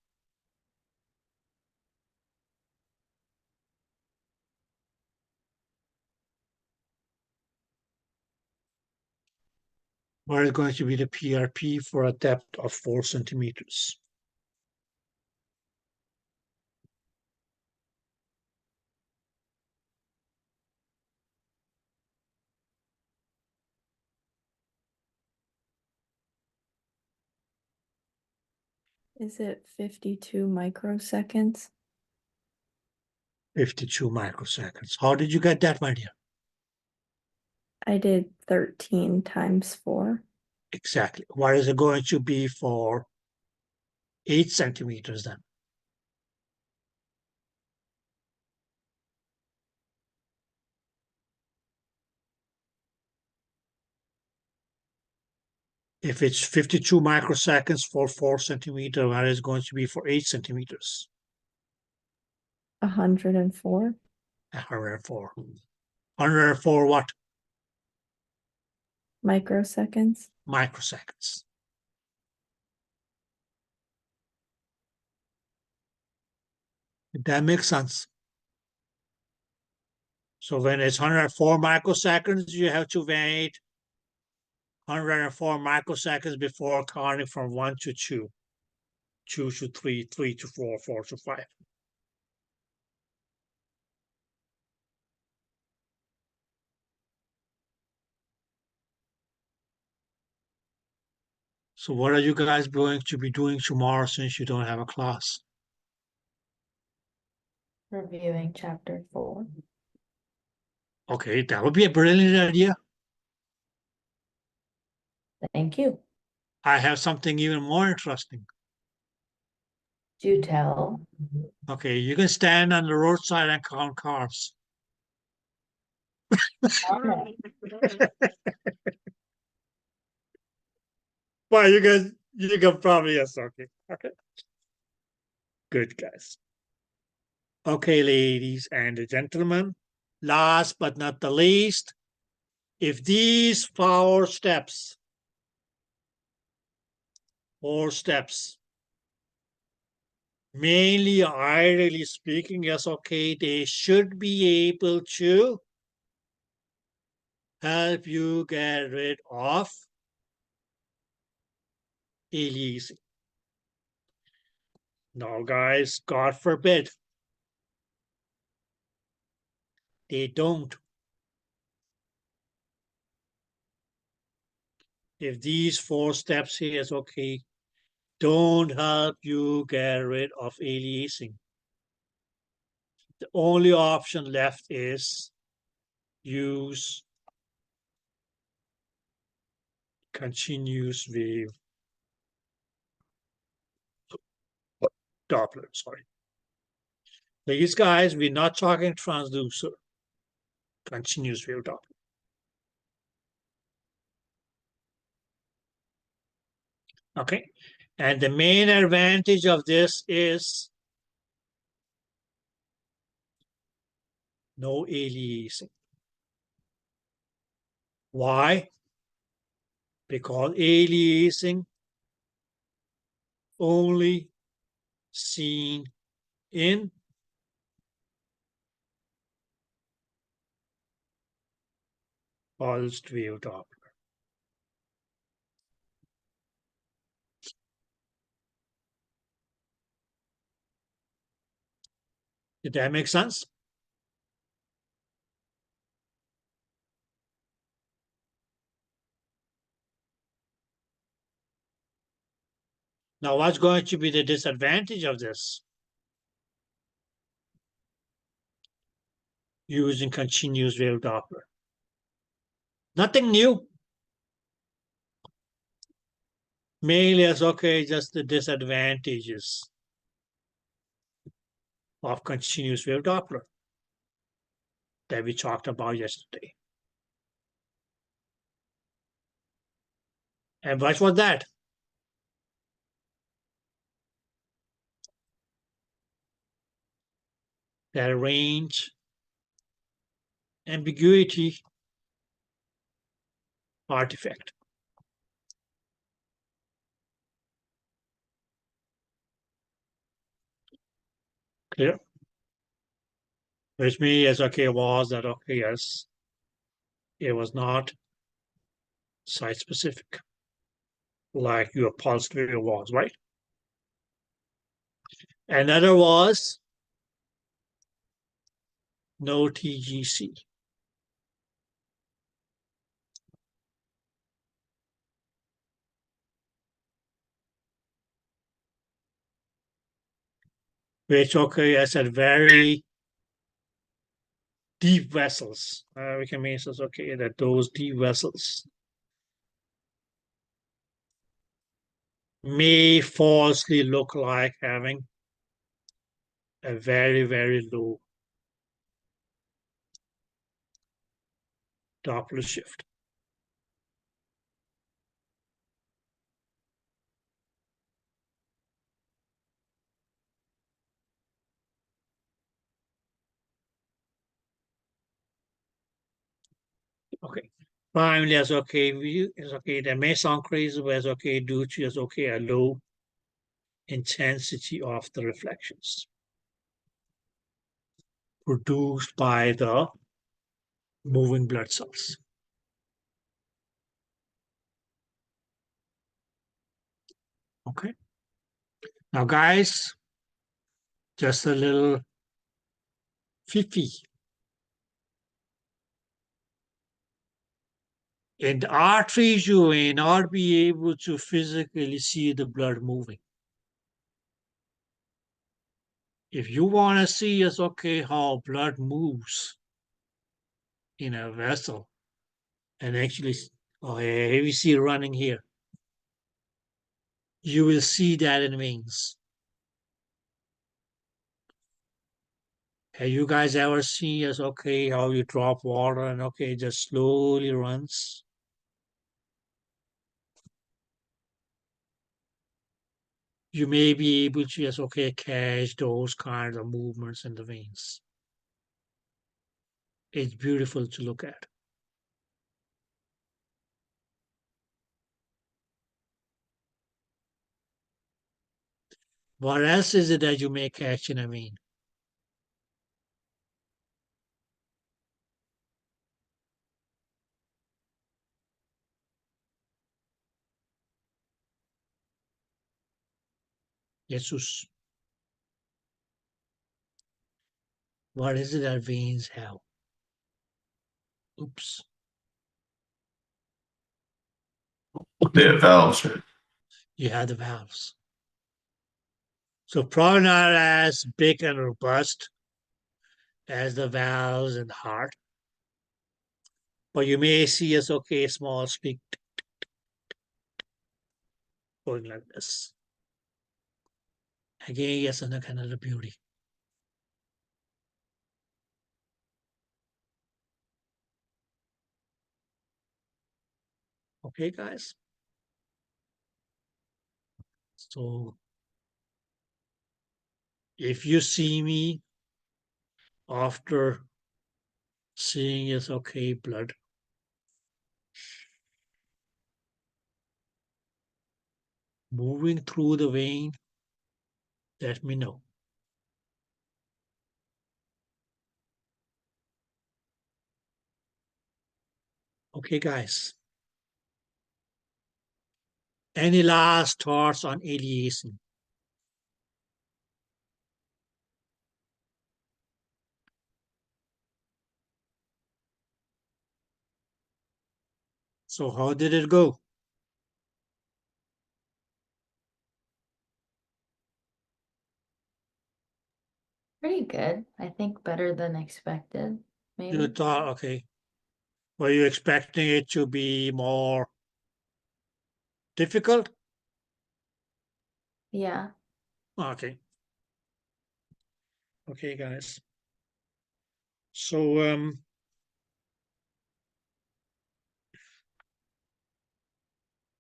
What is going to be the PRP for a depth of 4 centimeters? Is it 52 microseconds? 52 microseconds. How did you get that, my dear? I did 13 times 4. Exactly. What is it going to be for 8 centimeters then? If it's 52 microseconds for 4 centimeters, what is going to be for 8 centimeters? 104 104. 104 what? microseconds. Microseconds. That makes sense. So when it's 104 microseconds, you have to wait 104 microseconds before counting from 1 to 2, 2 to 3, 3 to 4, 4 to 5. So what are you guys going to be doing tomorrow since you don't have a class? Reviewing chapter 4. Okay, that would be a brilliant idea. Thank you. I have something even more interesting. Do tell. Okay, you can stand on the roadside and count cars. Alright. Well, you can probably, yes, okay. Okay. Good, guys. Okay, ladies and gentlemen, last but not the least, if these 4 steps, mainly ideally speaking, yes, okay, they should be able to help you get rid of aliasing. Now, guys, God forbid, they don't. If these 4 steps here is okay, don't help you get rid of aliasing. The only option left is use continuous wave Doppler, sorry. These guys, we're not talking transducer, continuous wave Doppler. Okay, and the main advantage of this is no aliasing. Why? Because aliasing only seen in pulsed wave Doppler. Did that make sense? Now, what's going to be the disadvantage of this? Using continuous wave Doppler. Nothing new. Mainly as okay, just the disadvantages of continuous wave Doppler that we talked about yesterday. And what was that? That range ambiguity artifact. Clear? Which means yes, okay, was that okay, yes. It was not site specific, like your pulse wave was, right? Another was no TGC. Which okay, I said very deep vessels. We can mean says okay that those deep vessels may falsely look like having a very, very low Doppler shift. Okay. Primarily as okay, is okay, that may sound crazy, but as okay, due to as okay, a low intensity of the reflections produced by the moving blood cells. Okay. Now, guys, just a little fiffy. In the arteries, you may not be able to physically see the blood moving. If you want to see is okay how blood moves in a vessel, and actually, oh yeah, we see running here. You will see that in veins. Have you guys ever seen as okay how you drop water and okay it just slowly runs? You may be able to just okay catch those kinds of movements in the veins. It's beautiful to look at. What else is it that you may catch in a vein? Jesus. What is it that veins have? Oops. They have valves. You have the valves. So probably not as big and robust as the valves in the heart. But you may see as okay, small speak going like this. Again, yes, another beauty. Okay, guys. So if you see me after seeing is okay blood, moving through the vein, let me know. Okay, guys. Any last thoughts on aliasing? So how did it go? Pretty good. I think better than expected, You maybe. thought, okay. Were you expecting it to be more difficult? Yeah. Okay. Okay, guys. So,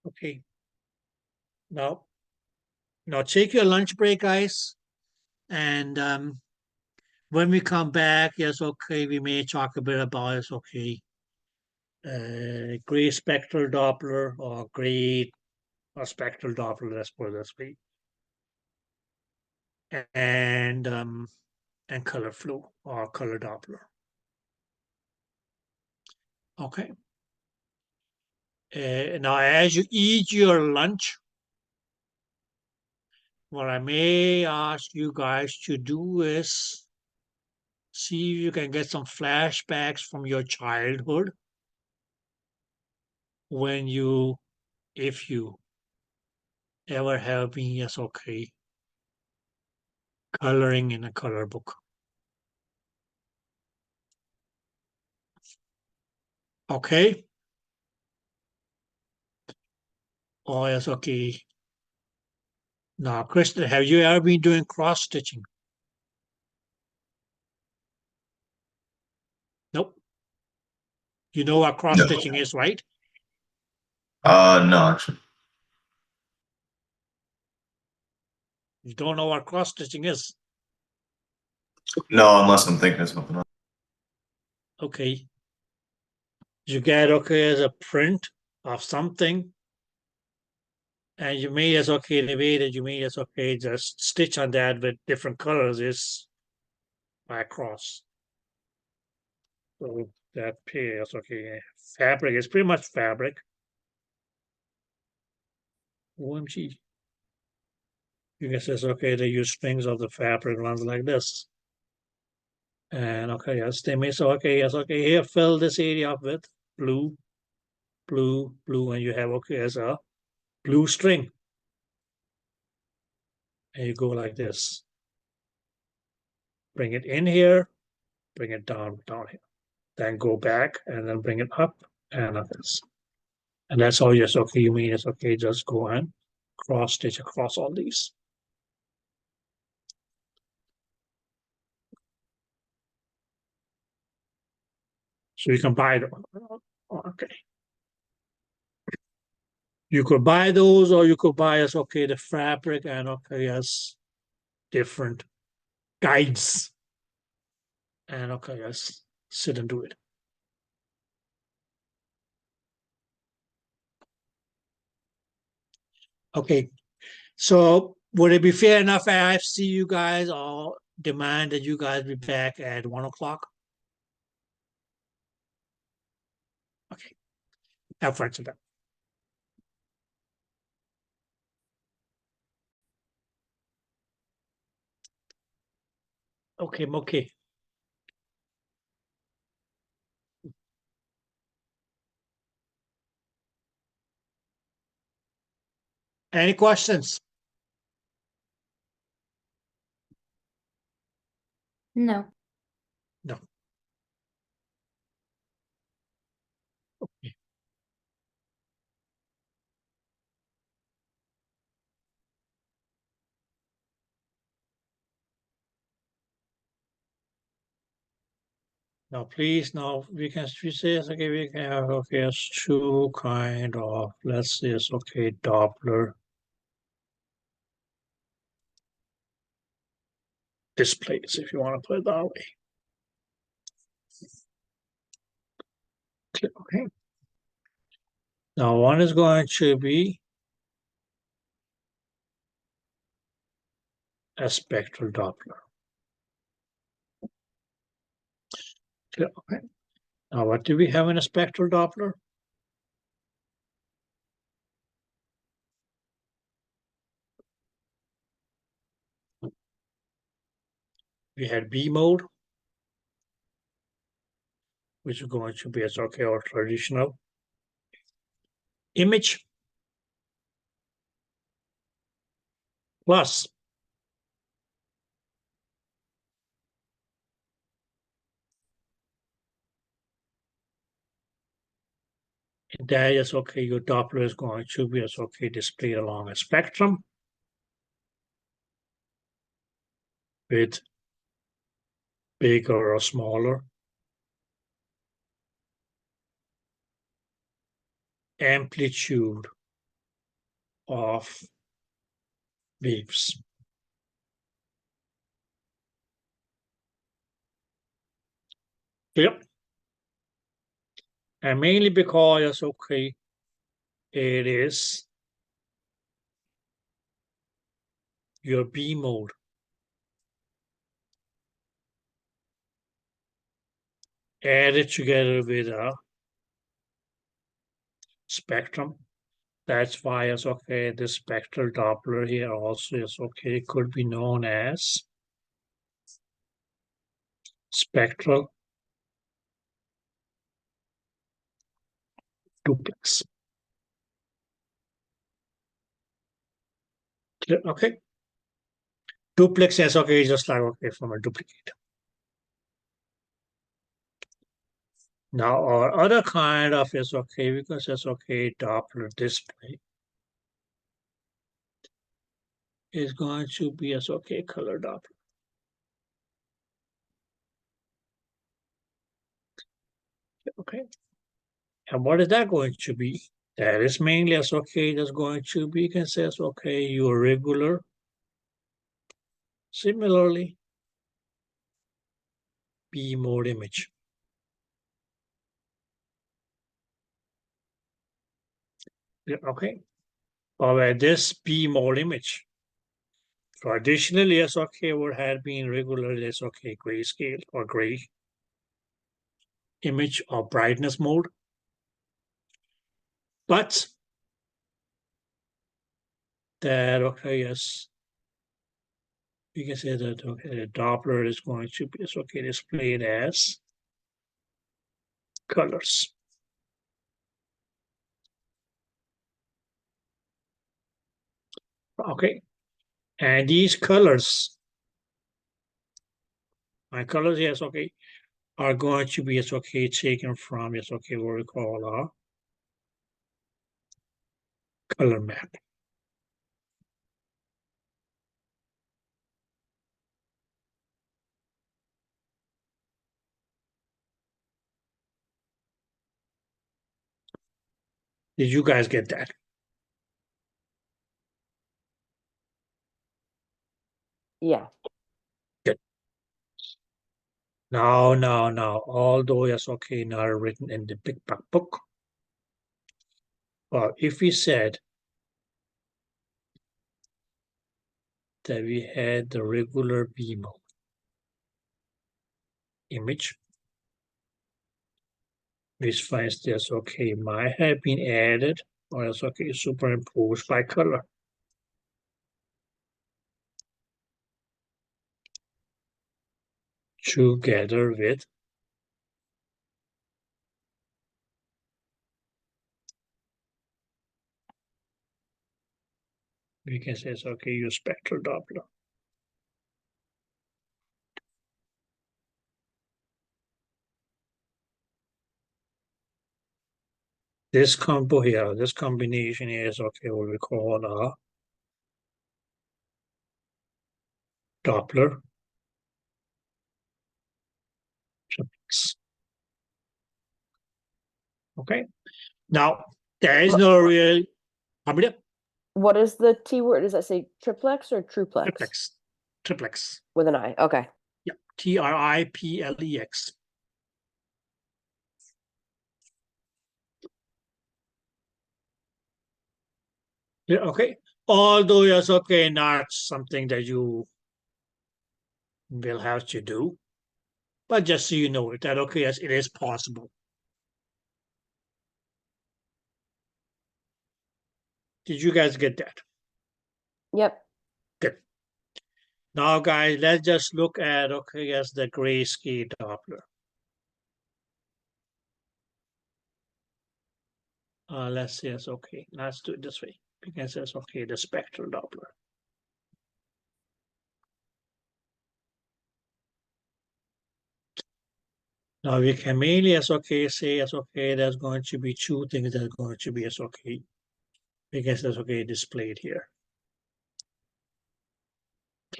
okay. Now take your lunch break, guys. And when we come back, yes, okay, we may talk a bit about it's okay. Gray spectral Doppler or gray or spectral Doppler, let's put it this way. And color flow or color Doppler. Okay. Now, as you eat your lunch, what I may ask you guys to do is see if you can get some flashbacks from your childhood when you, if you ever have been, yes, okay, coloring in a color book. Okay? Oh, yes, okay. Now, Kristen, have you ever been doing cross stitching? Nope. You know what cross stitching is, right? No, actually. You don't know what cross stitching is. No, unless I'm thinking of something else. Okay. You get, okay, as a print of something, and you may as okay, the way that you may as okay, just stitch on that with different colors is by cross. So that is okay. Fabric is pretty much fabric. OMG. You can say, okay, they use strings of the fabric runs like this. And okay, yes, they may say, okay, yes, okay, here, fill this area up with blue, blue, blue, and you have, okay, as a blue string. And you go like this. Bring it in here, bring it down here. Then go back and then bring it up and like this. And that's all, yes, okay, you mean it's okay, just go and cross stitch across all these. So you can buy them. Okay. You could buy those, or you could buy us, okay, the fabric and okay, yes, different guides. And okay, yes, sit and do it. Okay, so would it be fair enough if I see you guys or demand that you guys be back at 1 o'clock? Okay, have fun with that. Okay. Any questions? No. No. Okay. Now, please, now we say, okay, we can have, okay, it's two kind of, let's say, it's okay, Doppler displays, if you want to put it that way. Okay. Now, one is going to be a spectral Doppler. Okay. Now, what do we have in a spectral Doppler? We had B mode, which is going to be as okay, or traditional image plus in that is okay, your Doppler is going to be as okay displayed along a spectrum. with bigger or smaller amplitude of waves. Clear? And mainly because, okay, it is your B mode. Added together with a spectrum. That's why it's okay. The spectral Doppler here also is okay. Could be known as spectral duplex. Clear? Okay. Duplex is okay, just like okay from a duplicate. Now our other kind of is okay because it's okay Doppler display is going to be as okay color Doppler. Okay. And what is that going to be? That is mainly as okay that's going to be, you can say as okay, your regular. Similarly, B mode image. Yeah, okay. But this B mode image traditionally SOK would have been regularly SOK grayscale or gray image or brightness mode. But that okay, yes, we can say that okay, the Doppler is going to be SOK displayed as colors. Okay, and these colors, my colors, yes, okay, are going to be okay taken from yes, okay, what we call a color map. Did you guys get that? Yeah. No. Although it's okay, not written in the big black book. Well, if we said that we had the regular B mode image, which finds this okay might have been added or else okay superimposed by color. Together with we can say it's okay, your spectral Doppler. This combo here, this combination here is okay, what we call a Doppler triplex. Okay. Now there is no real What is the T word? Does that say triplex or triplex? Triplex. With an I. Okay. Yeah, TRIPLEX. Yeah, okay. Although yes, okay, not something that you will have to do, but just so you know that okay, yes, it is possible. Did you guys get that? Yep. Good. Now, guys, let's just look at okay, yes, the grayscale Doppler. Let's say it's okay. Let's do it this way because it's okay. The spectral Doppler. Now we can mainly as okay say as okay. There's going to be two things that are going to be as okay because that's okay displayed here.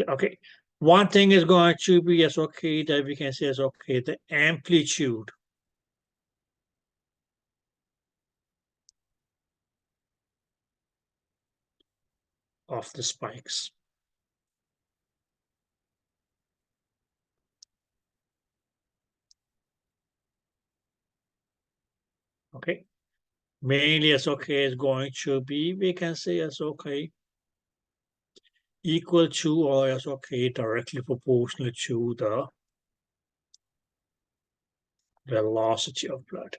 Okay. One thing is going to be as okay that we can say as okay the amplitude of the spikes. Okay, mainly as okay is going to be, we can say as okay equal to or as okay directly proportional to the velocity of blood.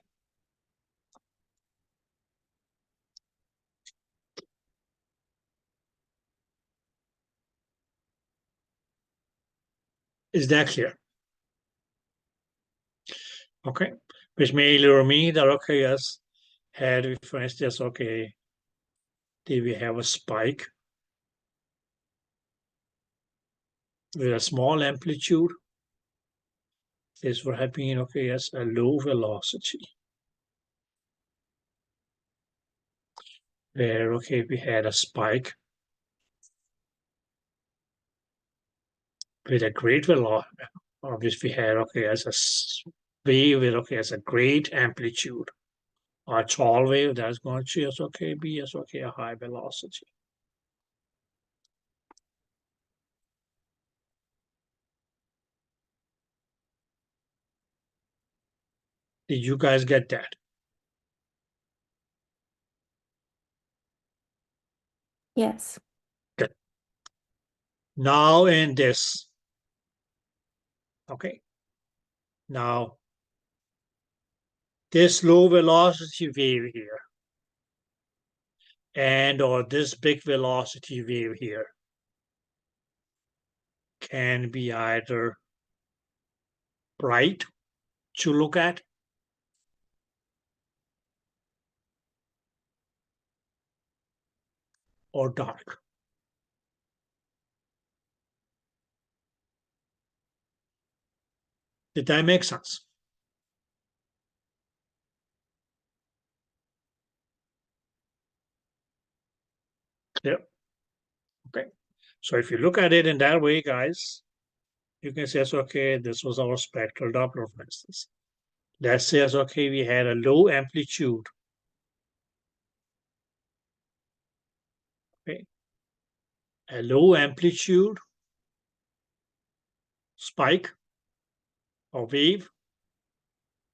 Is that clear? Okay, which mainly means that okay, yes, had we for instance, okay, did we have a spike with a small amplitude? This would have been okay, yes, a low velocity. Where okay, we had a spike with a great velocity. Obviously, we had okay as a wave with okay as a great amplitude. A tall wave that's going to as okay be as okay a high velocity. Did you guys get that? Yes. Good. Now in this, okay. Now this low velocity wave here and or this big velocity wave here can be either bright to look at or dark. Did that make sense? Clear? Okay. So if you look at it in that way, guys, you can say, okay, this was our spectral Doppler, for instance. Let's say, okay, we had a low amplitude. Okay. A low amplitude spike or wave,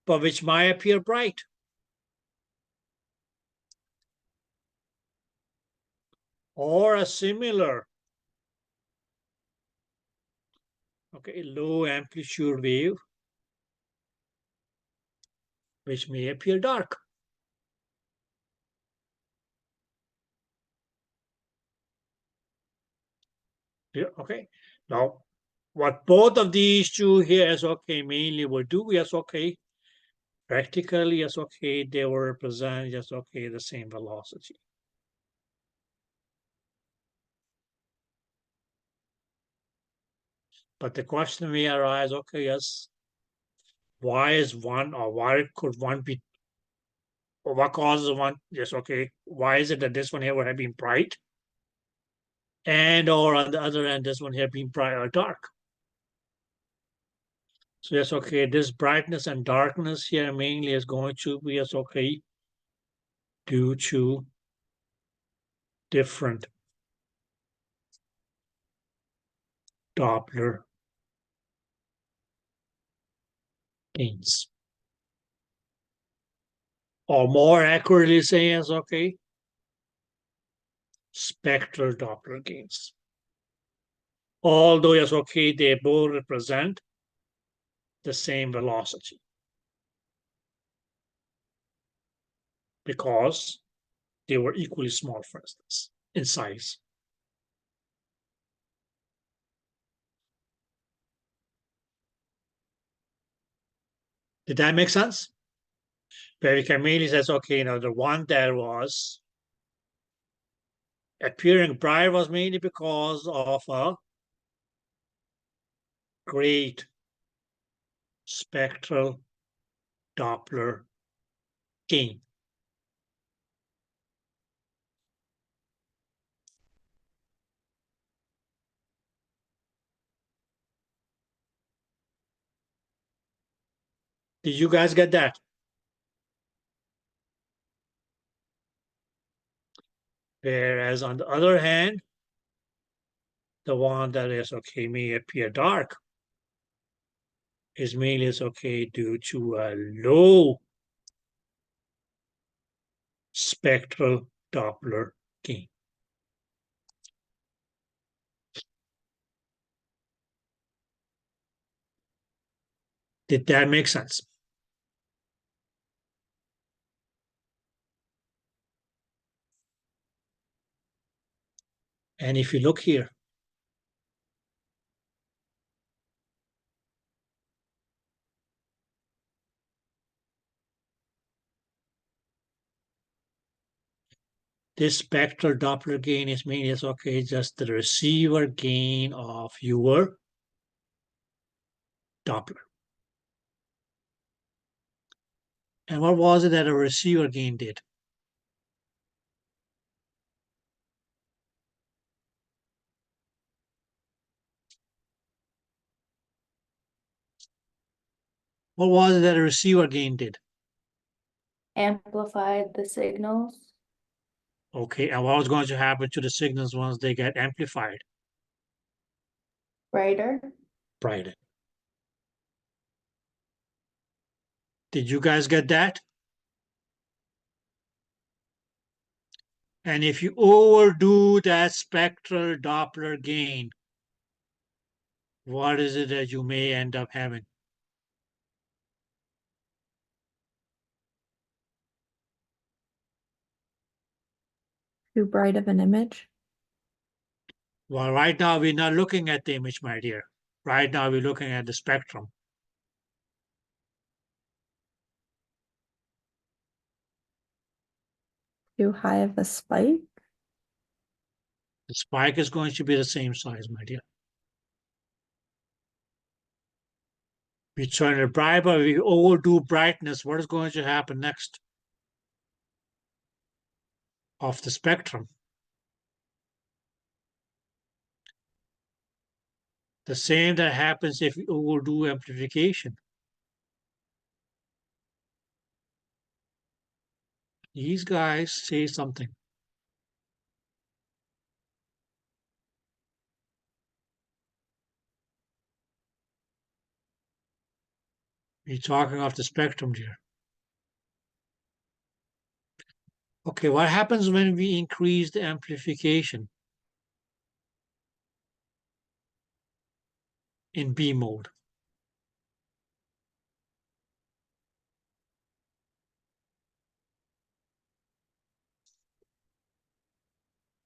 but which might appear bright. Or a similar, okay, low amplitude wave, which may appear dark. Yeah, okay. Now, what both of these two here is okay mainly will do is okay. Practically, yes, okay, they will represent just okay the same velocity. But the question may arise, okay, yes, why is one or why could one be, or what causes one? Yes, okay, why is it that this one here would have been bright, and or on the other end, this one here being bright or dark? So yes, okay, this brightness and darkness here mainly is going to be yes, okay, due to different Doppler gains. Or more accurately saying, yes, okay, spectral Doppler gains. Although, yes, okay, they both represent the same velocity because they were equally small, for instance, in size. Did that make sense? Very mainly says, okay, the one that was appearing bright was mainly because of a great spectral Doppler gain. Did you guys get that? Whereas on the other hand, the one that is okay may appear dark is mainly is okay due to a low spectral Doppler gain. Did that make sense? And if you look here, this spectral Doppler gain is mainly is okay, just the receiver gain of your Doppler. And what was it that a receiver gain did? What was it that a receiver gain did? Amplified the signals. Okay, and what was going to happen to the signals once they get amplified? Brighter. Brighten. Did you guys get that? And if you overdo that spectral Doppler gain, what is it that you may end up having? Too bright of an image. Well, right now we're not looking at the image, my dear. Right now we're looking at the spectrum. Too high of a spike. The spike is going to be the same size, my dear. We turn it bright, but we overdo brightness. What is going to happen next? Of the spectrum. The same that happens if we overdo amplification. These guys say something. We're talking of the spectrum here. Okay, what happens when we increase the amplification in B mode?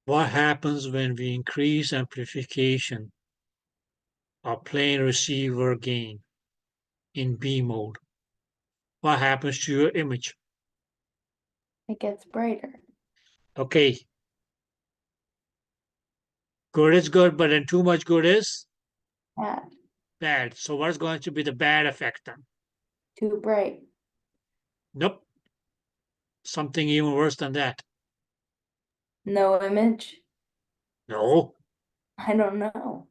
What happens when we increase amplification of plane receiver gain in B mode? What happens to your image? It gets brighter. Okay. Good is good, but then too much good is Bad. bad. So what's going to be the bad effect then? Too bright. Nope. Something even worse than that. No image. No. I don't know.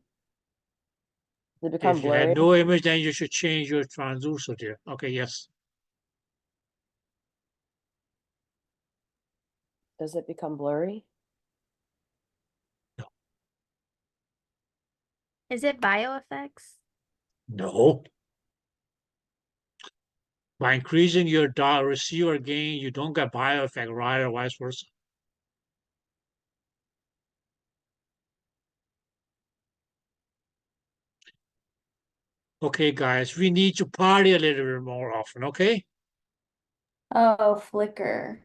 Does it become If you had blurry? no image, then you should change your transducer there. Okay, yes. Does it become blurry? Is it bioeffects? No. By increasing your receiver gain, you don't get bioeffect, right, or vice versa. Okay, guys, we need to party a little bit more often, okay? Oh, flicker.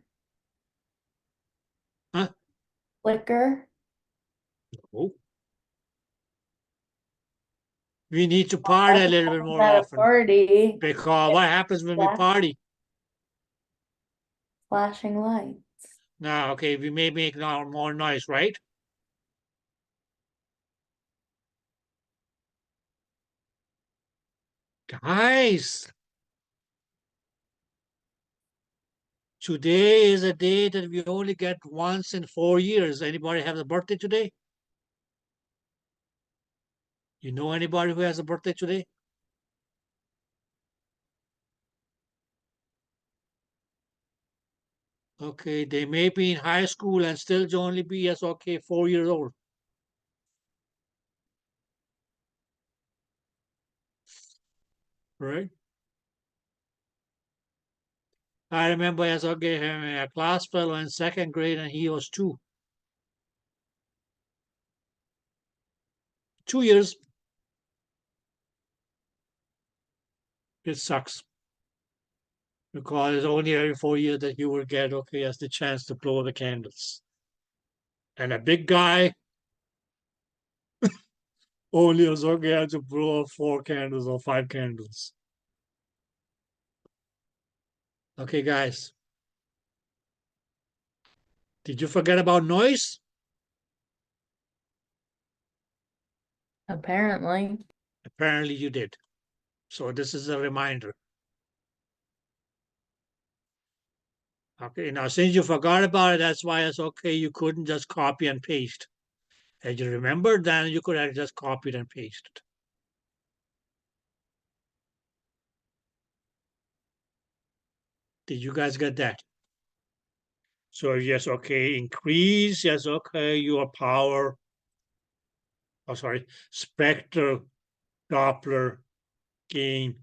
Huh? Flicker. No. We need to party a little bit more At a often. party. Because what happens when we Yeah. party? Flashing lights. Now, okay, we may make more noise, right? Guys, today is a day that we only get once in 4 years. Anybody have a birthday today? You know anybody who has a birthday today? Okay, they may be in high school and still only be as okay 4 years old. Right? I remember as okay having a class fellow in second grade and he was 2. 2 years. It sucks. Because it's only every 4 years that you will get okay as the chance to blow the candles. And a big guy only was okay had to blow 4 candles or 5 candles. Okay, guys. Did you forget about noise? Apparently. Apparently you did. So this is a reminder. Okay, now since you forgot about it, that's why it's okay. You couldn't just copy and paste. Had you remembered, then you could have just copied and pasted. Did you guys get that? So yes, okay, increase, yes, okay, your power, spectral Doppler gain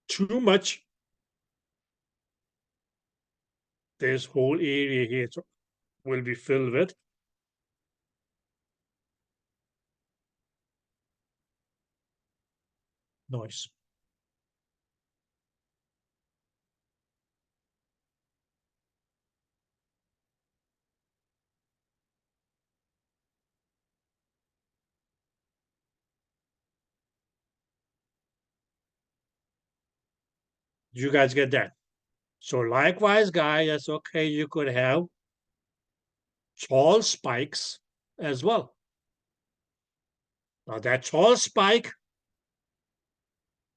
too much. This whole area here will be filled with noise. You guys get that? So likewise, guys, that's okay. You could have tall spikes as well. Now that tall spike,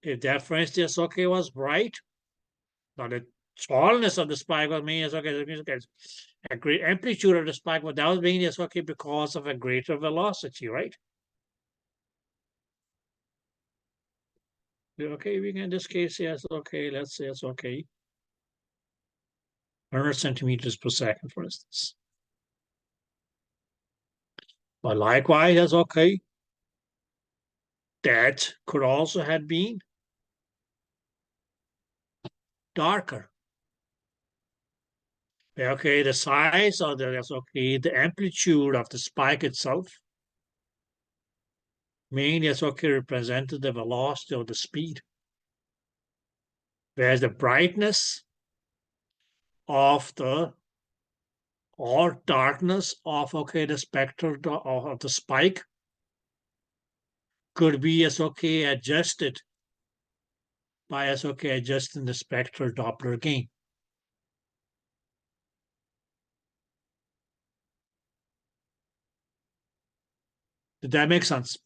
if that for instance, okay, was bright, now the tallness of the spike was mean is okay, a great amplitude of the spike, but that was being is okay because of a greater velocity, right? Okay, we can in this case, yes, okay, let's say it's okay. 100 centimeters per second, for instance. But likewise, that's okay. That could also have been darker. Okay, the size of the amplitude of the spike itself mainly represented the velocity or the speed. Whereas the brightness of the or darkness of the spectrum of the spike could be adjusted by adjusting the spectral Doppler gain. Did that make sense?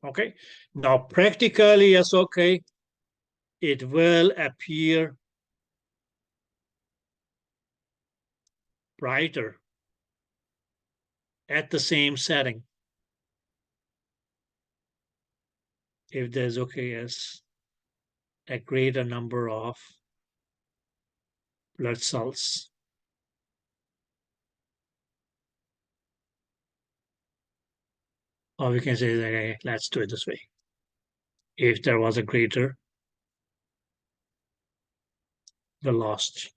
Okay. Now practically, yes, okay, it will appear brighter at the same setting if there's as a greater number of blood cells. Or we can say that, let's do it this way. If there was a greater velocity.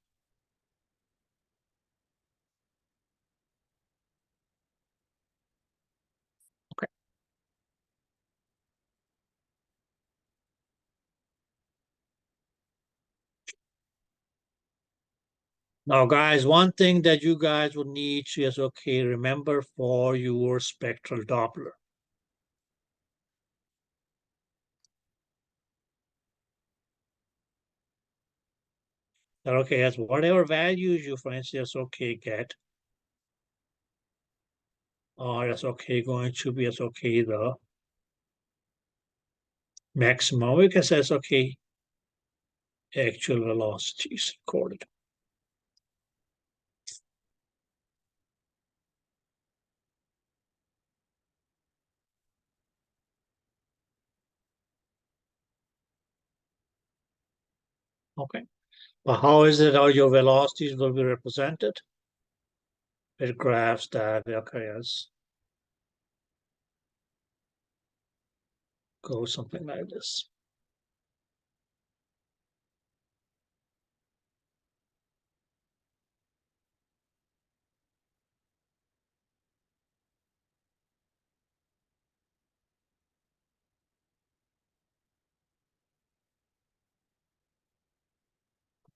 Okay. Now, guys, one thing that you guys would need to remember for your spectral Doppler. That as whatever values you, for instance, get, or that's going to be the maximum. We can say actual velocities recorded. Okay. But how is it how your velocities will be represented? With graphs that occurs go something like this.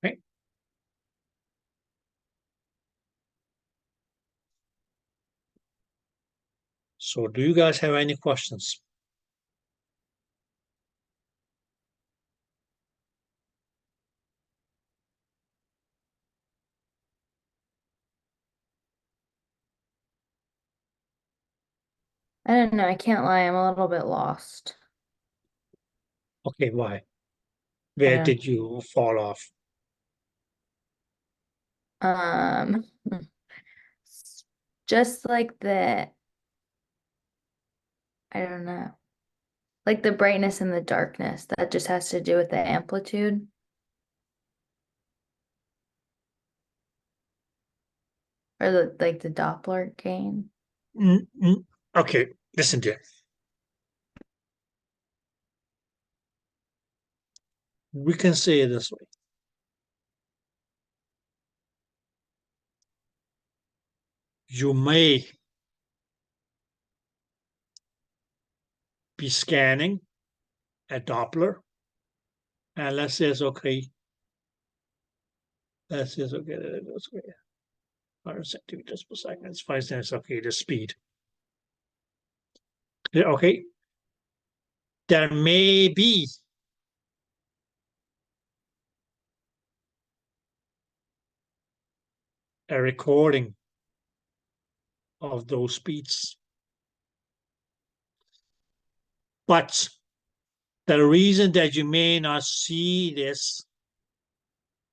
Okay. So do you guys have any questions? I don't know, I can't lie, I'm a little bit lost. Okay, why? Where don't- did you fall off? Um, just like I don't know, like the brightness and the darkness, that just has to do with the amplitude. Or the Doppler gain. Okay, listen dear. We can say it this way. You may be scanning a Doppler, and let's say it's okay. Let's say it's okay. That's okay. 100 centimeters per second. It's 5 cents. Okay, the speed. Yeah, okay. There may be a recording of those speeds. But the reason that you may not see this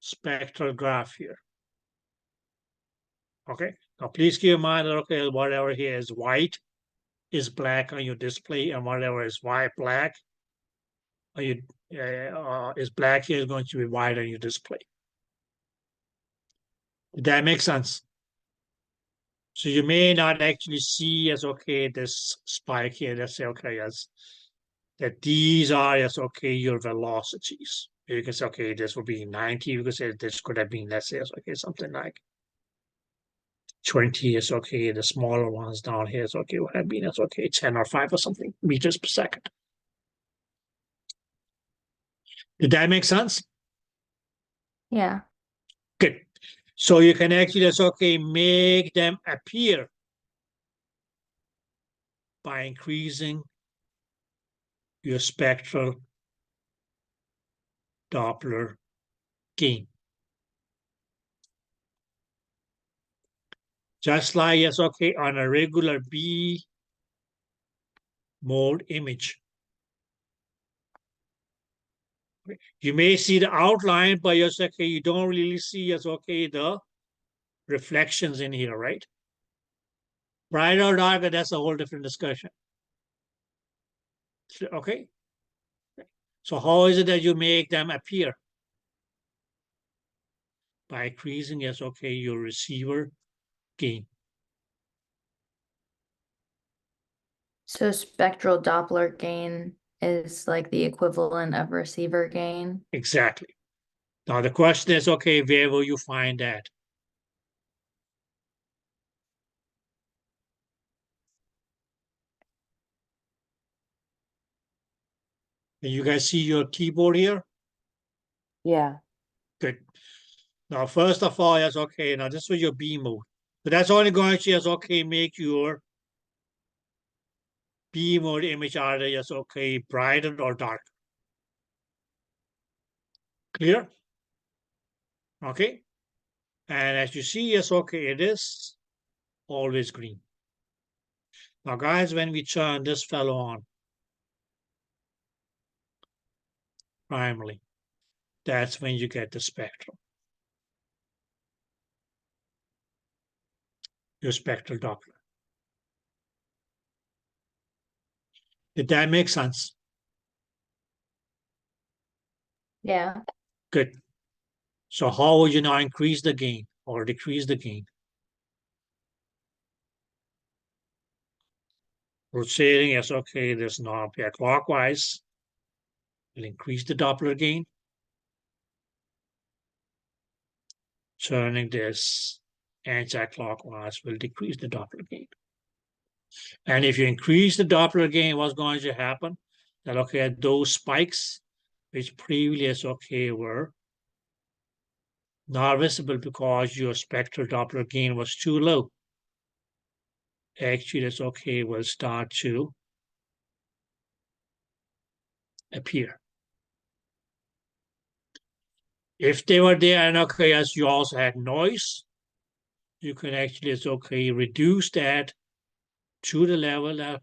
spectral graph here. Okay, now please keep in mind that okay, whatever here is white is black on your display, and whatever is white black on your is black here is going to be white on your display. Did that make sense? So you may not actually see as okay this spike here. Let's say okay as that these are as okay your velocities. You can say okay this will be 90. You can say this could have been let's say okay something like 20 is okay. The smaller ones down here is okay. Would have been it's okay 10 or 5 or something meters per second. Did that make sense? Yeah. Good. So you can actually just okay make them appear by increasing your spectral Doppler gain. Just like it's okay on a regular B mode image. You may see the outline, but you're okay, you don't really see as okay the reflections in here, right? Bright or darker, that's a whole different discussion. Okay. So how is it that you make them appear? By increasing, yes, okay, your receiver gain. So spectral Doppler gain is like the equivalent of receiver gain. Exactly. Now the question is, okay, where will you find that? Can you guys see your keyboard here? Yeah. Good. Now, first of all, yes, okay, now this was your B mode. But that's only going to, yes, okay, make your B mode image either, yes, okay, brighter or darker. Clear? Okay. And as you see, yes, okay, it is always green. Now, guys, when we turn this fellow on, primarily, that's when you get the spectrum. Your spectral Doppler. Did that make sense? Yeah. Good. So how would you now increase the gain or decrease the gain? Rotating is okay, this knob here clockwise will increase the Doppler gain. Turning this anti-clockwise will decrease the Doppler gain. And if you increase the Doppler gain, what's going to happen? That okay, those spikes which previously were not visible because your spectral Doppler gain was too low. Actually, this will start to appear. If they were there, and as you also had noise, you can actually reduce that to the level that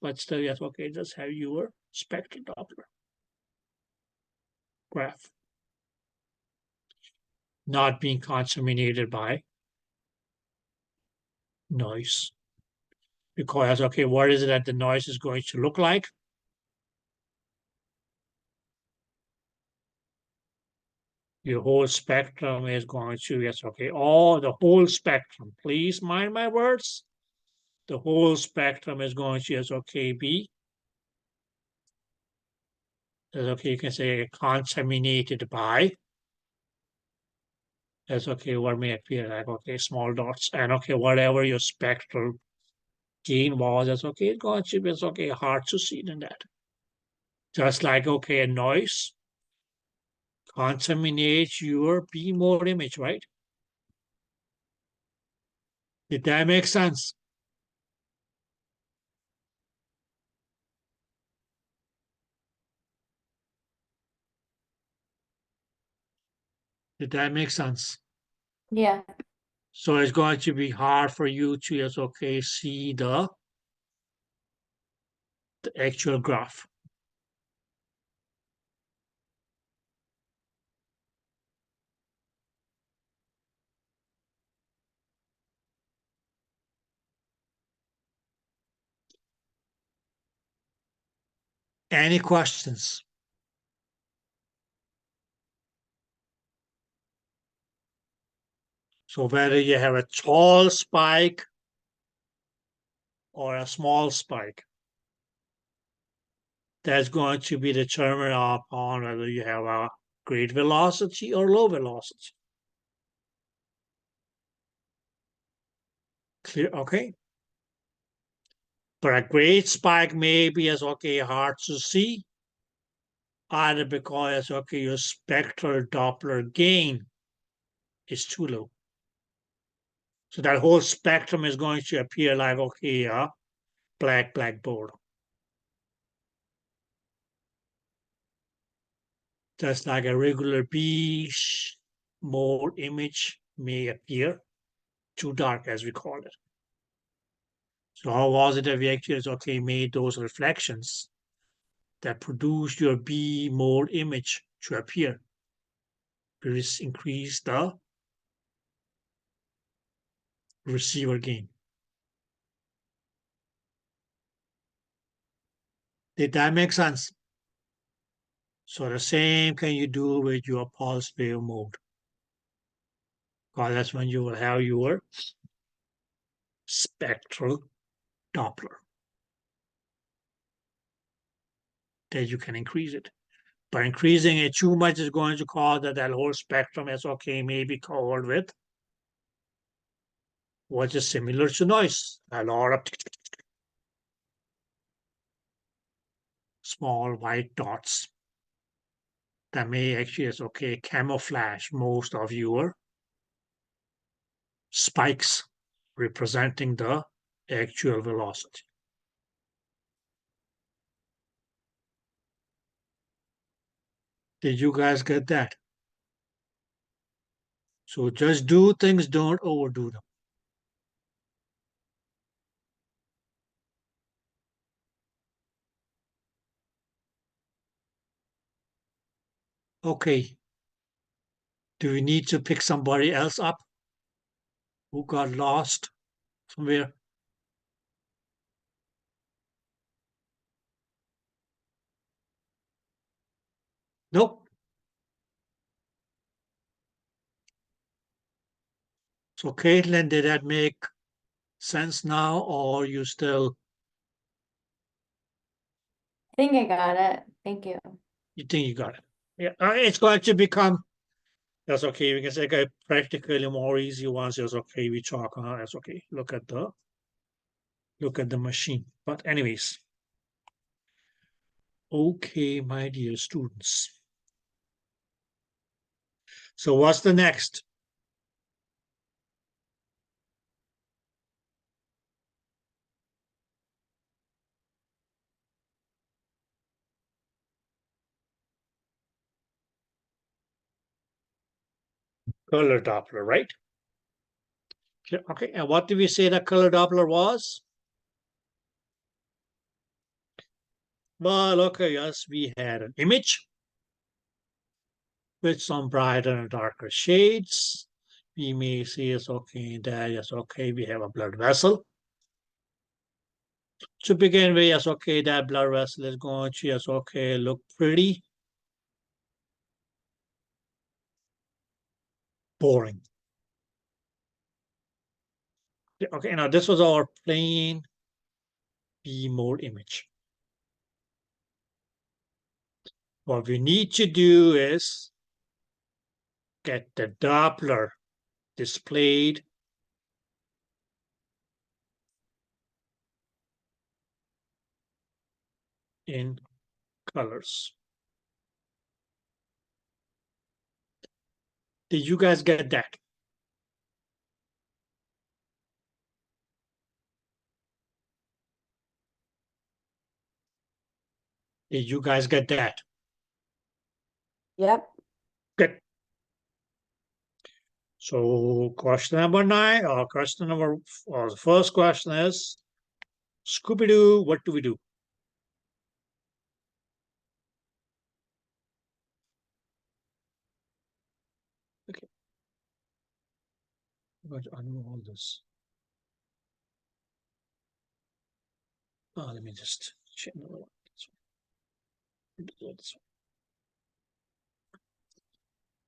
but still just have your spectral Doppler graph not being contaminated by noise. Because what is it that the noise is going to look like? Your whole spectrum is going to, all the whole spectrum, please mind my words. The whole spectrum is going to, be, you can say contaminated by, what may appear like, small dots, and whatever your spectral gain was, it's going to be, hard to see than that. Just like, a noise contaminates your B mode image, right? Did that make sense? Did that make sense? Yeah. So it's going to be hard for you to see the actual graph. Any questions? So whether you have a tall spike or a small spike, that's going to be determined upon whether you have a great velocity or low velocity. Clear? Okay. But a great spike may be hard to see, either because your spectral Doppler gain is too low. So that whole spectrum is going to appear like a blackboard. Just like a regular B mode image may appear too dark, as we call it. So how was it that we actually made those reflections that produced your B mode image to appear? We increase the receiver gain. Did that make sense? So the same can you do with your pulse wave mode. Because that's when you will have your spectral Doppler. That you can increase it. But increasing it too much is going to cause that whole spectrum is may be covered with what is similar to noise. A lot of small white dots that may actually camouflage most of your spikes representing the actual velocity. Did you guys get that? So just do things, don't overdo them. Okay. Do we need to pick somebody else up who got lost somewhere? Nope. So Caitlin, did that make sense now, or you still, I think I got it. Thank you. you think you got it? Yeah, it's going to become, that's okay. We can say okay, practically more easy ones. That's okay. We talk on, that's okay. Look at the machine. But anyways, okay, my dear students. So what's the next? Color Doppler, right? Okay, and what did we say that color Doppler was? Well, okay, yes, we had an image with some brighter and darker shades. We may see it's okay, that yes, okay, we have a blood vessel. To begin with, yes, okay, that blood vessel is going to, yes, okay, look pretty boring. Okay, now this was our plain B mode image. What we need to do is get the Doppler displayed in colors. Did you guys get that? Did you guys get that? Yep. Good. So question number 9, or question number, or the first question is, Scooby-Doo, what do we do? Okay. I'm going to undo all this. Oh, let me just change another one. This one.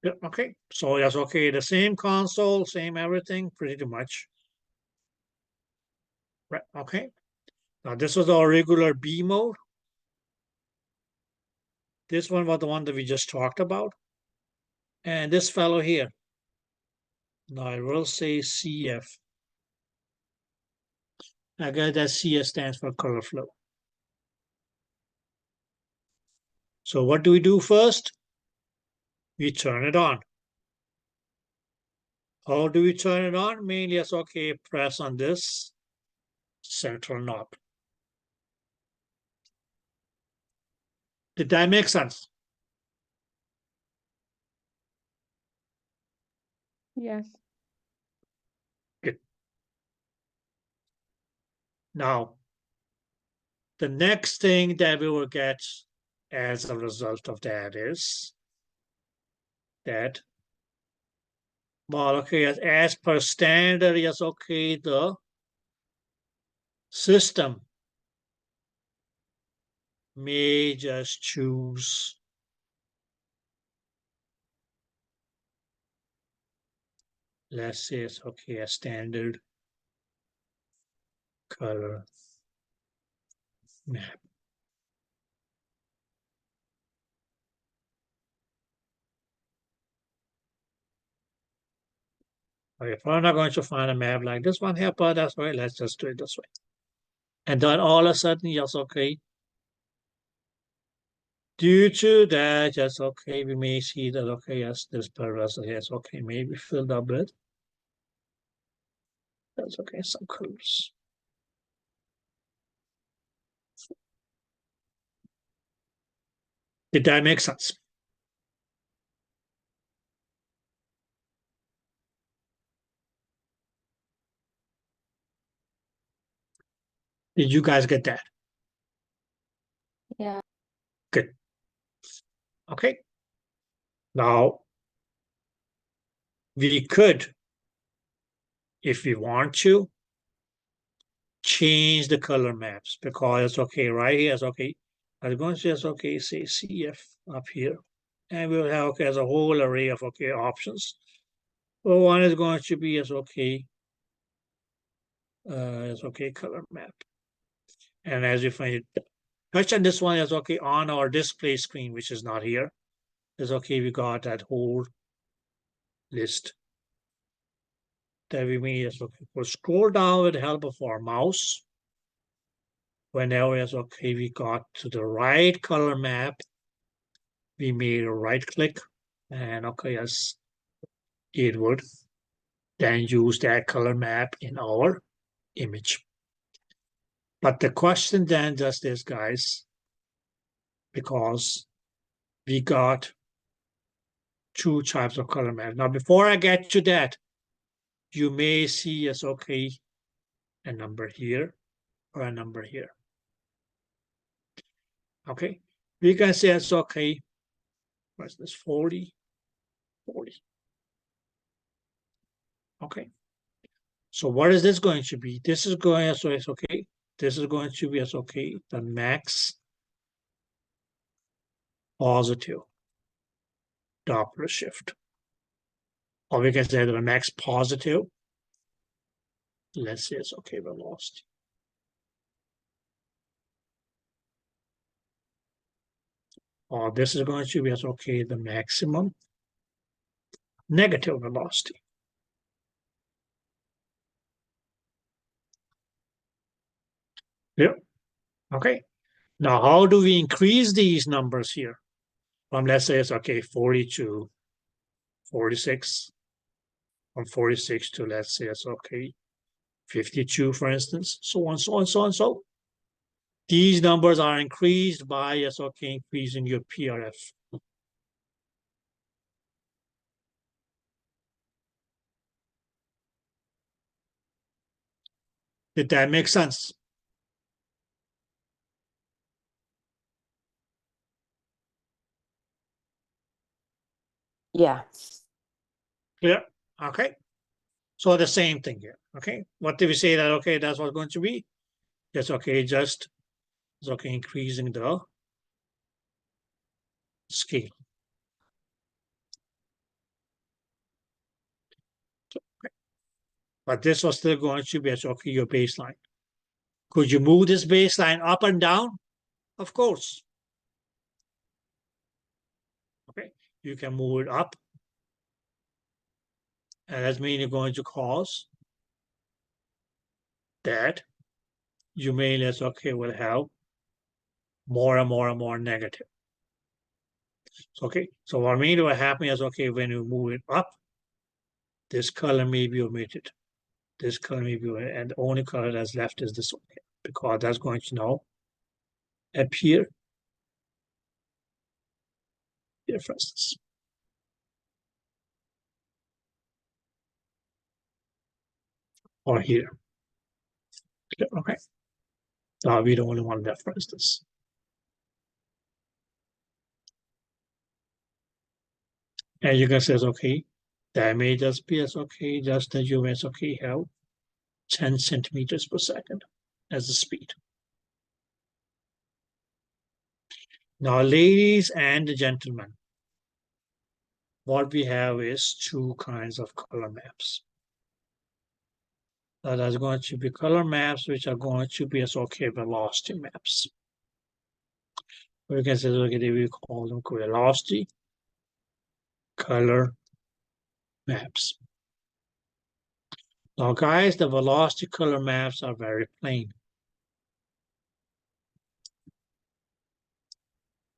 Yeah, okay. So that's okay. The same console, same everything, pretty much. Right, okay. Now this was our regular B mode. This one was the one that we just talked about. And this fellow here. Now I will say CF. I guess that CS stands for color flow. So what do we do first? We turn it on. How do we turn it on? Mainly, yes, okay, press on this central knob. Did that make sense? Yes. Good. Now, the next thing that we will get as a result of that is that, well, okay, as per standard, yes, okay, the system may just choose let's say it's okay, a standard color map. Okay, if we're not going to find a map like this one here, but that's right, let's just do it this way. And then all of a sudden, yes, okay. Due to that, yes, okay, we may see that, okay, yes, this parameter here is okay, maybe filled up with. That's okay, some colors. Did that make sense? Did you guys get that? Yeah. Good. Okay. Now, we could, if we want to, change the color maps because it's okay right here. It's okay. I'm going to just okay, say CF up here, and we'll have okay as a whole array of okay options. Well, one is going to be as okay color map. And as you find it, touch on this one is okay on our display screen, which is not here. Is okay, we got that whole list that we made is okay. We'll scroll down with the help of our mouse. Whenever it's okay, we got to the right color map, we made a right click and okay, yes, it would then use that color map in our image. But the question then just is, guys, because we got two types of color map. Now, before I get to that, you may see as okay a number here or a number here. Okay, we can say it's okay. What's this? 40, 40. Okay. So what is this going to be? This is going, so it's okay. This is going to be as okay, the max positive Doppler shift. Or we can say the max positive, let's say it's okay, velocity. Or this is going to be as okay, the maximum negative velocity. Yeah. Okay. Now, how do we increase these numbers here? From let's say it's okay, 40 to 46. From 46 to let's say it's okay, 52, for instance, so on, so on, so on, so. These numbers are increased by yes, okay, increasing your PRF. Did that make sense? Yeah. Yeah. Okay. So the same thing here. Okay. What did we say that okay, that's what's going to be? Yes, okay, just it's okay, increasing the scale. Okay. But this was still going to be yes, okay, your baseline. Could you move this baseline up and down? Of course. Okay, you can move it up. And that means you're going to cause that you may less okay will have more and more and more negative. So, okay, so what may do happen is okay, when you move it up, this color may be omitted. This color may be omitted, and the only color that's left is this one here, because that's going to now appear here, for instance. Or here. Okay. Now we don't only want that, for instance. And you can say, okay, that may just be as okay, just that you may okay have 10 centimeters per second as the speed. Now, ladies and gentlemen, what we have is two kinds of color maps. Now, there's going to be color maps which are going to be as okay velocity maps. We can say, okay, we call them velocity color maps. Now, guys, the velocity color maps are very plain.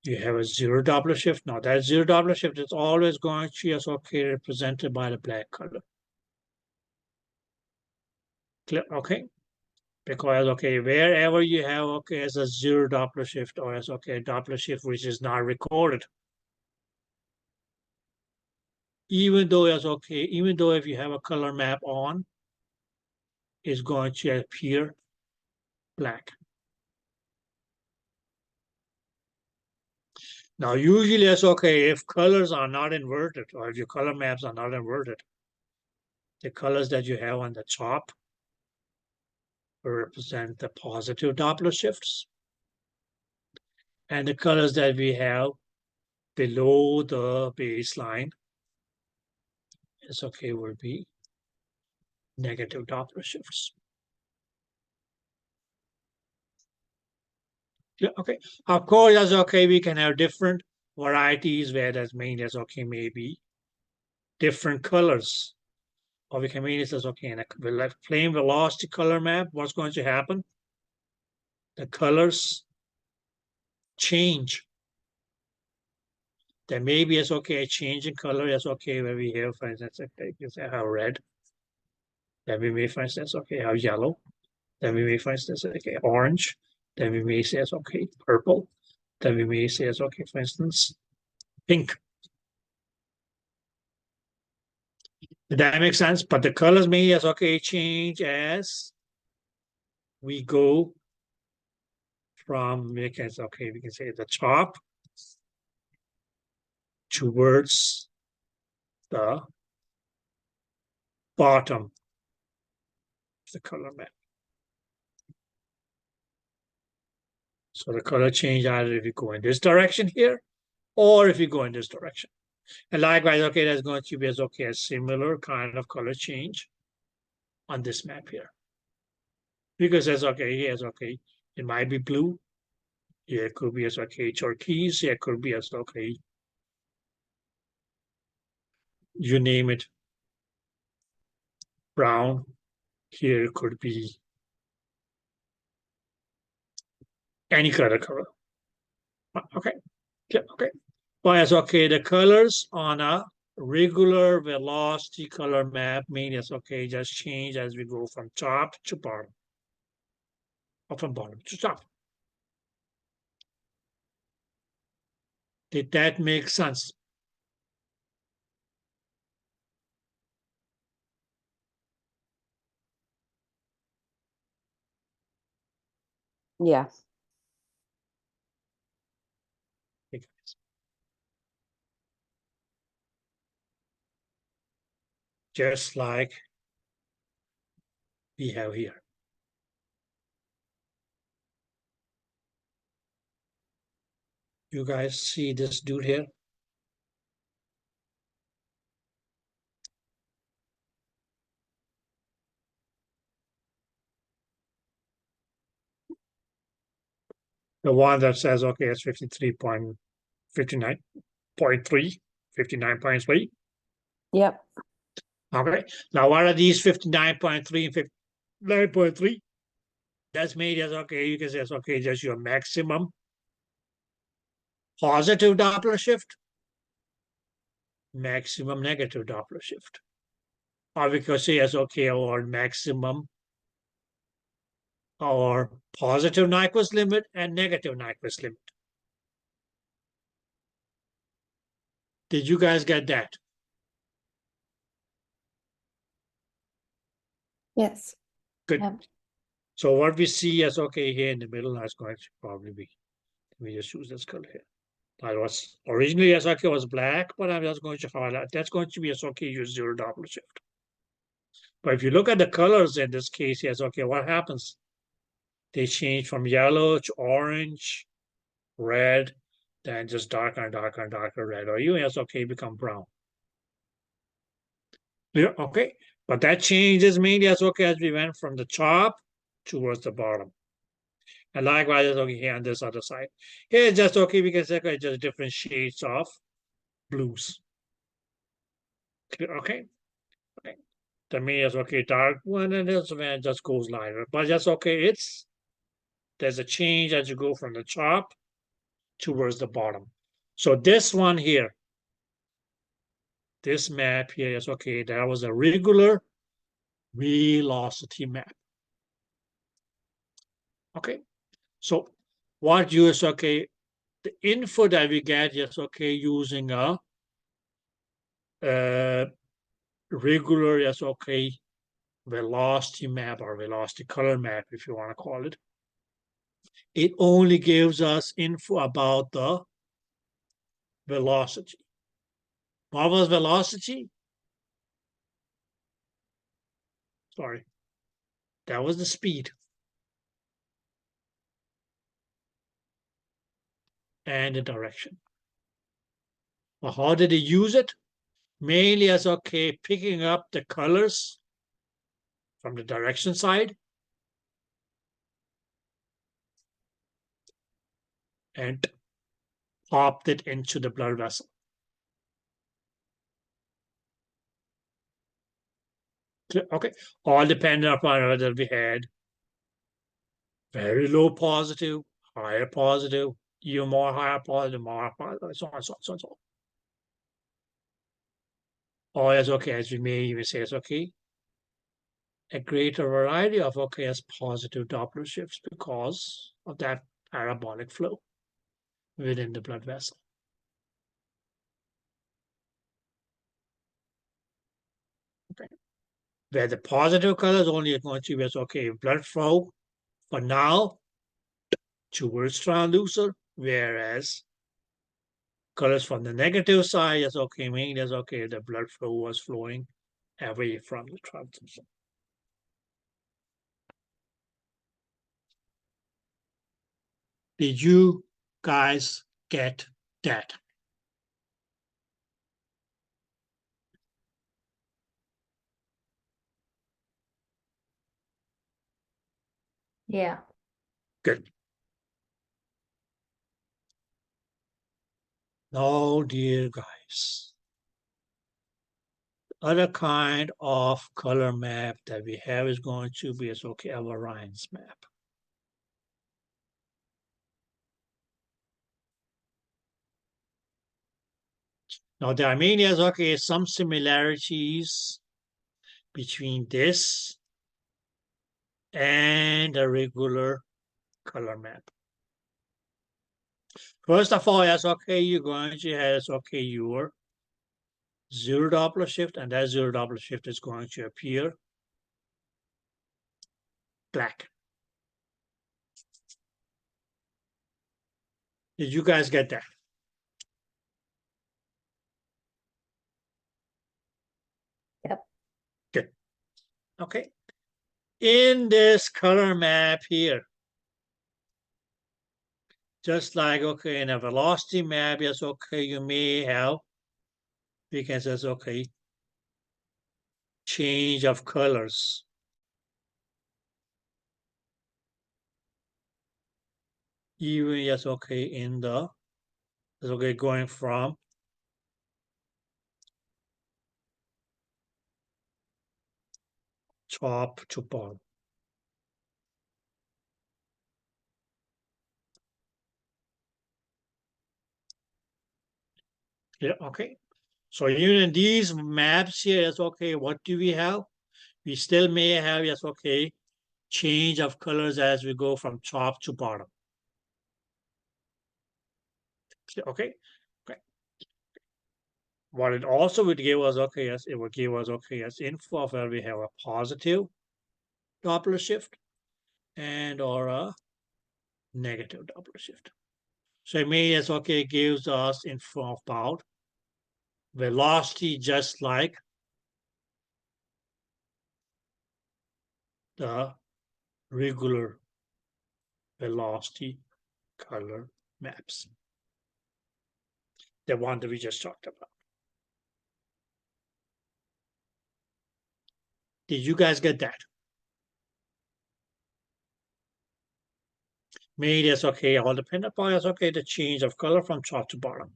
You have a zero Doppler shift. Now, that zero Doppler shift is always going to be as okay represented by the black color. Clear? Okay. Because okay, wherever you have okay as a zero Doppler shift or as okay Doppler shift which is not recorded, even though it's okay, even though if you have a color map on, it's going to appear black. Now usually it's okay if colors are not inverted or if your color maps are not inverted, the colors that you have on the top represent the positive Doppler shifts. And the colors that we have below the baseline is okay, will be negative Doppler shifts. Yeah, okay. Of course, that's okay. We can have different varieties where that's mean as okay, maybe different colors. Or we can mean it as okay, in a flame velocity color map, what's going to happen? The colors change. There may be as okay a change in color as okay where we have, for instance, okay, you say how red. Then we may, for instance, okay, how yellow. Then we may, for instance, okay, orange. Then we may say as okay, purple. Then we may say as okay, for instance, pink. Did that make sense? But the colors may as okay change as we go from, we can say the top towards the bottom of the color map. So the color change either if you go in this direction here, or if you go in this direction. And likewise, okay, that's going to be as okay a similar kind of color change on this map here. Because as okay, here's okay, it might be blue. Here it could be as okay turquoise. Here it could be as okay, you name it, brown. Here it could be any color. Okay, yeah, okay. Well, as okay, the colors on a regular velocity color map mean it's okay, just change as we go from top to bottom. Or from bottom to top. Did that make sense? Yeah. Just like we have here. You guys see this dude here? The one that says, okay, it's 53.59.3, 59.3. Yep. Okay, now what are these 59.3 and 59.3? That's made as okay, you can say it's okay, just your maximum positive Doppler shift, maximum negative Doppler shift. Or we could say as okay, or maximum or positive Nyquist limit and negative Nyquist limit. Did you guys get that? Yes. Good. Yep. So what we see as okay here in the middle is going to probably be, let me just use this color here. That was originally as okay was black, but I'm just going to highlight. That's going to be as okay use zero Doppler shift. But if you look at the colors in this case, yes, okay, what happens? They change from yellow to orange, red, then just darker and darker and darker red, or even as okay become brown. Yeah, okay, but that change is mainly as okay as we went from the top towards the bottom. And likewise, it's okay here on this other side. Here it's just okay because it's just different shades of blues. Okay, okay. The me is okay, dark one, and this one just goes lighter. But that's okay. There's a change as you go from the top towards the bottom. So this one here, this map here is okay. That was a regular velocity map. Okay, so what is okay? The info that we get is okay using a regular is okay velocity map or velocity color map, if you want to call it. It only gives us info about the velocity. What was velocity? Sorry, that was the speed. And the direction. Well, how did they use it? mainly as okay, picking up the colors from the direction side and popped it into the blood vessel. Okay, all dependent upon whether we had very low positive, higher positive, even more higher positive, more positive, so on, so on, so on, so on. Or as okay, as we may even say, it's okay, a greater variety of okay as positive Doppler shifts because of that parabolic flow within the blood vessel. Okay. Where the positive color is only going to be as okay, blood flow for now towards transducer, whereas colors from the negative side is okay, meaning that's okay, the blood flow was flowing away from the transducer. Did you guys get that? Yeah. Good. Now, dear guys, other kind of color map that we have is going to be as okay, a variance map. Now, there are many as okay, some similarities between this and a regular color map. First of all, as okay, you're going to have as okay, your zero Doppler shift, and that zero Doppler shift is going to appear black. Did you guys get that? Yep. Good. Okay. In this color map here, just like okay, in a velocity map, yes, okay, you may have, we can say, okay, change of colors. Even yes, okay, in the, okay, going from top to bottom. Yeah, okay. So even in these maps here, yes, okay, what do we have? We still may have, yes, okay, change of colors as we go from top to bottom. Okay, okay. What it also would give us, okay, yes, it would give us, okay, yes, info of where we have a positive Doppler shift and or a negative Doppler shift. So it may, yes, okay, gives us info about velocity, just like the regular velocity color maps, the one that we just talked about. Did you guys get that? Maybe that's okay, all depend upon that's okay, the change of color from top to bottom.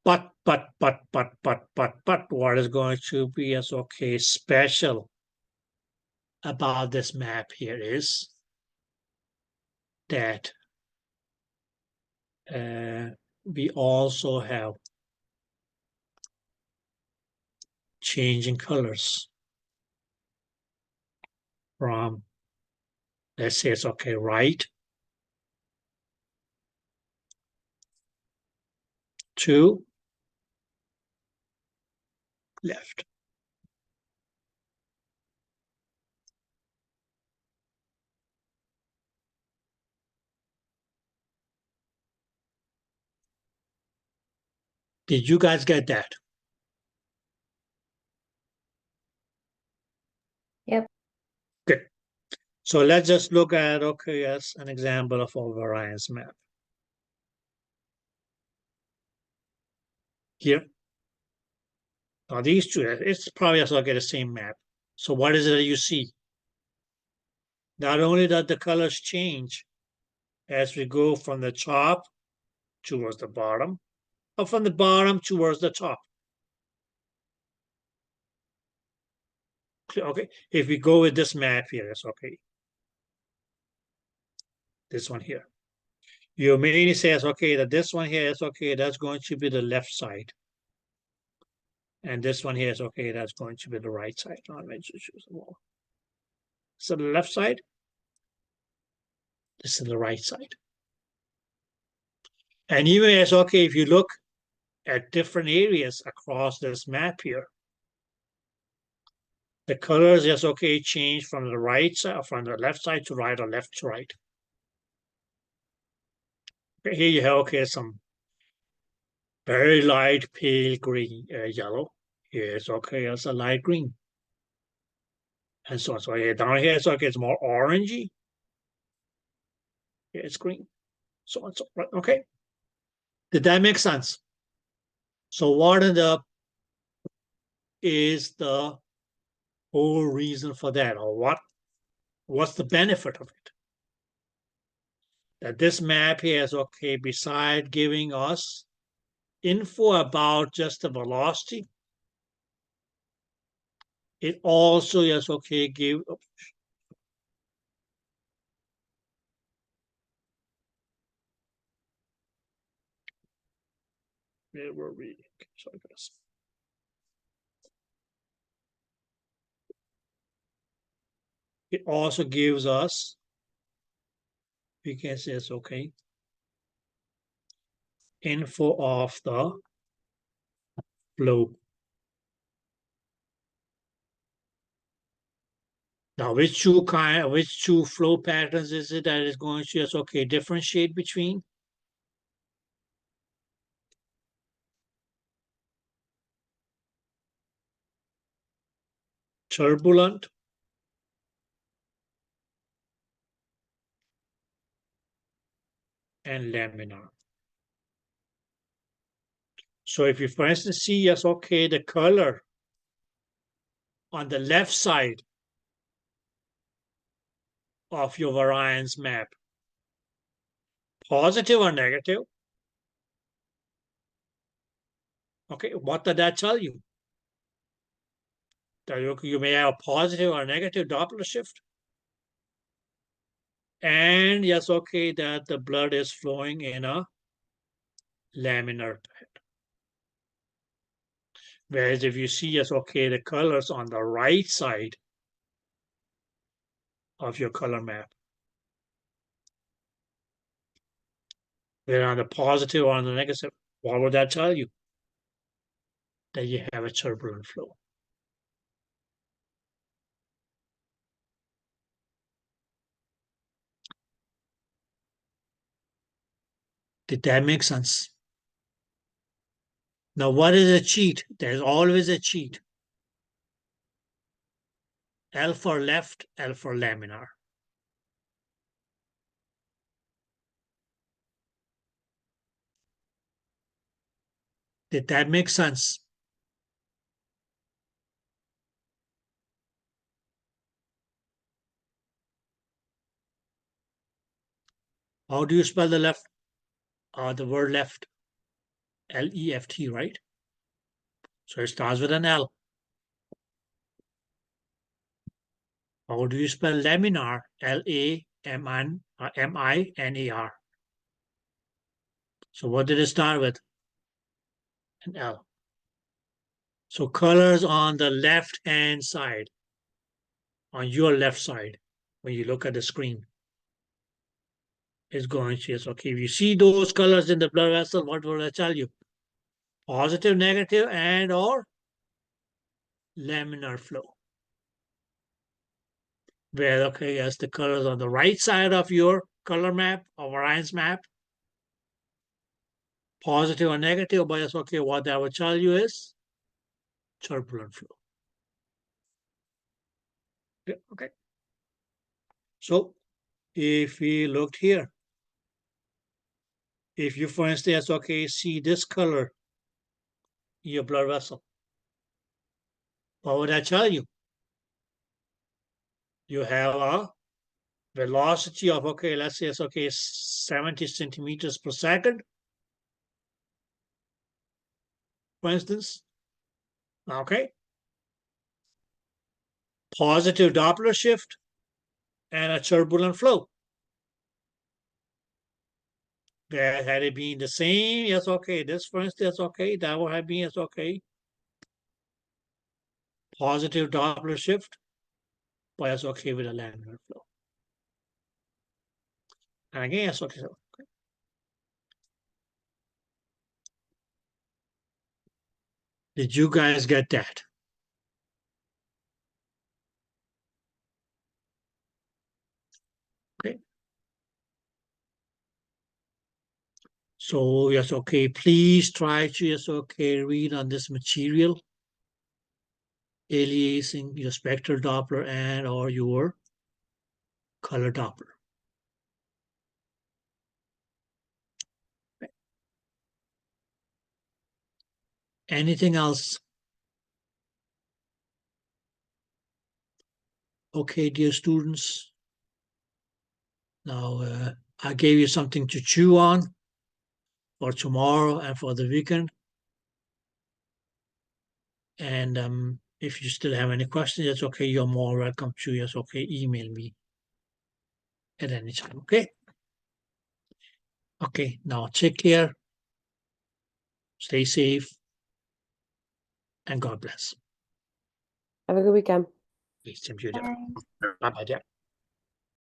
But what is going to be as okay special about this map here is that we also have changing colors from, let's say it's okay, right to left. Did you guys get that? Yep. Good. So let's just look at, okay, as an example of a variance map. here. Now these two, it's probably also get the same map. So what is it that you see? Not only does the colors change as we go from the top towards the bottom, or from the bottom towards the top. Okay, if we go with this map here, it's okay. This one here. You immediately says, okay, that this one here is okay, that's going to be the left side. And this one here is okay, that's going to be the right side. Now let me just choose them all. So the left side, this is the right side. And even as okay, if you look at different areas across this map here, the colors is okay change from the right side, from the left side to right or left to right. Okay, here you have okay some very light pale green, yellow. Here it's okay, it's a light green. And so on. So here, down here, it's okay, it's more orangey. Here it's green. So on, so right, okay. Did that make sense? So what is the whole reason for that, or what's the benefit of it? That this map here is okay, beside giving us info about just the velocity, it also is okay give. Where were we? Okay, sorry guys. It also gives us, we can say it's okay, info of the flow. Now, which two flow patterns is it that is going to just okay differentiate between? Turbulent and laminar. So if you, for instance, see, yes, okay, the color on the left side of your variance map, positive or negative? Okay, what did that tell you? That you may have a positive or negative Doppler shift. And yes, okay, that the blood is flowing in a laminar pattern. Whereas if you see, yes, okay, the colors on the right side of your color map, they're on the positive or on the negative, what would that tell you? That you have a turbulent flow. Did that make sense? Now, what is a cheat? There's always a cheat. L for left, L for laminar. Did that make sense? How do you spell the left? The word left. L-E-F-T, right? So it starts with an L. How do you spell laminar? L-A-M-I-N-A-R. So what did it start with? An L. So colors on the left-hand side, on your left side, when you look at the screen, is going to, yes, okay, if you see those colors in the blood vessel, what will I tell you? Positive, negative, and or laminar flow. Where, okay, yes, the colors on the right side of your color map or variance map, positive or negative, but yes, okay, what that will tell you is turbulent flow. Yeah, okay. So if we looked here, if you, for instance, okay, see this color your blood vessel. What would I tell you? You have a velocity of, okay, let's say it's okay, 70 centimeters per second, for instance. Okay. Positive Doppler shift and a turbulent flow. That had it been the same, yes, okay. This, for instance, okay. That would have been, yes, okay. Positive Doppler shift, but it's okay with a laminar flow. And again, it's okay. Did you guys get that? Okay. So, yes, okay. Please try to, yes, okay, read on this material, aliasing your spectral Doppler and or your color Doppler. Okay. Anything else? Okay, dear students. Now, I gave you something to chew on for tomorrow and for the weekend. And if you still have any questions, that's okay. You're more welcome to, yes, okay, email me at any time, okay? Okay, now take care, stay safe, and God bless. Have a good weekend. Please, same to you. Bye. Bye-bye, dear.